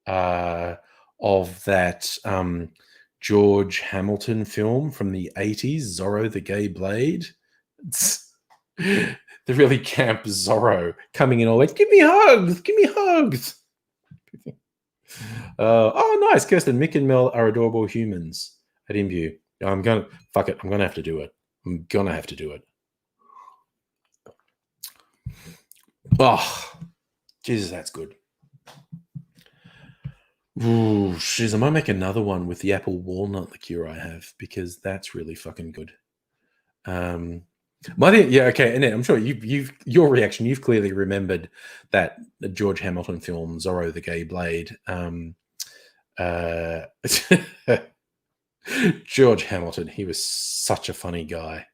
of that George Hamilton film from the 80s, Zorro the Gay Blade. It's the really camp Zorro coming in all like, give me hugs, give me hugs. Oh, nice. Kirsten, Mick and Mel are adorable humans at Imbue. I'm going to, fuck it, I'm going to have to do it. I'm going to have to do it. Oh, Jesus, that's good. Ooh, shiz, I might make another one with the apple walnut liqueur I have because that's really fucking good. Yeah, okay, and I'm sure you've your reaction. You've clearly remembered that George Hamilton film Zorro the Gay Blade. George Hamilton, he was such a funny guy.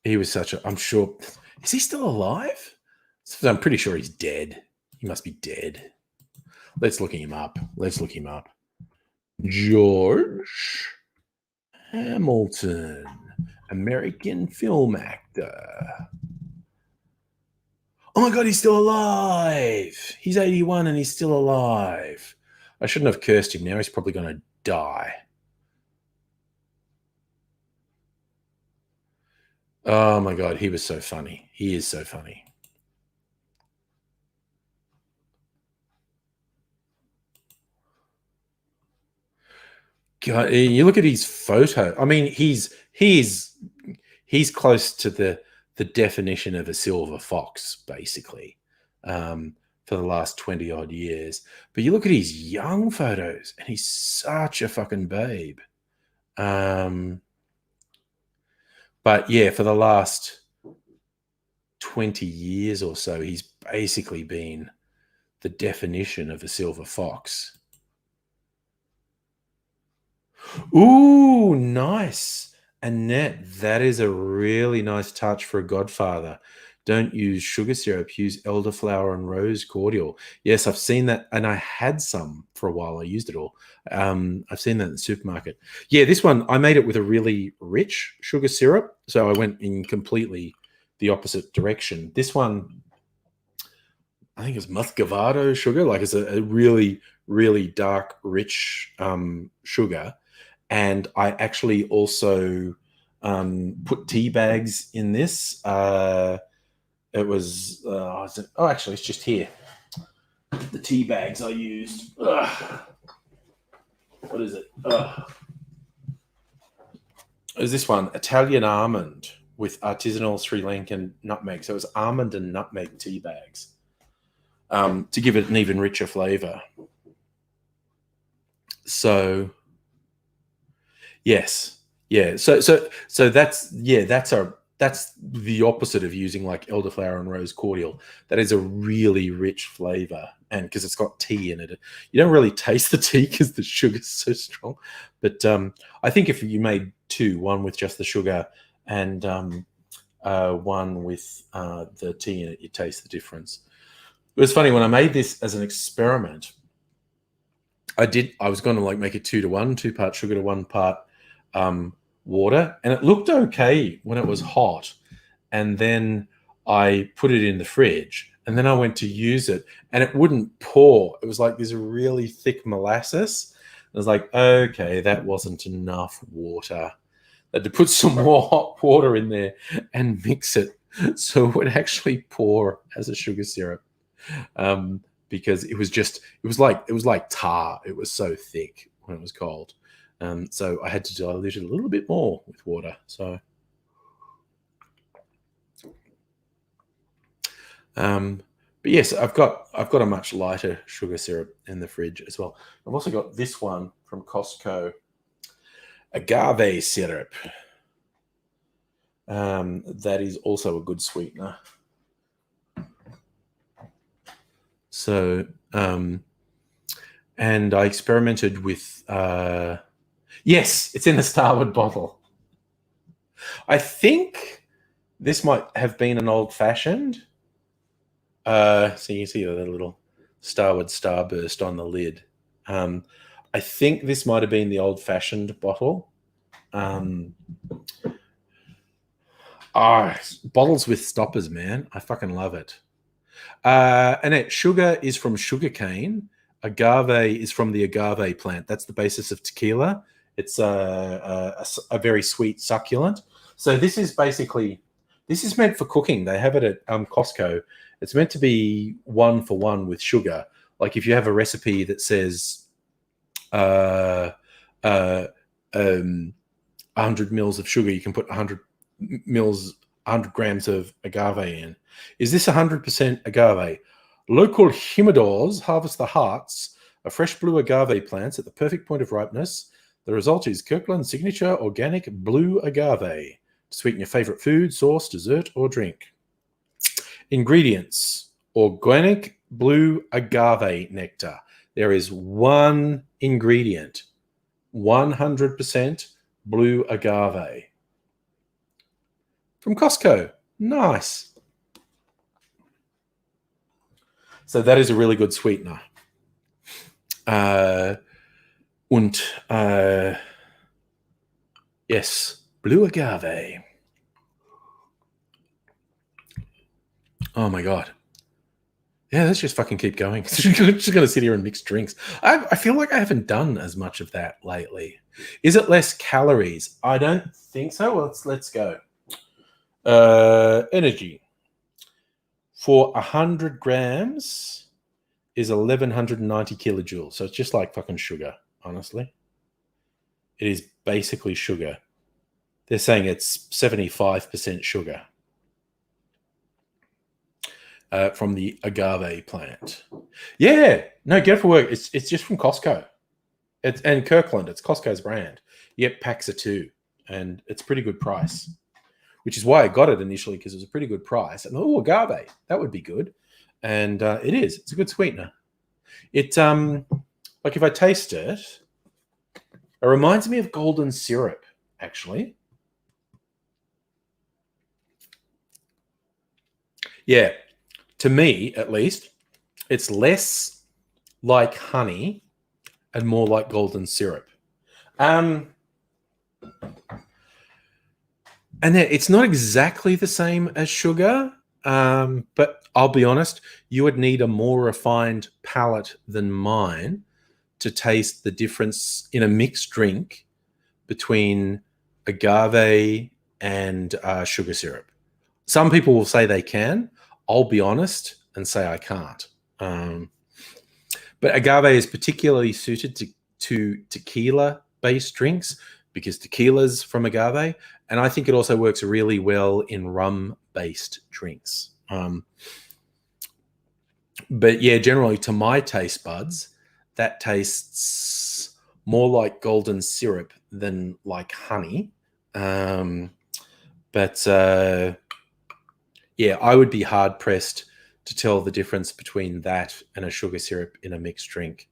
He was such a. I'm sure. Is he still alive? I'm pretty sure he's dead. He must be dead. Let's look him up. George Hamilton, American film actor. Oh my God, he's still alive. He's 81 and he's still alive. I shouldn't have cursed him. Now he's probably going to die. Oh my God, he was so funny. He is so funny. God, you look at his photo. I mean, he's close to the definition of a silver fox, basically, for the last 20 odd years. But you look at his young photos, and he's such a fucking babe. But yeah, for the last 20 years or so, he's basically been the definition of a silver fox. Ooh, nice. Annette, that is a really nice touch for a godfather. Don't use sugar syrup, use elderflower and rose cordial. Yes, I've seen that, and I had some for a while. I used it all. I've seen that in the supermarket. Yeah, this one, I made it with a really rich sugar syrup, so I went in completely the opposite direction. This one, I think it's muscovado sugar, like it's a really, really dark, rich sugar. And I actually also put tea bags in this. It was, actually, it's just here. The tea bags I used. Ugh. What is it? Is this one? Italian almond. with artisanal Sri Lankan nutmeg. So it was almond and nutmeg tea bags to give it an even richer flavor. So yes, yeah. So that's the opposite of using like elderflower and rose cordial. That is a really rich flavor, and because it's got tea in it, you don't really taste the tea because the sugar's so strong. But I think if you made two, one with just the sugar and one with the tea in it, you taste the difference. It was funny when I made this as an experiment. I was going to like make it 2-to-1, 2 part sugar to 1 part water, and it looked okay when it was hot. And then I put it in the fridge, and then I went to use it, and it wouldn't pour. It was like this really thick molasses. I was like, okay, that wasn't enough water. I had to put some more hot water in there and mix it so it would actually pour as a sugar syrup. Because it was like tar. It was so thick when it was cold. So I had to dilute it a little bit more with water. So, but yes, I've got a much lighter sugar syrup in the fridge as well. I've also got this one from Costco, agave syrup. That is also a good sweetener. So, and I experimented with, yes, it's in a Starward bottle. I think this might have been an old-fashioned. So you can see the little Starward starburst on the lid. I think this might have been the old-fashioned bottle. Bottles with stoppers, man. I fucking love it. Annette, sugar is from sugarcane. Agave is from the agave plant. That's the basis of tequila. It's a very sweet succulent. So this is meant for cooking. They have it at Costco. It's meant to be 1-for-1 with sugar. Like if you have a recipe that says 100 mils of sugar, you can put 100 grams of agave in. Is this 100% agave? Local humidors harvest the hearts of fresh blue agave plants at the perfect point of ripeness. The result is Kirkland signature organic blue agave to sweeten your favorite food, sauce, dessert, or drink. Ingredients: organic blue agave nectar. There is one ingredient, 100% blue agave. From Costco. Nice. So that is a really good sweetener. Yes, blue agave. Oh my God. Yeah, let's just fucking keep going. Just going to sit here and mix drinks. I feel like I haven't done as much of that lately. Is it less calories? I don't think so. Well, let's go. Energy. For 100 grams is 1,190 kilojoules. So it's just like fucking sugar, honestly. It is basically sugar. They're saying it's 75% sugar from the agave plant. Yeah, no, get it for work. It's just from Costco. And Kirkland. It's Costco's brand. You get packs of 2, and it's a pretty good price. Which is why I got it initially, because it was a pretty good price. And agave, that would be good. And it is. It's a good sweetener. It like if I taste it, it reminds me of golden syrup, actually. Yeah, to me at least, it's less like honey and more like golden syrup. And it's not exactly the same as sugar, but I'll be honest, you would need a more refined palate than mine to taste the difference in a mixed drink between agave and sugar syrup. Some people will say they can. I'll be honest and say I can't. But agave is particularly suited to tequila-based drinks because tequila's from agave, and I think it also works really well in rum-based drinks. But yeah, generally to my taste buds, that tastes more like golden syrup than like honey. But yeah, I would be hard pressed to tell the difference between that and a sugar syrup in a mixed drink.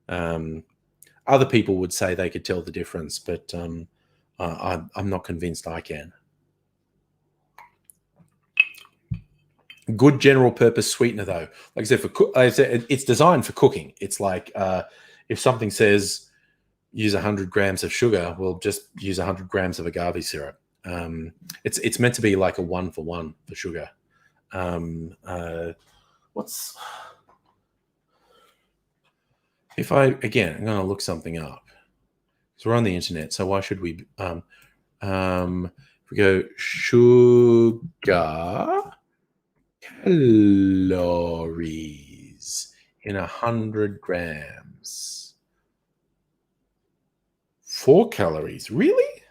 Other people would say they could tell the difference, but I'm not convinced I can. Good general purpose sweetener, though. Like I said, it's designed for cooking. It's like if something says use 100 grams of sugar, well, just use 100 grams of agave syrup. It's meant to be like a 1-for-1 for sugar. If I'm going to look something up because we're on the internet, so why should we? If we go sugar calories in 100 grams, 4 calories. Really?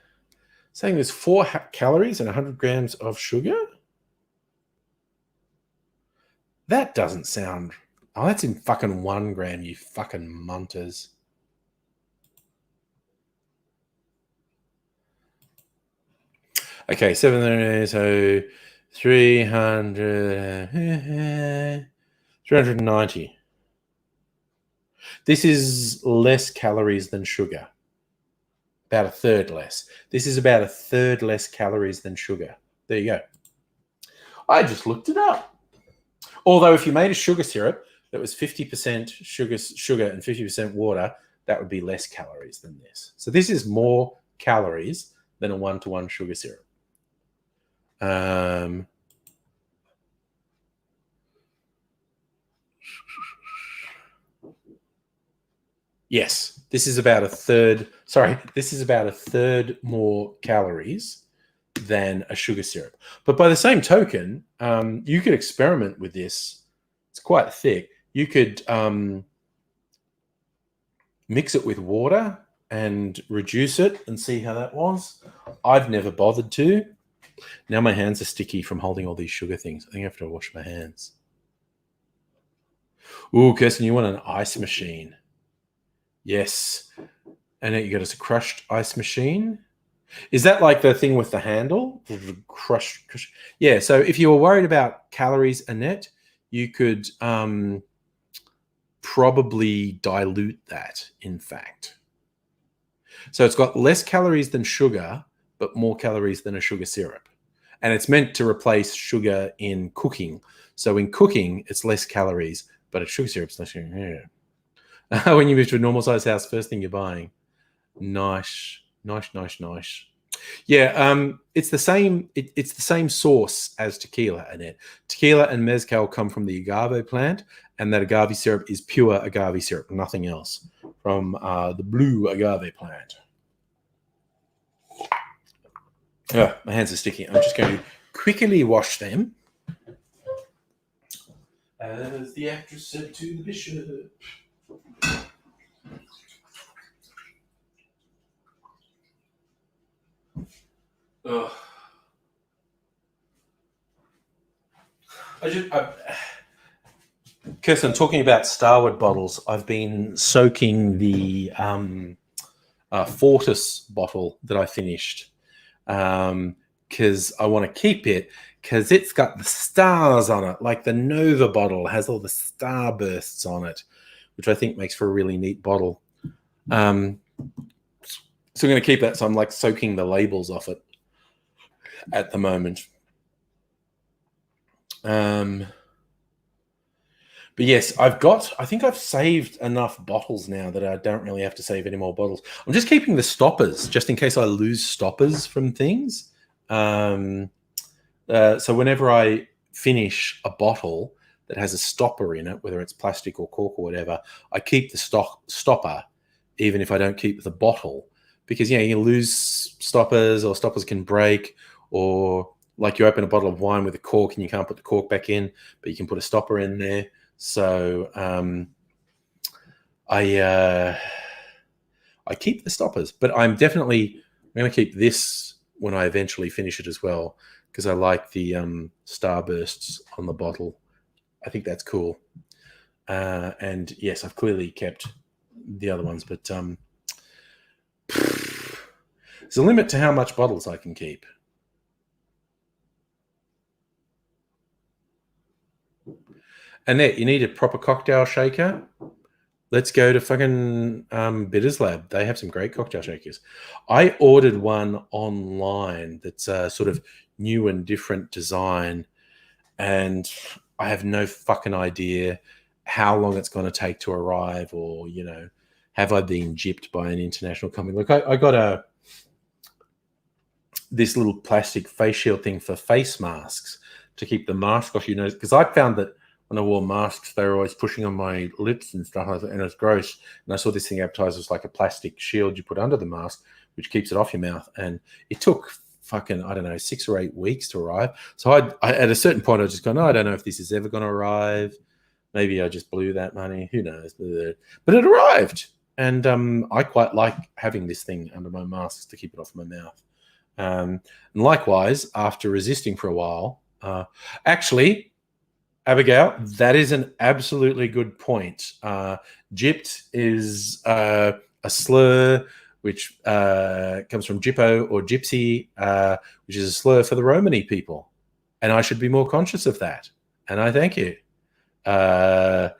Saying there's 4 calories in 100 grams of sugar? That doesn't sound... Oh, that's in fucking 1 gram, you fucking munters. Okay, 7, so 390. This is less calories than sugar. About a third less. This is about a third less calories than sugar. There you go. I just looked it up. Although if you made a sugar syrup that was 50% sugar and 50% water, that would be less calories than this. So this is more calories than a 1-to-1 sugar syrup. Yes, this is about a third. Sorry, this is about a third more calories than a sugar syrup. But by the same token, you could experiment with this. It's quite thick. You could mix it with water and reduce it and see how that was. I've never bothered to. Now my hands are sticky from holding all these sugar things. I think I have to wash my hands. Ooh, Kirsten, you want an ice machine? Yes. And you got us a crushed ice machine. Is that like the thing with the handle? Crush. Yeah, so if you were worried about calories, Annette, you could probably dilute that, in fact. So it's got less calories than sugar, but more calories than a sugar syrup. And it's meant to replace sugar in cooking. So in cooking, it's less calories, but a sugar syrup's less sugar. Yeah. When you move to a normal size house, first thing you're buying. Nice. Yeah, it's the same. It's the same source as tequila, Annette. Tequila and mezcal come from the agave plant, and that agave syrup is pure agave syrup, nothing else, from the blue agave plant. Oh, my hands are sticky. I'm just going to quickly wash them. As the actress said to the bishop. Ugh. Kirsten, talking about Starward bottles, I've been soaking the Fortis bottle that I finished because I want to keep it because it's got the stars on it, like the Nova bottle has all the starbursts on it, which I think makes for a really neat bottle. So I'm going to keep that. So I'm like soaking the labels off it at the moment. But yes, I think I've saved enough bottles now that I don't really have to save any more bottles. I'm just keeping the stoppers just in case I lose stoppers from things. So whenever I finish a bottle that has a stopper in it, whether it's plastic or cork or whatever, I keep the stopper even if I don't keep the bottle. Because, you lose stoppers or stoppers can break, or like you open a bottle of wine with a cork and you can't put the cork back in, but you can put a stopper in there. So I keep the stoppers, but I'm definitely I'm going to keep this when I eventually finish it as well, because I like the starbursts on the bottle. I think that's cool. And yes, I've clearly kept the other ones, but there's a limit to how much bottles I can keep. Annette, you need a proper cocktail shaker? Let's go to fucking Bitters Lab. They have some great cocktail shakers. I ordered one online that's sort of new and different design, and I have no fucking idea how long it's going to take to arrive, or, you know, have I been gypped by an international company? Look, I got this little plastic face shield thing for face masks to keep the mask off your nose, because I found that when I wore masks, they were always pushing on my lips and stuff, and it was gross. And I saw this thing advertised as like a plastic shield you put under the mask, which keeps it off your mouth. And it took fucking, I don't know, 6 or 8 weeks to arrive. So I at a certain point, I just go, no, I don't know if this is ever going to arrive. Maybe I just blew that money. Who knows? But it arrived. And I quite like having this thing under my masks to keep it off my mouth. And likewise, after resisting for a while, actually, Abigail, that is an absolutely good point. Gypped is a slur which comes from gyppo or gypsy, which is a slur for the Romany people. And I should be more conscious of that. And I thank you. That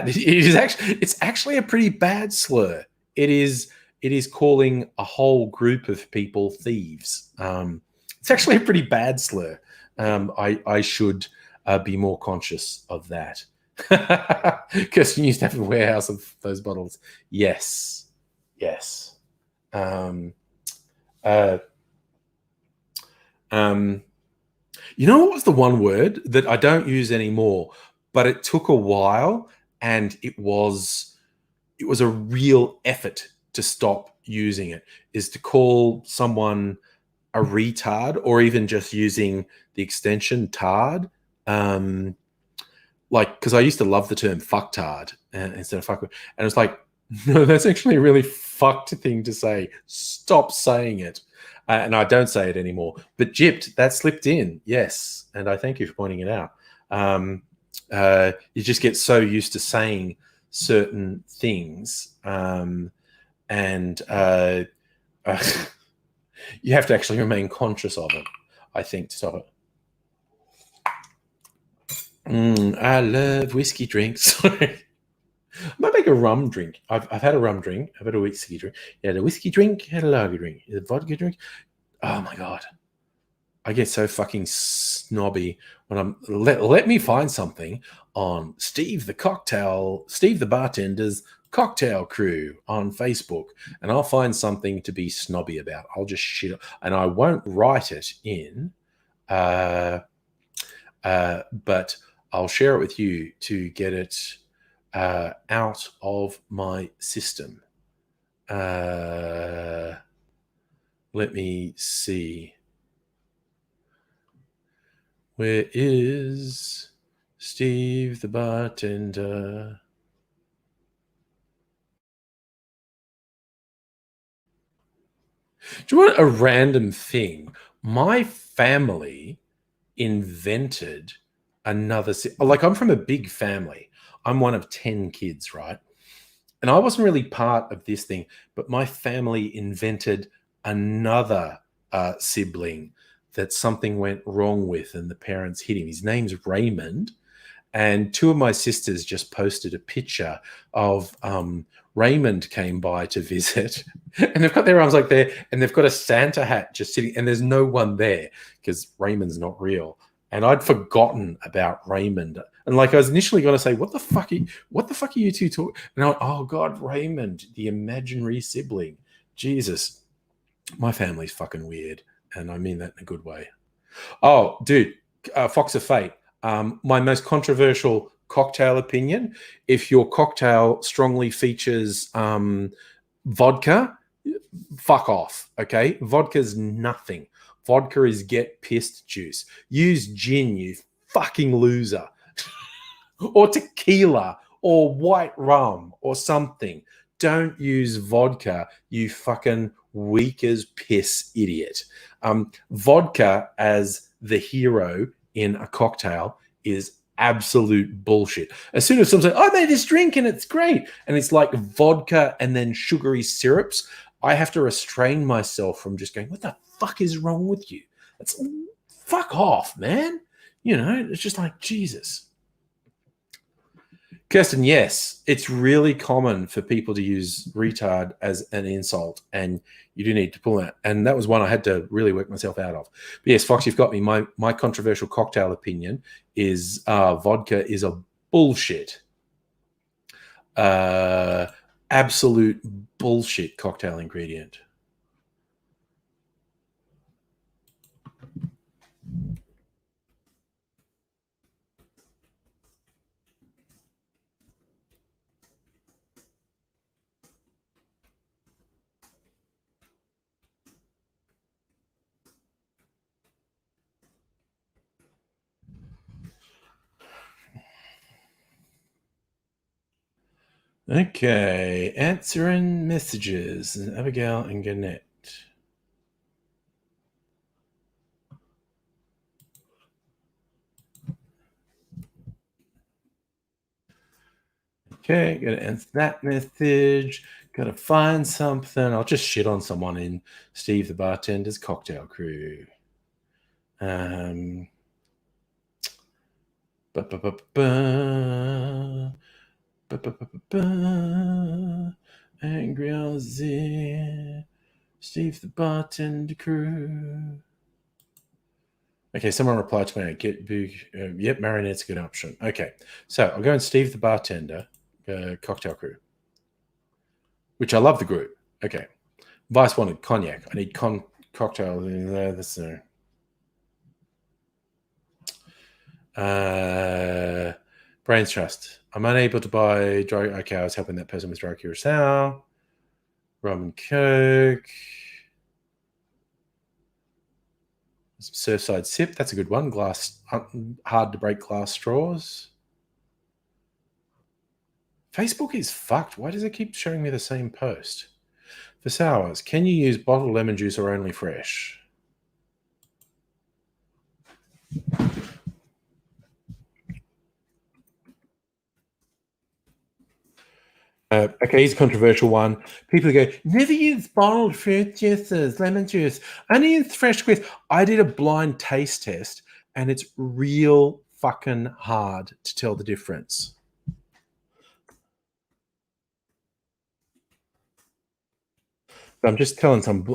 it's actually a pretty bad slur. It is calling a whole group of people thieves. It's actually a pretty bad slur. I should be more conscious of that. Because you used to have a warehouse of those bottles. Yes. You know what was the one word that I don't use anymore, but it took a while, and it was a real effort to stop using it, is to call someone a retard, or even just using the extension tard. Like, because I used to love the term fucktard instead of fuck, and it's like, no, that's actually a really fucked thing to say. Stop saying it. And I don't say it anymore. But gypped, that slipped in, yes. And I thank you for pointing it out. You just get so used to saying certain things, and you have to actually remain conscious of it, I think, to stop it. I love whiskey drinks. I might make a rum drink. I've had a rum drink. I've had a whiskey drink. Yeah, a whiskey drink, had a lager drink, a vodka drink. Oh my God. I get so fucking snobby when I'm let me find something on Steve the bartender's cocktail crew on Facebook, and I'll find something to be snobby about. I'll just shit, and I won't write it in, but I'll share it with you to get it out of my system. Let me see. Where is Steve the bartender? Do you want a random thing? My family invented another, like, I'm from a big family. I'm one of 10 kids, right? And I wasn't really part of this thing, but my family invented another sibling that something went wrong with, and the parents hit him. His name's Raymond. And 2 of my sisters just posted a picture of Raymond came by to visit, and they've got their arms like there, and they've got a Santa hat just sitting, and there's no one there because Raymond's not real. And I'd forgotten about Raymond. And like, I was initially going to say, what the fuck are you two talking? And I went, oh God, Raymond, the imaginary sibling. Jesus, my family's fucking weird. And I mean that in a good way. Oh, dude, Fox of Fate. My most controversial cocktail opinion: if your cocktail strongly features vodka, fuck off. Okay, vodka's nothing. Vodka is get pissed juice. Use gin, you fucking loser. Or tequila, or white rum, or something. Don't use vodka, you fucking weak as piss idiot. Vodka as the hero in a cocktail is absolute bullshit. As soon as someone says, I made this drink and it's great, and it's like vodka and then sugary syrups, I have to restrain myself from just going, what the fuck is wrong with you? That's fuck off, man. You know, it's just like, Jesus. Kirsten, yes, it's really common for people to use retard as an insult, and you do need to pull that. And that was one I had to really work myself out of. But yes, Fox, you've got me. My controversial cocktail opinion is vodka is a bullshit, absolute bullshit cocktail ingredient. Okay, answering messages. Abigail and Gannett. Okay, gotta answer that message. Gotta find something. I'll just shit on someone in Steve the Bartender's cocktail crew. Angry Aussie, Steve the Bartender crew. Okay, someone replied to me. Yep, Marinette's a good option. Okay, so I'll go and Steve the Bartender cocktail crew, which I love the group. Okay, Vice wanted cognac. I need cocktail. Brains Trust. I'm unable to buy dry. Okay, I was helping that person with dry curacao. Rum and Coke. Surfside Sip. That's a good one. Glass, hard to break glass straws. Facebook is fucked. Why does it keep showing me the same post? For sours, can you use bottled lemon juice or only fresh? Okay, here's a controversial one. People go, never use bottled fruit juices, lemon juice. Only use fresh squeeze. I did a blind taste test, and it's real fucking hard to tell the difference. I'm just telling some.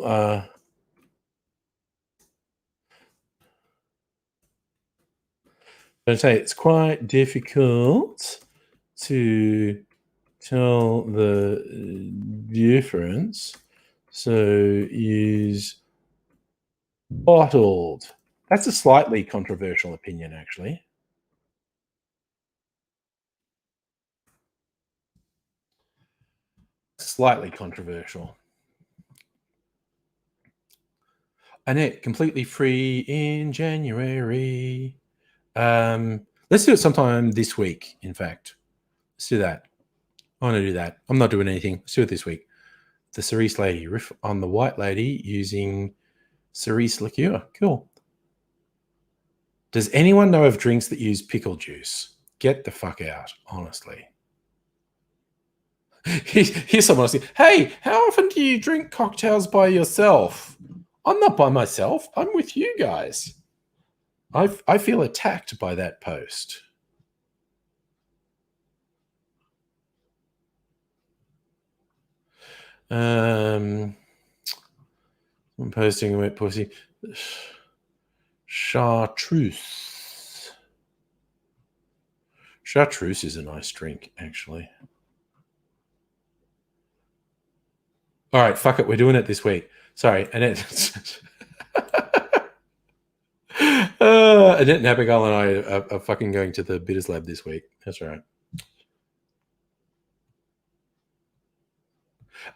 I say it's quite difficult to tell the difference. So use bottled. That's a slightly controversial opinion, actually. Slightly controversial. Annette, completely free in January. Let's do it sometime this week, in fact. Let's do that. I want to do that. I'm not doing anything. Let's do it this week. The cerise lady. Riff on the white lady using cerise liqueur. Cool. Does anyone know of drinks that use pickle juice? Get the fuck out, honestly. Here's someone asking, hey, how often do you drink cocktails by yourself? I'm not by myself. I'm with you guys. I feel attacked by that post. I'm posting a wet pussy. Chartreuse. Chartreuse is a nice drink, actually. All right, fuck it. We're doing it this week. Sorry, Annette. Annette and Abigail and I are fucking going to the Bitters Lab this week. That's right.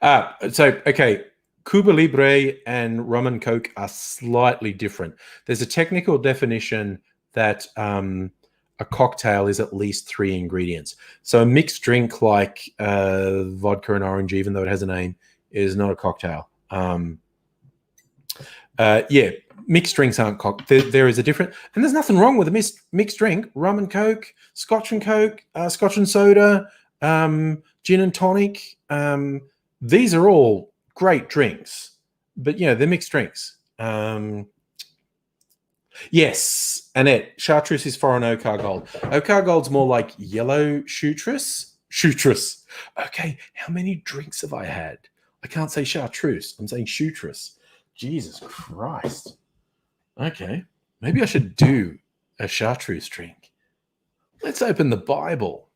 Okay. Cuba Libre and rum and Coke are slightly different. There's a technical definition that a cocktail is at least 3 ingredients. So a mixed drink like vodka and orange, even though it has a name, is not a cocktail. Yeah, mixed drinks aren't there is a different, and there's nothing wrong with a mixed drink. Rum and Coke, Scotch and Coke, Scotch and soda, gin and tonic. These are all great drinks, but they're mixed drinks. Yes, Annette, chartreuse is foreign Ocar Gold. Ocar Gold's more like yellow chartreuse. Chartreuse. Okay, how many drinks have I had? I can't say chartreuse. I'm saying chartreuse. Jesus Christ. Okay, maybe I should do a chartreuse drink. Let's open the Bible.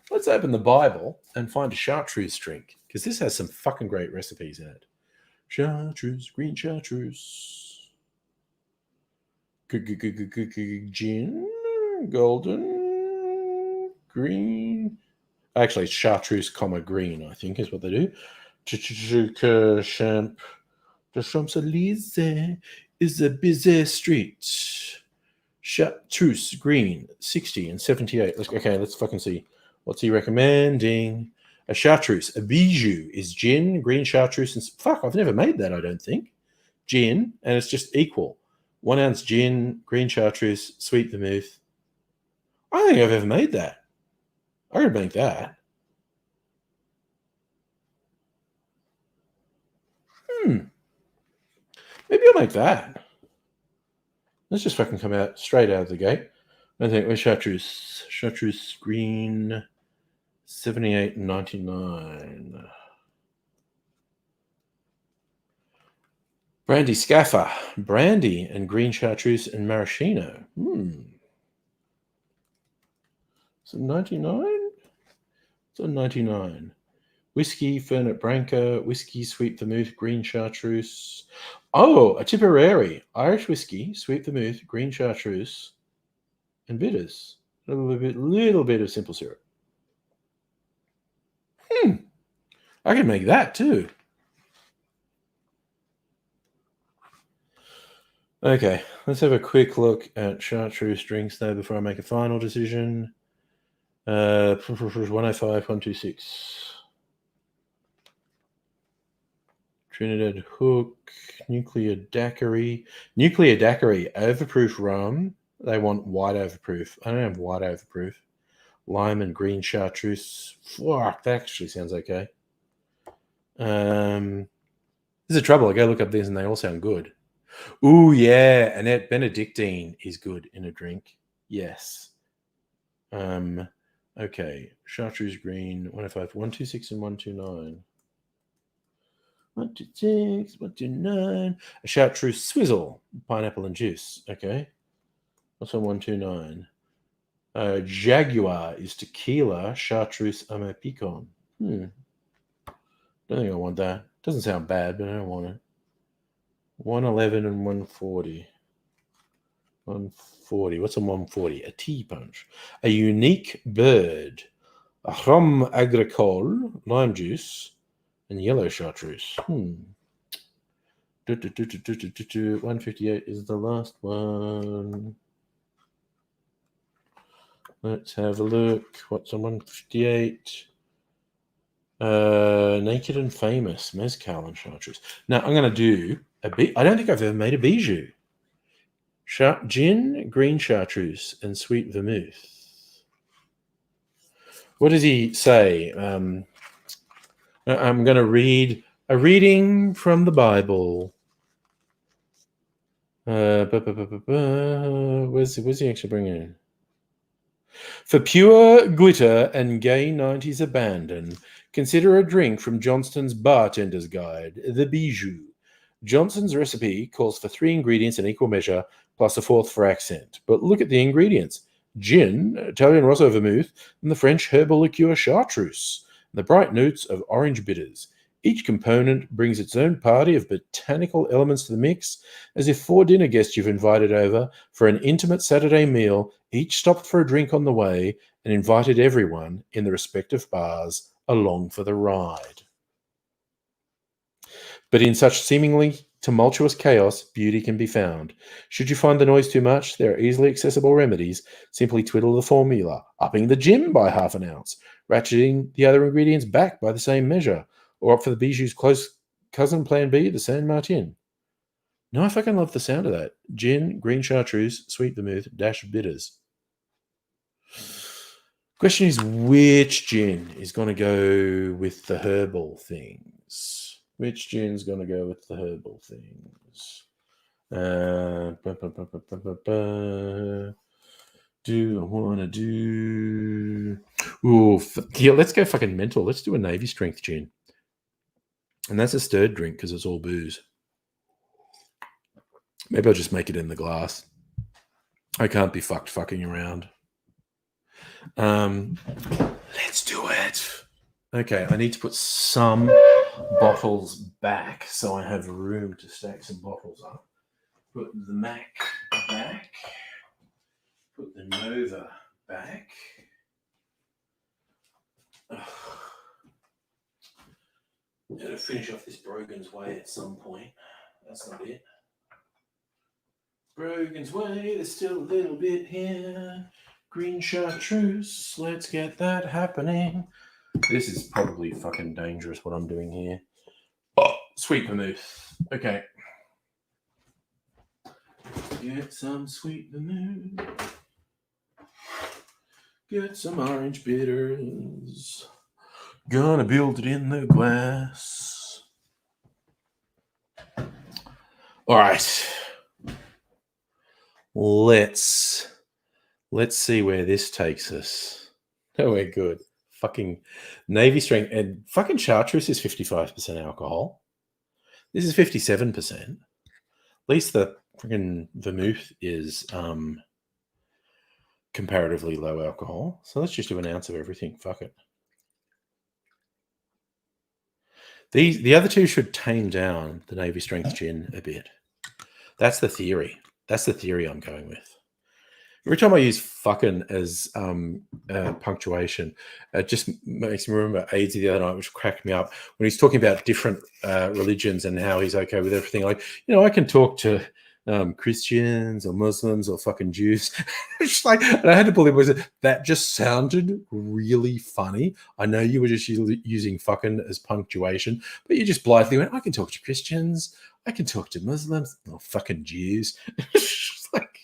Let's open the Bible and find a chartreuse drink, because this has some fucking great recipes in it. Chartreuse, green chartreuse. Gin, golden, green. Actually, it's chartreuse, green, I think is what they do. Champ. The Champs-Élysées is a busy street. Chartreuse, green, 60 and 78. Let's fucking see. What's he recommending? A chartreuse. A bijou is gin, green chartreuse, and fuck, I've never made that, I don't think. Gin, and it's just equal. 1 ounce gin, green chartreuse, sweet vermouth. I don't think I've ever made that. I could make that. Maybe I'll make that. Let's just fucking come out straight out of the gate. I think where's chartreuse? Chartreuse green, 78 and 99. Brandy Scaffer, brandy and green chartreuse and maraschino. So 99? So 99. Whiskey, Fernet Branca, whiskey, sweet vermouth, green chartreuse. Oh, a Tipperary, Irish whiskey, sweet vermouth, green chartreuse, and bitters. A little bit of simple syrup. I can make that too. Okay, let's have a quick look at chartreuse drinks though before I make a final decision. 105, 126. Trinidad Hook, Nuclear Daiquiri. Nuclear Daiquiri, overproof rum. They want white overproof. I don't have white overproof. Lime and green chartreuse. Fuck, that actually sounds okay. There's a trouble. I go look up these and they all sound good. Ooh, yeah. Annette, Benedictine is good in a drink. Yes. Okay. Chartreuse green, 105, 126 and 129. 126, 129. A chartreuse swizzle, pineapple and juice. Okay. What's on 129? Jaguar is tequila, chartreuse amapicon. Don't think I want that. Doesn't sound bad, but I don't want it. 111 and 140. 140. What's on 140? A tea punch. A unique bird. A rhum agricole, lime juice, and yellow chartreuse. 158 is the last one. Let's have a look. What's on 158? Naked and Famous, mezcal and chartreuse. Now I'm going to do I don't think I've ever made a bijou. Gin, green chartreuse, and sweet vermouth. What does he say? I'm going to read a reading from the Bible. Where's he actually bringing in? For pure glitter and gay 90s abandon, consider a drink from Johnston's Bartender's Guide, the Bijou. Johnston's recipe calls for 3 ingredients in equal measure, plus a 4th for accent. But look at the ingredients. Gin, Italian Rosso vermouth, and the French herbal liqueur chartreuse, and the bright notes of orange bitters. Each component brings its own party of botanical elements to the mix, as if 4 dinner guests you've invited over for an intimate Saturday meal each stopped for a drink on the way and invited everyone in the respective bars along for the ride. But in such seemingly tumultuous chaos, beauty can be found. Should you find the noise too much, there are easily accessible remedies. Simply twiddle the formula, upping the gin by half an ounce, ratcheting the other ingredients back by the same measure, Or up for the Bijou's close cousin Plan B, the San Martin. No, I fucking love the sound of that. Gin, green chartreuse, sweet vermouth, dash of bitters. Question is, which gin is going to go with the herbal things? Which gin's going to go with the herbal things? Do I want to do... Ooh, yeah, let's go fucking mental. Let's do a Navy strength gin. And that's a stirred drink because it's all booze. Maybe I'll just make it in the glass. I can't be fucking around. Let's do it. Okay, I need to put some bottles back so I have room to stack some bottles up. Put the Mac back. Put the Nova back. I'm going to finish off this Brogan's Way at some point. That's not it. Brogan's Way, there's still a little bit here. Green chartreuse, let's get that happening. This is probably fucking dangerous what I'm doing here. Oh, sweet vermouth. Okay. Get some sweet vermouth. Get some orange bitters. Gonna build it in the glass. All right. Let's see where this takes us. Oh, we're good. Fucking Navy strength and fucking chartreuse is 55% alcohol. This is 57%. At least the freaking vermouth is comparatively low alcohol. So let's just do an ounce of everything. Fuck it. The other two should tame down the Navy strength gin a bit. That's the theory. That's the theory I'm going with. Every time I use fucking as punctuation, it just makes me remember AIDS the other night, which cracked me up when he's talking about different religions and how he's okay with everything. Like, I can talk to Christians or Muslims or fucking Jews. It's like, and I had to believe that just sounded really funny. I know you were just using fucking as punctuation, but you just blithely went, I can talk to Christians, I can talk to Muslims, or fucking Jews. It's like,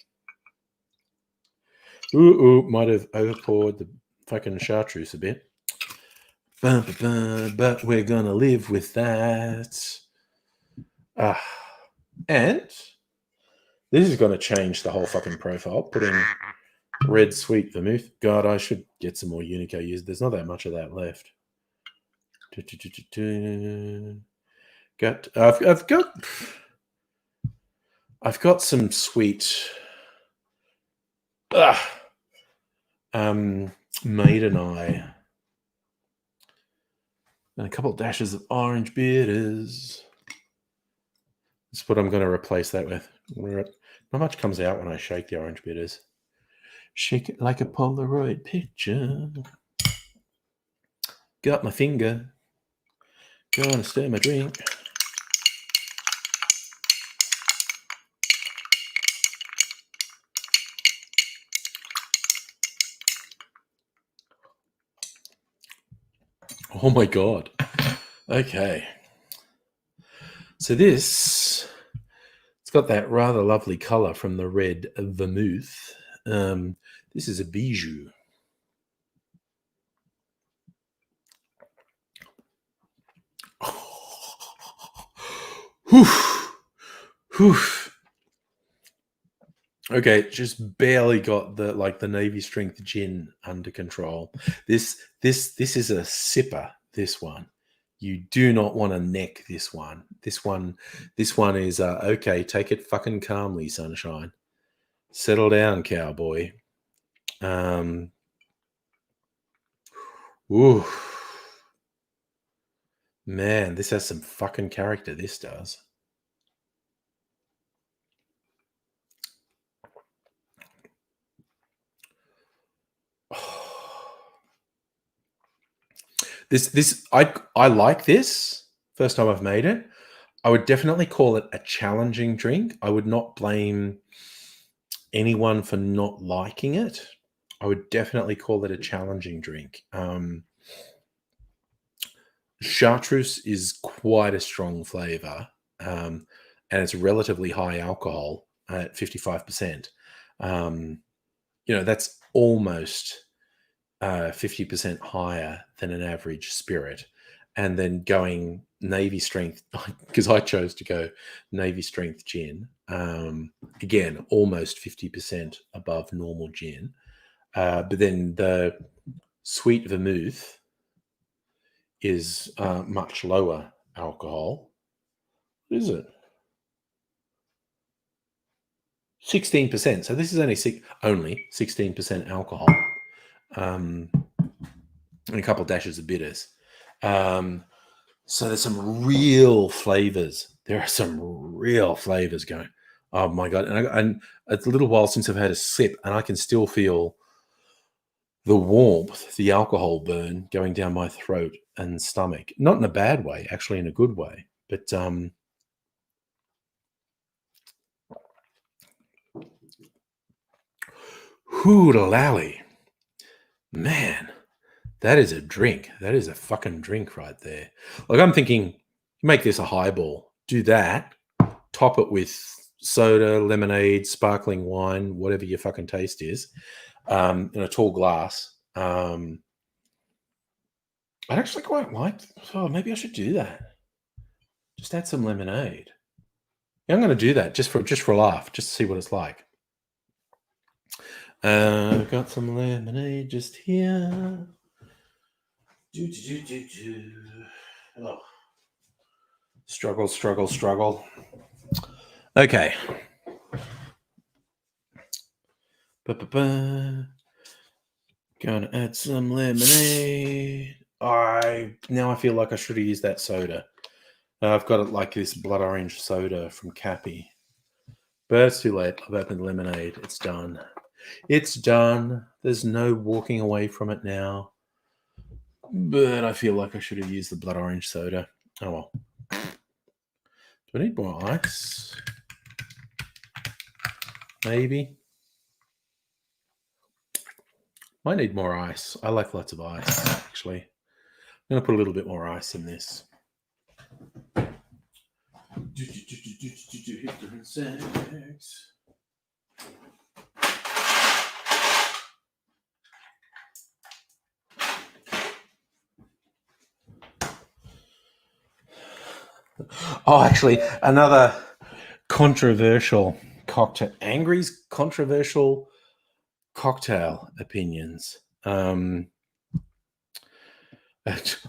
ooh, might have overpoured the fucking chartreuse a bit. But we're gonna live with that. And this is going to change the whole fucking profile. Putting red sweet vermouth. God, I should get some more Unico used. There's not that much of that left. I've got some sweet Maiden Eye and a couple of dashes of orange bitters. That's what I'm going to replace that with. Not much comes out when I shake the orange bitters. Shake it like a Polaroid picture. Got my finger. Gonna stir my drink. Oh my God. Okay. So it's got that rather lovely color from the red vermouth. This is a bijou. Okay, just barely got the Navy strength gin under control. This is a sipper. This one. You do not want to neck this one. This one is okay. Take it fucking calmly, sunshine. Settle down, cowboy. Ooh, man, this has some fucking character. This does. I like this. First time I've made it. I would definitely call it a challenging drink. I would not blame anyone for not liking it. I would definitely call it a challenging drink. Chartreuse is quite a strong flavor, and it's relatively high alcohol at 55%. That's almost 50% higher than an average spirit. And then going Navy strength, because I chose to go Navy strength gin, again, almost 50% above normal gin. But then the sweet vermouth is much lower alcohol. What is it? 16%. So this is only 16% alcohol. And a couple of dashes of bitters. So there's some real flavors. There are some real flavors going. Oh my God. And it's a little while since I've had a sip, and I can still feel the warmth, the alcohol burn going down my throat and stomach. Not in a bad way, actually in a good way. But hoo-lally. Man, that is a drink. That is a fucking drink right there. Like, I'm thinking, make this a highball. Do that. Top it with soda, lemonade, sparkling wine, whatever your fucking taste is, in a tall glass. I'd actually quite like. Oh, maybe I should do that. Just add some lemonade. Yeah, I'm going to do that just for a laugh, just to see what it's like. I've got some lemonade just here. Oh. Struggle. Okay. Gonna add some lemonade. Now I feel like I should have used that soda. I've got it like this blood orange soda from Cappy. But it's too late. I've opened lemonade. It's done. It's done. There's no walking away from it now. But I feel like I should have used the blood orange soda. Oh well. Do I need more ice? Maybe. Might need more ice. I like lots of ice, actually. I'm going to put a little bit more ice in this. Oh, actually, another controversial cocktail. Angry's controversial cocktail opinions.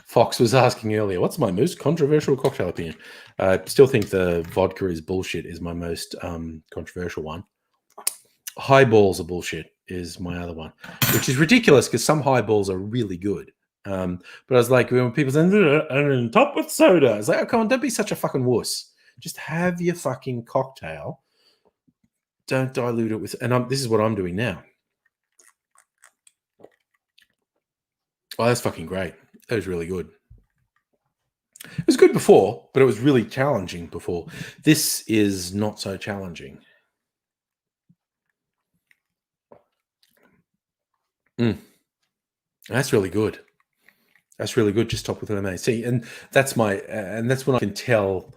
Fox was asking earlier, what's my most controversial cocktail opinion? I still think the vodka is bullshit is my most controversial one. Highballs are bullshit is my other one, which is ridiculous because some highballs are really good. But I was like, when people say, and top with soda, I was like, oh, come on, don't be such a fucking wuss. Just have your fucking cocktail. Don't dilute it with, and this is what I'm doing now. Oh, that's fucking great. That was really good. It was good before, but it was really challenging before. This is not so challenging. That's really good. That's really good. Just top with lemonade. See, and that's when I can tell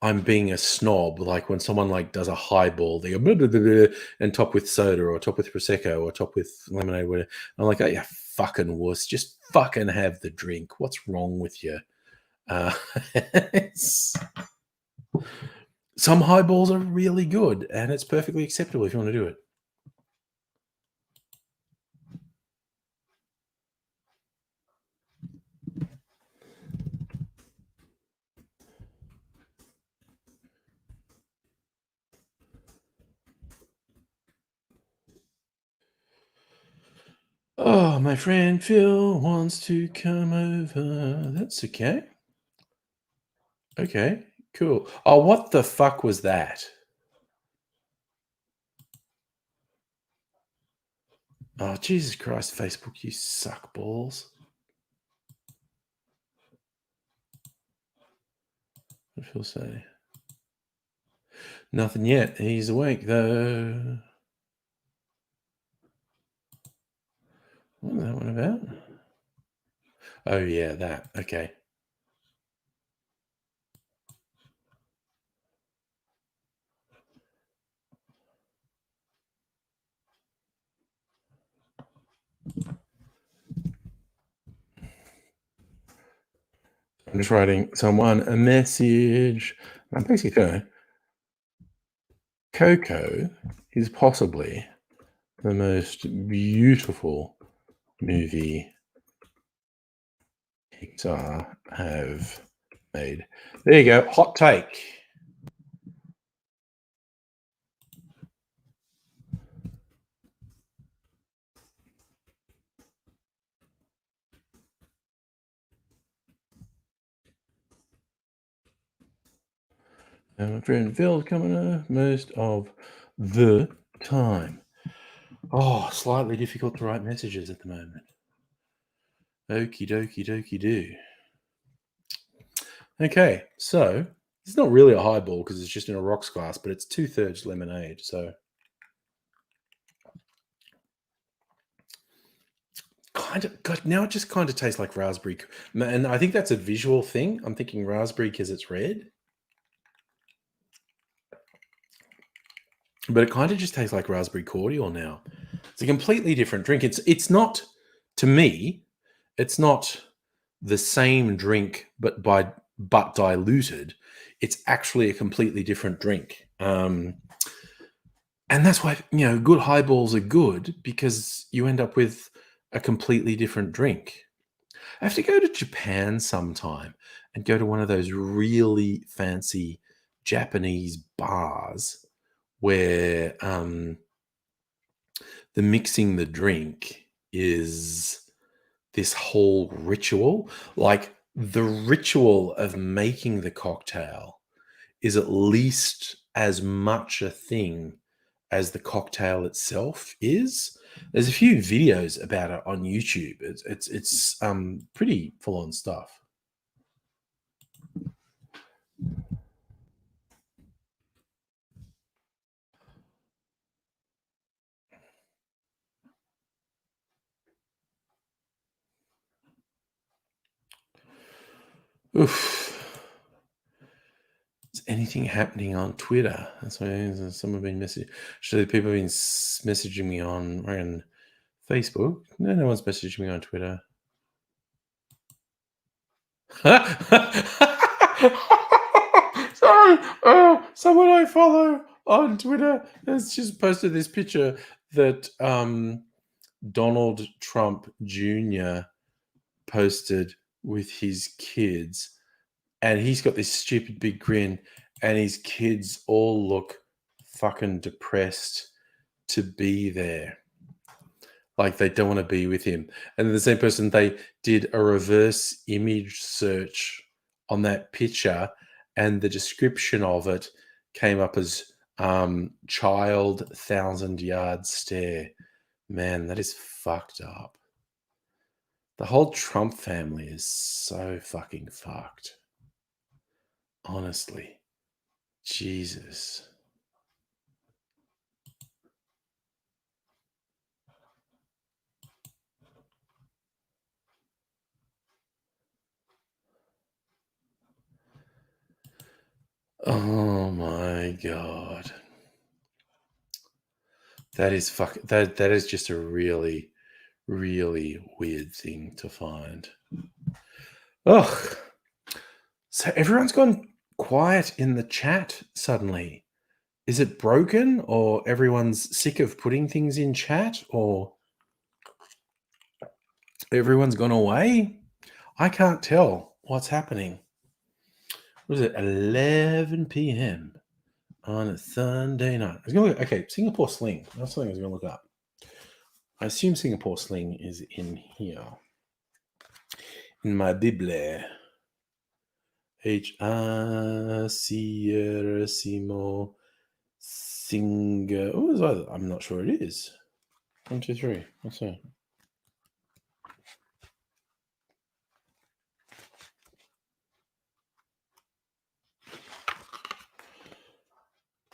I'm being a snob. Like when someone like does a highball, they go blah, blah, blah, blah, and top with soda or top with prosecco or top with lemonade. Whatever. I'm like, oh yeah, fucking wuss. Just fucking have the drink. What's wrong with you? Some highballs are really good, and it's perfectly acceptable if you want to do it. Oh, my friend Phil wants to come over. That's okay. Okay, cool. Oh, what the fuck was that? Oh, Jesus Christ, Facebook, you suck balls. What did Phil say? Nothing yet. He's awake, though. What was that one about? Oh, yeah, that. Okay. just writing someone a message. I'm basically going, Coco is possibly the most beautiful movie Pixar have made. There you go. Hot take. And my friend Phil's coming up most of the time. Oh, slightly difficult to write messages at the moment. Okie dokie dokie do. Okay, so it's not really a highball because it's just in a rocks glass, but it's 2/3 lemonade. So kind of, God, now it just kind of tastes like raspberry. And I think that's a visual thing. I'm thinking raspberry because it's red. But it kind of just tastes like raspberry cordial now. It's a completely different drink. It's not, to me, it's not the same drink, but diluted. It's actually a completely different drink. And that's why, good highballs are good because you end up with a completely different drink. I have to go to Japan sometime and go to one of those really fancy Japanese bars where the mixing the drink is this whole ritual. Like the ritual of making the cocktail is at least as much a thing as the cocktail itself is. There's a few videos about it on YouTube. It's pretty full on stuff. Oof. Is anything happening on Twitter? That's why some have been messaging. Actually, people have been messaging me on Facebook. No one's messaging me on Twitter. Sorry. Someone I follow on Twitter has just posted this picture that Donald Trump Jr. posted with his kids, and he's got this stupid big grin, and his kids all look fucking depressed to be there. Like they don't want to be with him. And then the same person, they did a reverse image search on that picture, and the description of it came up as child 1,000-yard stare. Man, that is fucked up. The whole Trump family is so fucking fucked. Honestly. Jesus. Oh my God. That is that is just a really, really weird thing to find. Ugh. So everyone's gone quiet in the chat suddenly. Is it broken, or everyone's sick of putting things in chat, or everyone's gone away? I can't tell what's happening. What is it? 11 p.m. on a Sunday night. I was going to look, okay, Singapore Sling. That's something I was going to look up. I assume Singapore Sling is in here. In my Bible. H-R Sierra Simo Singer. Oh, is that? I'm not sure it is. 1, 2, 3. Let's see.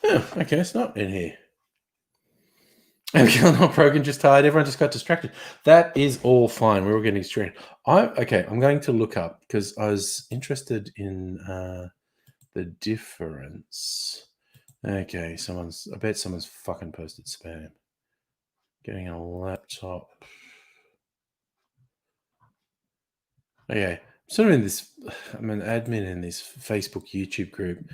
Oh, okay, it's not in here. I'm not broken, just tired. Everyone just got distracted. That is all fine. We're all getting distracted. I'm going to look up because I was interested in the difference. Okay, I bet someone's fucking posted spam. Getting a laptop. Okay, sort of in this, I'm an admin in this Facebook YouTube group,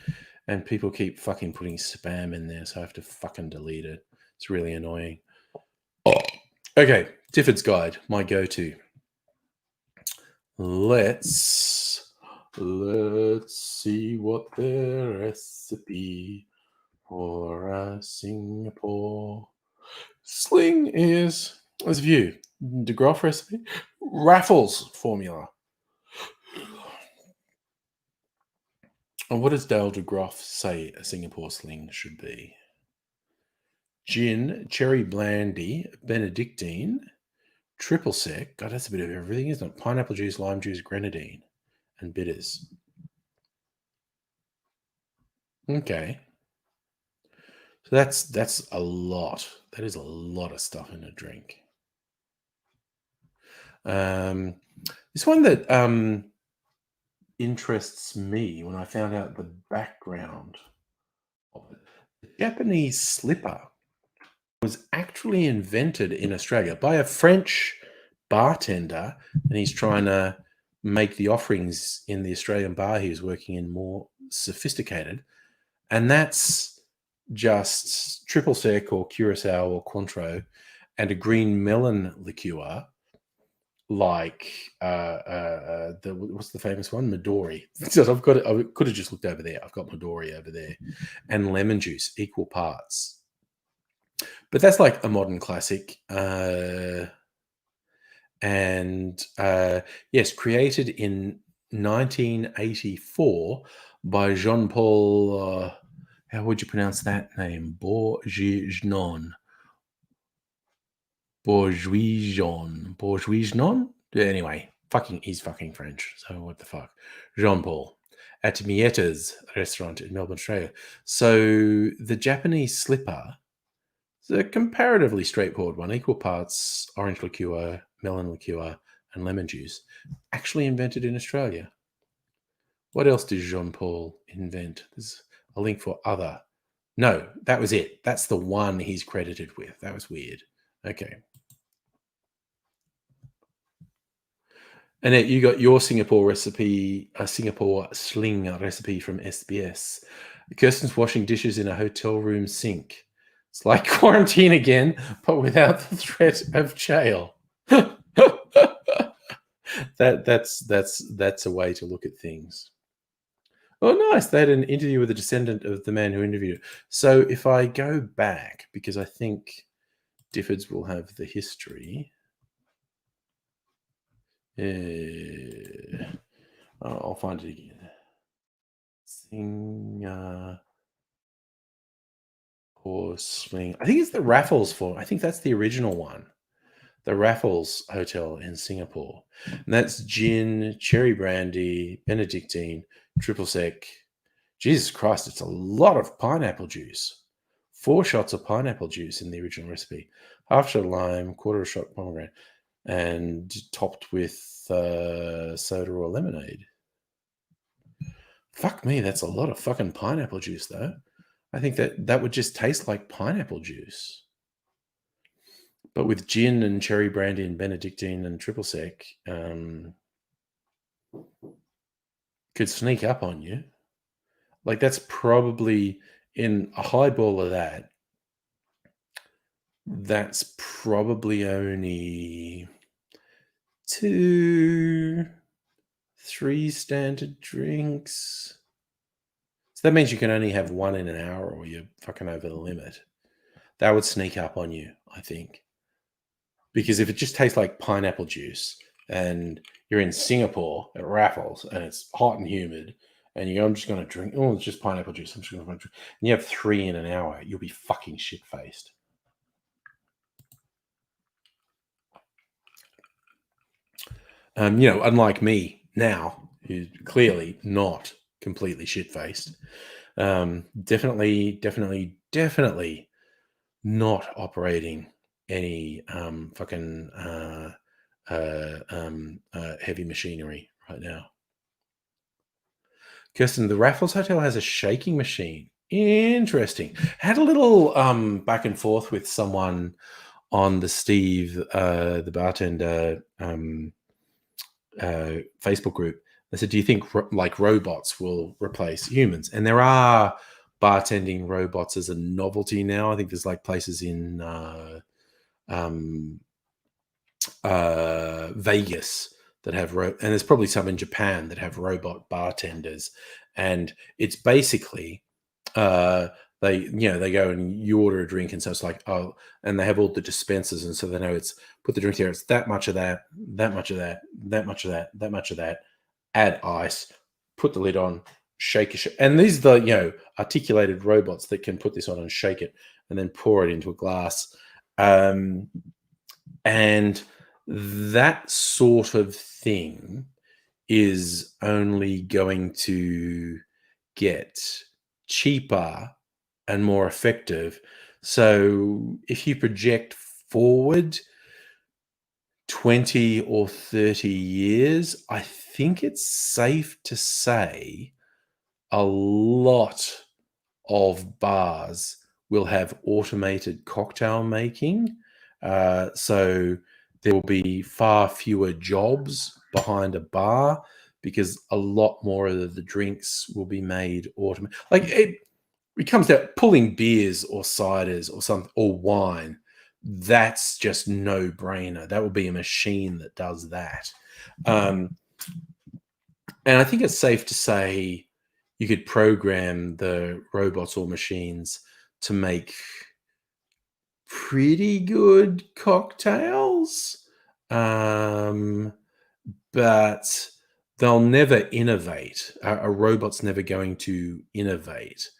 and people keep fucking putting spam in there, so I have to fucking delete it. It's really annoying. Okay, Tifford's Guide, my go-to. Let's see what their recipe for a Singapore sling is. Let's view De Groff recipe, Raffles formula. And what does Dale De Groff say a Singapore sling should be? Gin, cherry brandy, Benedictine, triple sec. God, that's a bit of everything, isn't it? Pineapple juice, lime juice, grenadine, and bitters. Okay. So that's a lot. That is a lot of stuff in a drink. This one that interests me when I found out the background of it. The Japanese slipper was actually invented in Australia by a French bartender, and he's trying to make the offerings in the Australian bar he was working in more sophisticated. And that's just triple sec or curacao or Cointreau and a green melon liqueur, like what's the famous one? Midori. So I've got it. I could have just looked over there. I've got Midori over there, and lemon juice, equal parts. But that's like a modern classic. Yes, created in 1984 by Jean-Paul. How would you pronounce that name? Bourguignon. Anyway, he's fucking French. So what the fuck? Jean-Paul at Mietta's restaurant in Melbourne, Australia. So the Japanese slipper is a comparatively straightforward one. Equal parts orange liqueur, melon liqueur, and lemon juice. Actually invented in Australia. What else did Jean-Paul invent? There's a link for other. No, that was it. That's the one he's credited with. That was weird. Okay. Annette, you got your Singapore recipe, a Singapore sling recipe from SBS. Kirsten's washing dishes in a hotel room sink. It's like quarantine again, but without the threat of jail. That's a way to look at things. Oh, nice. They had an interview with a descendant of the man who interviewed it. So if I go back, because I think Diffords will have the history. I'll find it again. Singapore sling. I think it's the Raffles form. I think that's the original one. The Raffles Hotel in Singapore. And that's gin, cherry brandy, Benedictine, triple sec. Jesus Christ, it's a lot of pineapple juice. 4 shots of pineapple juice in the original recipe. Half shot of lime, quarter of shot pomegranate, and topped with soda or lemonade. Fuck me, that's a lot of fucking pineapple juice, though. I think that would just taste like pineapple juice. But with gin and cherry brandy and Benedictine and triple sec, could sneak up on you. Like, that's probably, in a highball of that, that's probably only 2-3 standard drinks. So that means you can only have one in an hour or you're fucking over the limit. That would sneak up on you, I think. Because if it just tastes like pineapple juice and you're in Singapore at Raffles and it's hot and humid and you go, I'm just going to drink, oh, it's just pineapple juice. I'm just going to drink. And you have 3 in an hour, you'll be fucking shit-faced. Unlike me now, who's clearly not completely shit-faced, definitely not operating any heavy machinery right now. Kirsten, the Raffles Hotel has a shaking machine. Interesting. Had a little back and forth with someone on the Steve, the bartender, Facebook group, I said, do you think like robots will replace humans? And there are bartending robots as a novelty now. I think there's like places in Vegas that have and there's probably some in Japan that have robot bartenders, and it's basically they go and you order a drink, and so it's like, oh, and they have all the dispensers, and so they know it's put the drink there, it's that much of that, that much of that, that much of that, that much of that, add ice, put the lid on, shake it, and these are the articulated robots that can put this on and shake it and then pour it into a glass. And that sort of thing is only going to get cheaper and more effective. So if you project forward 20 or 30 years, I think it's safe to say a lot of bars will have automated cocktail making. So there will be far fewer jobs behind a bar because a lot more of the drinks will be made automated. Like it comes down pulling beers or ciders or something or wine. That's just no brainer. That will be a machine that does that. And I think it's safe to say you could program the robots or machines to make pretty good cocktails, but they'll never innovate. A robot's never going to innovate.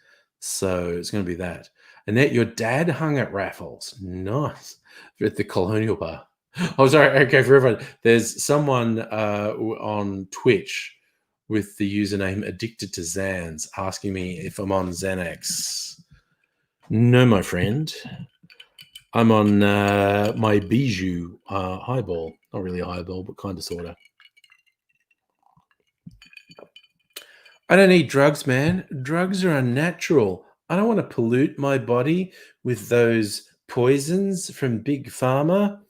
So it's going to be that. Annette, your dad hung at raffles. Nice. At the Colonial Bar. Oh, sorry. Okay, for everyone. There's someone on Twitch with the username Addicted to Xans asking me if I'm on Xanax. No, my friend. I'm on my Bijou highball. Not really a highball, but kind of, sort of. I don't need drugs, man. Drugs are unnatural. I don't want to pollute my body with those poisons from Big Pharma.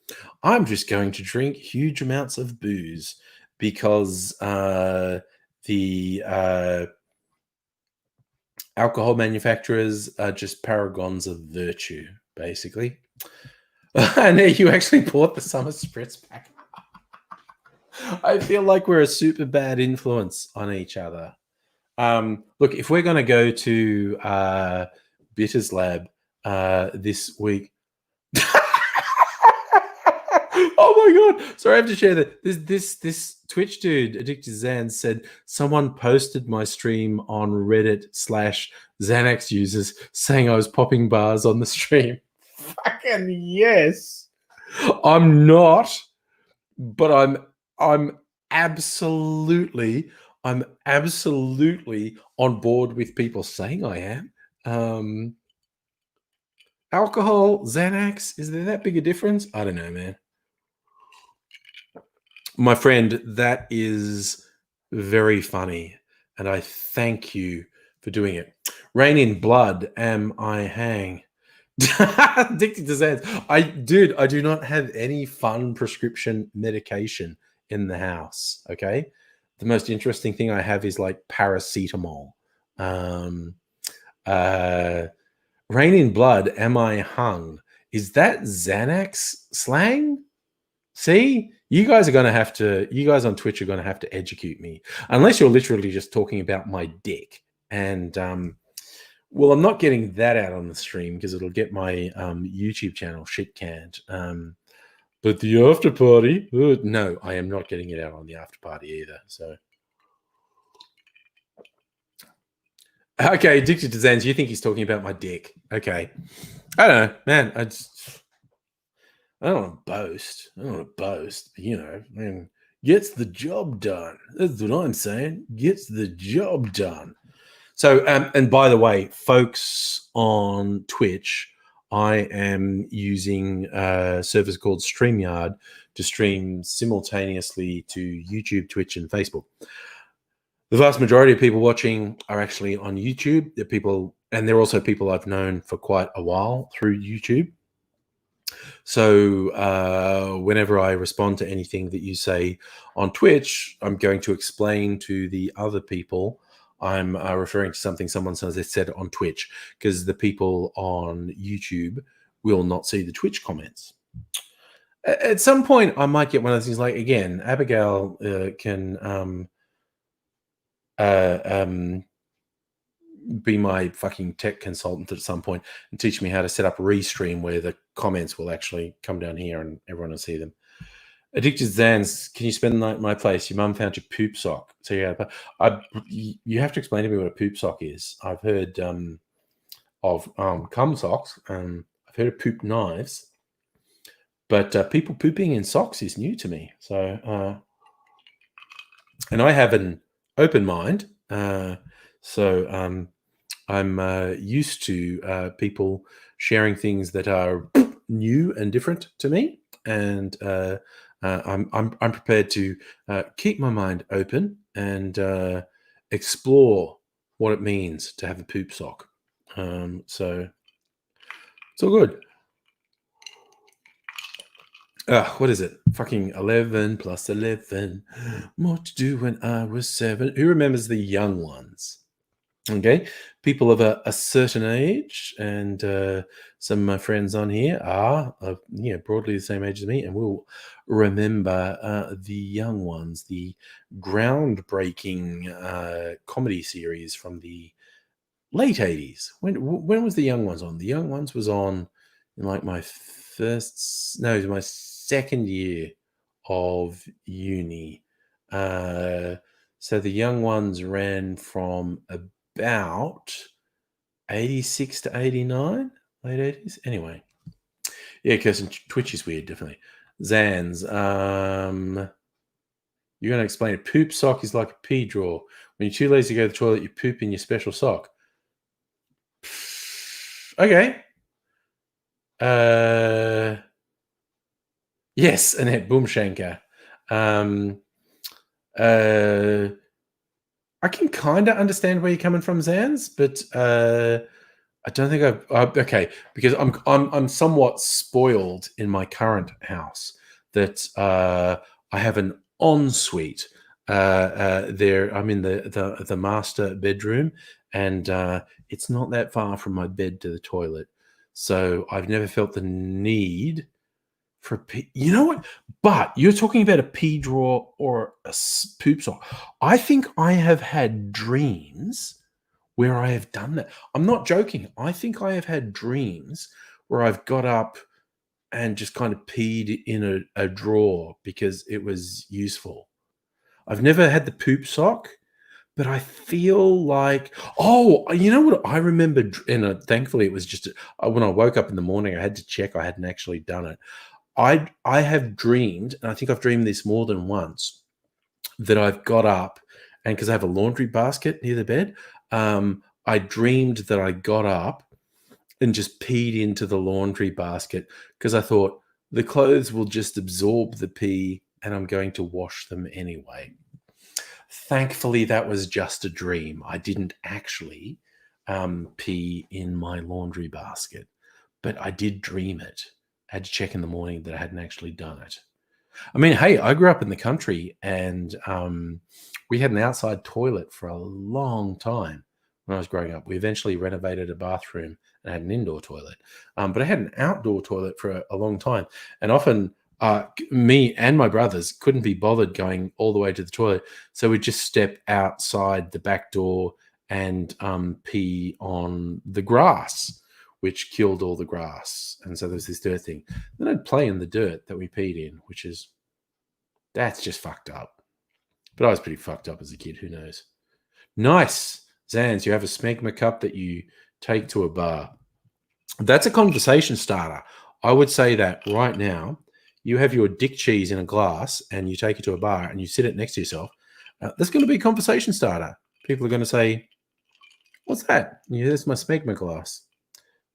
I'm just going to drink huge amounts of booze because the alcohol manufacturers are just paragons of virtue, basically. And you actually bought the summer spritz pack. I feel like we're a super bad influence on each other. Look, if we're going to go to Bitters Lab this week. Oh my god! Sorry, I have to share that. This Twitch dude, Addicted to Xans, said someone posted my stream on Reddit / Xanax users saying I was popping bars on the stream. Fucking yes. I'm not, but I'm absolutely on board with people saying I am. Alcohol, Xanax, is there that big a difference? I don't know, man. My friend, that is very funny, and I thank you for doing it. Rain in blood, am I hang? Addicted to Xans. I do not have any fun prescription medication in the house. Okay. The most interesting thing I have is like paracetamol. Rain in blood, am I hung? Is that Xanax slang? See, you guys on Twitch are going to have to educate me, unless you're literally just talking about my dick. And well, I'm not getting that out on the stream because it'll get my YouTube channel shit canned. But the after party, no, I am not getting it out on the after party either. So, okay, Addicted to Xans, you think he's talking about my dick? Okay, I don't know, man. I don't want to boast. But, I mean, gets the job done. That's what I'm saying. Gets the job done. So, and by the way, folks on Twitch, I am using a service called StreamYard to stream simultaneously to YouTube, Twitch, and Facebook. The vast majority of people watching are actually on YouTube. They're also people I've known for quite a while through YouTube. So whenever I respond to anything that you say on Twitch, I'm going to explain to the other people I'm referring to something someone said on Twitch, because the people on YouTube will not see the Twitch comments. At some point, I might get one of those things. Like, again, Abigail can be my fucking tech consultant at some point and teach me how to set up Restream where the comments will actually come down here and everyone will see them. Addicted Zans, can you spend the night at my place? Your mum found your poop sock. So yeah, you have to explain to me what a poop sock is. I've heard of cum socks. I've heard of poop knives, but people pooping in socks is new to me. So, and I have an open mind. So I'm used to people sharing things that are new and different to me, and I'm prepared to keep my mind open and explore what it means to have a poop sock. So it's all good. What is it? Fucking 11 plus 11. More to do when I was 7. Who remembers the young ones? Okay, people of a certain age, and some of my friends on here are, broadly the same age as me, and will remember the young ones, the groundbreaking comedy series from the late 80s. When was the young ones on? The young ones was on in like my my second year of uni. So the young ones ran from about 86 to 89, late 80s. Anyway, yeah, Kirsten, Twitch is weird, definitely. Zans, you're going to explain it. Poop sock is like a pee drawer. When you're too lazy to go to the toilet, you poop in your special sock. Okay. Yes, Annette Boomshanker. I can kind of understand where you're coming from, Zans, but I don't think okay, because I'm somewhat spoiled in my current house that I have an ensuite. There, I'm in the master bedroom, and it's not that far from my bed to the toilet, so I've never felt the need for pee. You know what? But you're talking about a pee drawer or a poop sock. I think I have had dreams where I have done that. I'm not joking. I think I have had dreams where I've got up and just kind of peed in a drawer because it was useful. I've never had the poop sock, but I feel like, you know what I remember? And thankfully it was just when I woke up in the morning, I had to check I hadn't actually done it. I have dreamed, and I think I've dreamed this more than once, that I've got up, and because I have a laundry basket near the bed, I dreamed that I got up and just peed into the laundry basket because I thought the clothes will just absorb the pee and I'm going to wash them anyway. Thankfully, that was just a dream. I didn't actually pee in my laundry basket, but I did dream it. I had to check in the morning that I hadn't actually done it. I mean, hey, I grew up in the country, and we had an outside toilet for a long time when I was growing up. We eventually renovated a bathroom and had an indoor toilet. But I had an outdoor toilet for a long time. And often me and my brothers couldn't be bothered going all the way to the toilet. So we'd just step outside the back door and pee on the grass, which killed all the grass. And so there's this dirt thing. Then I'd play in the dirt that we peed in, that's just fucked up. But I was pretty fucked up as a kid. Who knows? Nice. Zans, you have a smegma cup that you take to a bar. That's a conversation starter. I would say that right now. You have your dick cheese in a glass and you take it to a bar and you sit it next to yourself. That's going to be a conversation starter. People are going to say, what's that? Yeah, that's my smegma glass.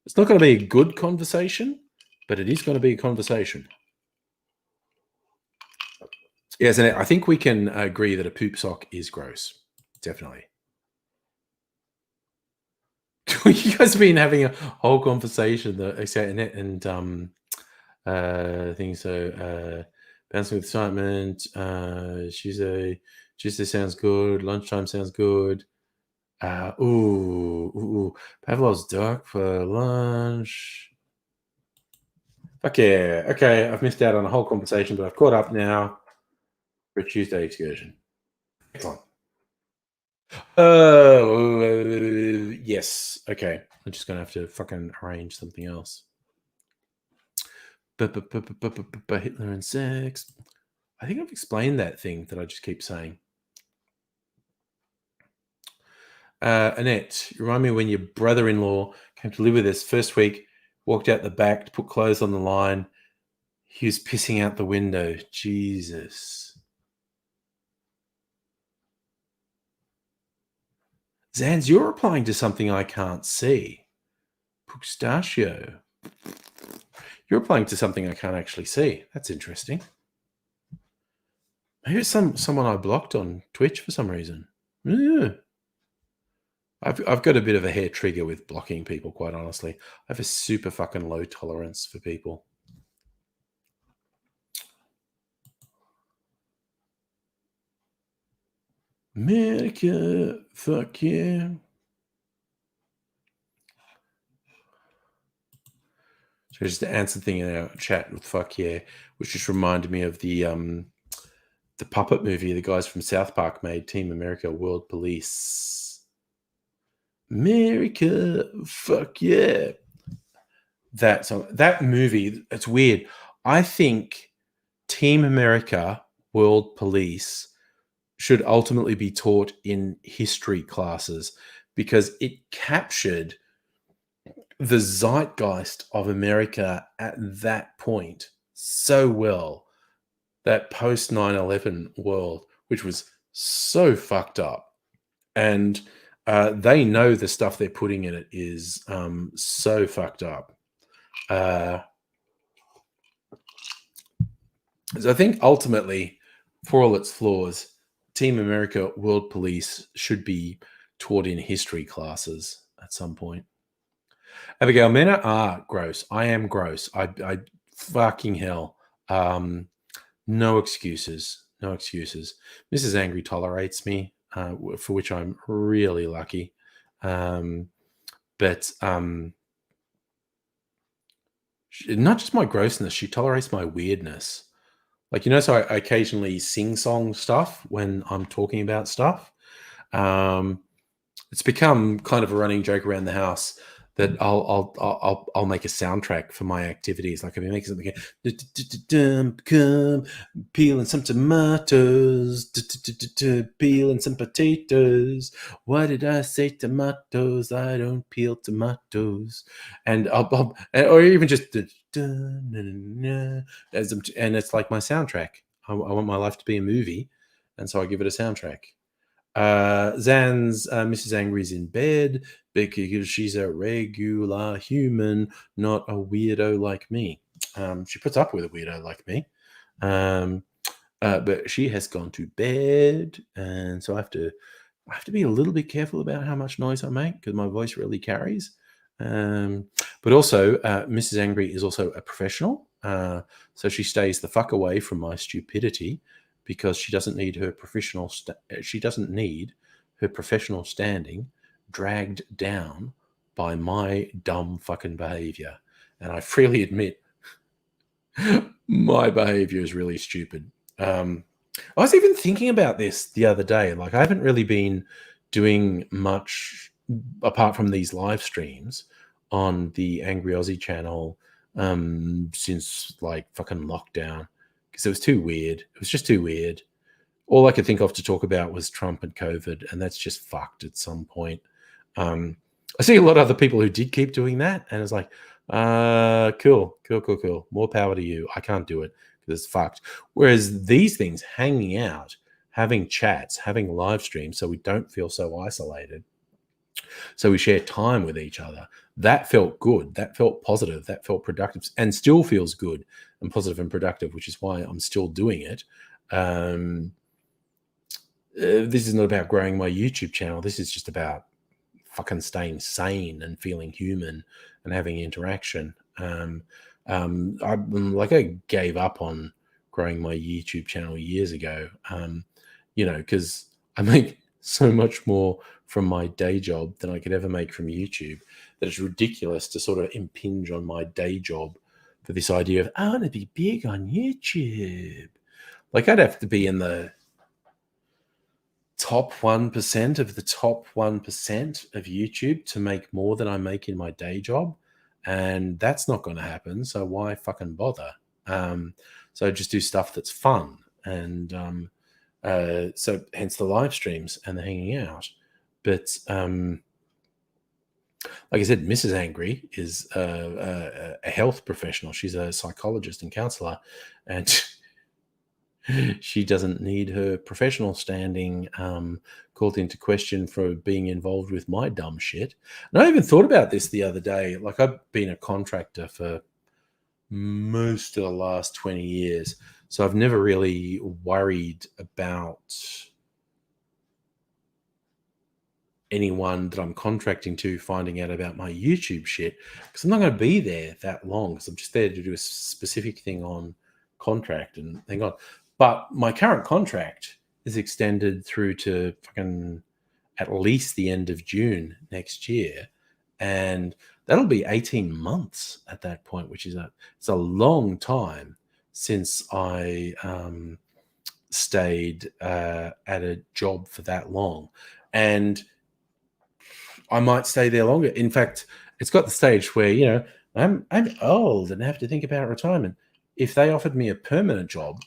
It's not going to be a good conversation, but it is going to be a conversation. Yes, and I think we can agree that a poop sock is gross. Definitely. You guys have been having a whole conversation, and I think so. Bouncing with excitement. Tuesday sounds good. Lunchtime sounds good. Ooh. Pavlov's duck for lunch. Fuck yeah. Okay, I've missed out on a whole conversation, but I've caught up now for a Tuesday excursion. Excellent. Yes. Okay. I'm just gonna have to fucking arrange something else. Hitler and sex. I think I've explained that thing that I just keep saying. Annette, you remind me when your brother-in-law came to live with us first week, walked out the back to put clothes on the line. He was pissing out the window. Jesus. Zans, you're replying to something I can't see. Pistachio. You're replying to something I can't actually see. That's interesting. Maybe it's someone I blocked on Twitch for some reason. Yeah. I've got a bit of a hair trigger with blocking people, quite honestly. I have a super fucking low tolerance for people. America, fuck yeah. So just to answer the thing in our chat with fuck yeah, which just reminded me of the puppet movie the guys from South Park made, Team America World Police. America, fuck yeah. That movie, it's weird. I think Team America World Police should ultimately be taught in history classes because it captured the zeitgeist of America at that point so well. That post 9/11 world, which was so fucked up. And they know the stuff they're putting in it is so fucked up. So I think ultimately, for all its flaws, Team America World Police should be taught in history classes at some point. Abigail, men are gross. I am gross. I fucking hell. No excuses. No excuses. Mrs. Angry tolerates me, for which I'm really lucky. But not just my grossness, she tolerates my weirdness. Like, so I occasionally sing song stuff when I'm talking about stuff. It's become kind of a running joke around the house that I'll make a soundtrack for my activities. Like I'll be making something, peeling some tomatoes, peeling some potatoes. Why did I say tomatoes? I don't peel tomatoes. And or even just and it's like my soundtrack. I want my life to be a movie, and so I give it a soundtrack. Zan's Mrs. Angry's in bed because she's a regular human, not a weirdo like me. She puts up with a weirdo like me. But she has gone to bed, and so I have to be a little bit careful about how much noise I make because my voice really carries. But also, Mrs. Angry is also a professional, so she stays the fuck away from my stupidity because she doesn't need her professional standing dragged down by my dumb fucking behavior. And I freely admit my behavior is really stupid. I was even thinking about this the other day. Like, I haven't really been doing much apart from these live streams on the Angry Aussie channel since like fucking lockdown because it was too weird. It was just too weird. All I could think of to talk about was Trump and COVID, and that's just fucked at some point. I see a lot of other people who did keep doing that, and it's like, cool. More power to you. I can't do it because it's fucked. Whereas these things, hanging out, having chats, having live streams, so we don't feel so isolated, so we share time with each other, that felt good. That felt positive. That felt productive, and still feels good and positive and productive, which is why I'm still doing it. This is not about growing my YouTube channel. This is just about fucking staying sane and feeling human and having interaction. I gave up on growing my YouTube channel years ago, because I make so much more from my day job than I could ever make from YouTube that it's ridiculous to sort of impinge on my day job for this idea of, I want to be big on YouTube. Like, I'd have to be in the top 1% of the top 1% of YouTube to make more than I make in my day job. And that's not going to happen. So why fucking bother? So just do stuff that's fun. And so hence the live streams and the hanging out. But like I said, Mrs. Angry is a health professional. She's a psychologist and counselor. And she doesn't need her professional standing called into question for being involved with my dumb shit. And I even thought about this the other day. Like, I've been a contractor for most of the last 20 years. So I've never really worried about anyone that I'm contracting to finding out about my YouTube shit, because I'm not going to be there that long, because I'm just there to do a specific thing on contract and hang on. But my current contract is extended through to fucking at least the end of June next year. And that'll be 18 months at that point, which is it's a long time since I stayed at a job for that long. And I might stay there longer. In fact, it's got the stage where, I'm old and have to think about retirement. If they offered me a permanent job,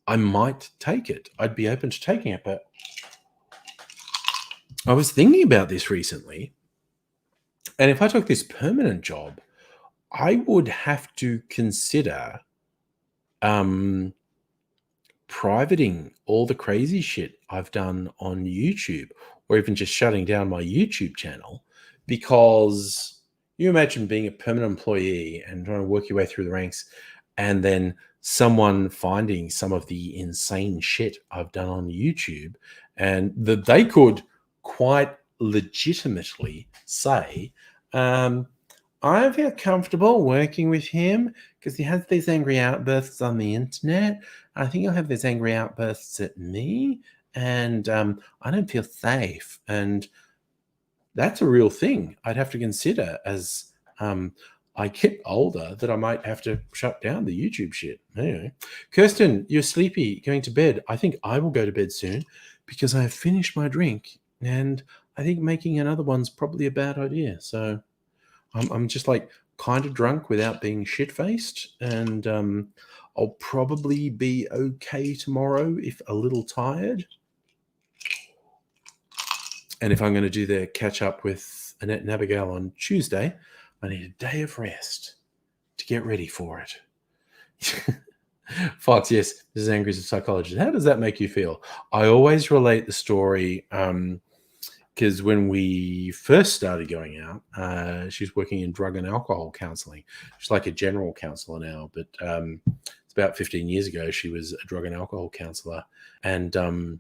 I might take it. I'd be open to taking it. But I was thinking about this recently. And if I took this permanent job, I would have to consider privating all the crazy shit I've done on YouTube, or even just shutting down my YouTube channel, because you imagine being a permanent employee and trying to work your way through the ranks, and then someone finding some of the insane shit I've done on YouTube, and that they could quite legitimately say, I feel comfortable working with him because he has these angry outbursts on the internet. I think he'll have these angry outbursts at me, and I don't feel safe. And that's a real thing I'd have to consider as I get older, that I might have to shut down the YouTube shit. Anyway, Kirsten, you're sleepy, going to bed. I think I will go to bed soon because I have finished my drink, and I think making another one's probably a bad idea. So I'm just like kind of drunk without being shit-faced, and I'll probably be okay tomorrow if a little tired. And if I'm going to do the catch up with Annette and Abigail on Tuesday, I need a day of rest to get ready for it. Fox, yes, Mrs. Angry is a psychologist. How does that make you feel? I always relate the story because when we first started going out, she was working in drug and alcohol counseling. She's like a general counselor now, but it's about 15 years ago she was a drug and alcohol counselor. And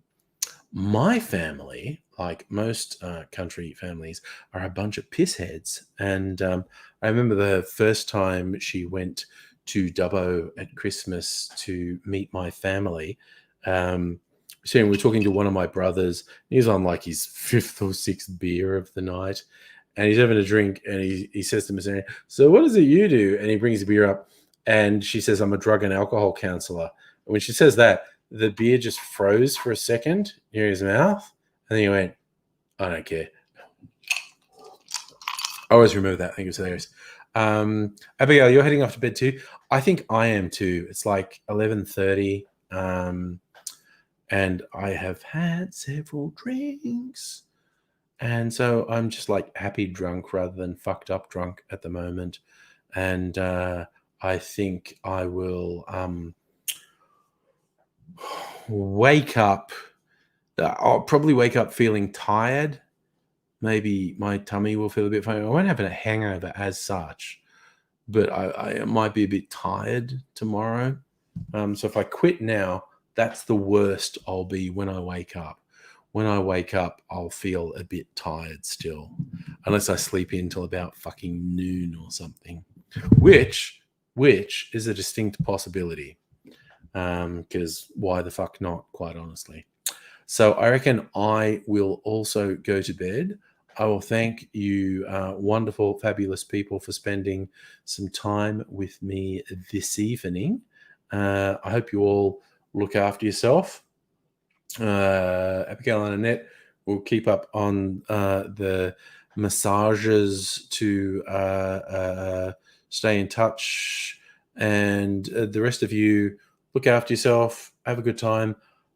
my family, like most country families, are a bunch of pissheads. And I remember the first time she went to Dubbo at Christmas to meet my family. So we're talking to one of my brothers. He's on like his 5th or 6th beer of the night, and he's having a drink. And he says to Miss Annie, "So what is it you do?" And he brings the beer up, and she says, "I'm a drug and alcohol counselor." And when she says that, the beer just froze for a second near his mouth, and then he went, "I don't care." I always remember that. I think it was hilarious. Abigail, you're heading off to bed too. I think I am too. It's like 11:30. And I have had several drinks. And so I'm just like happy drunk rather than fucked up drunk at the moment. And I think I will wake up. I'll probably wake up feeling tired. Maybe my tummy will feel a bit funny. I won't have a hangover as such, but I might be a bit tired tomorrow. So if I quit now, that's the worst I'll be when I wake up. When I wake up, I'll feel a bit tired still, unless I sleep in till about fucking noon or something, which which is a distinct possibility. Because why the fuck not, quite honestly. So I reckon I will also go to bed. I will thank you, wonderful, fabulous people, for spending some time with me this evening. I hope you all look after yourself. Abigail and Annette will keep up on the massages to stay in touch. And the rest of you, look after yourself. Have a good time.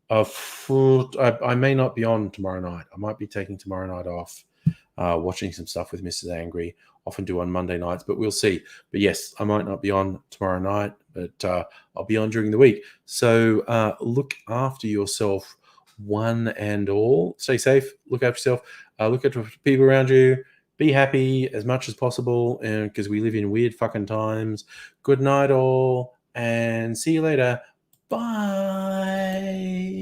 I may not be on tomorrow night. I might be taking tomorrow night off, watching some stuff with Mrs. Angry. Often do on Monday nights, but we'll see. But yes, I might not be on tomorrow night, but I'll be on during the week. So look after yourself, one and all. Stay safe. Look after yourself. Look after people around you. Be happy as much as possible, because we live in weird fucking times. Good night, all, and see you later. Bye.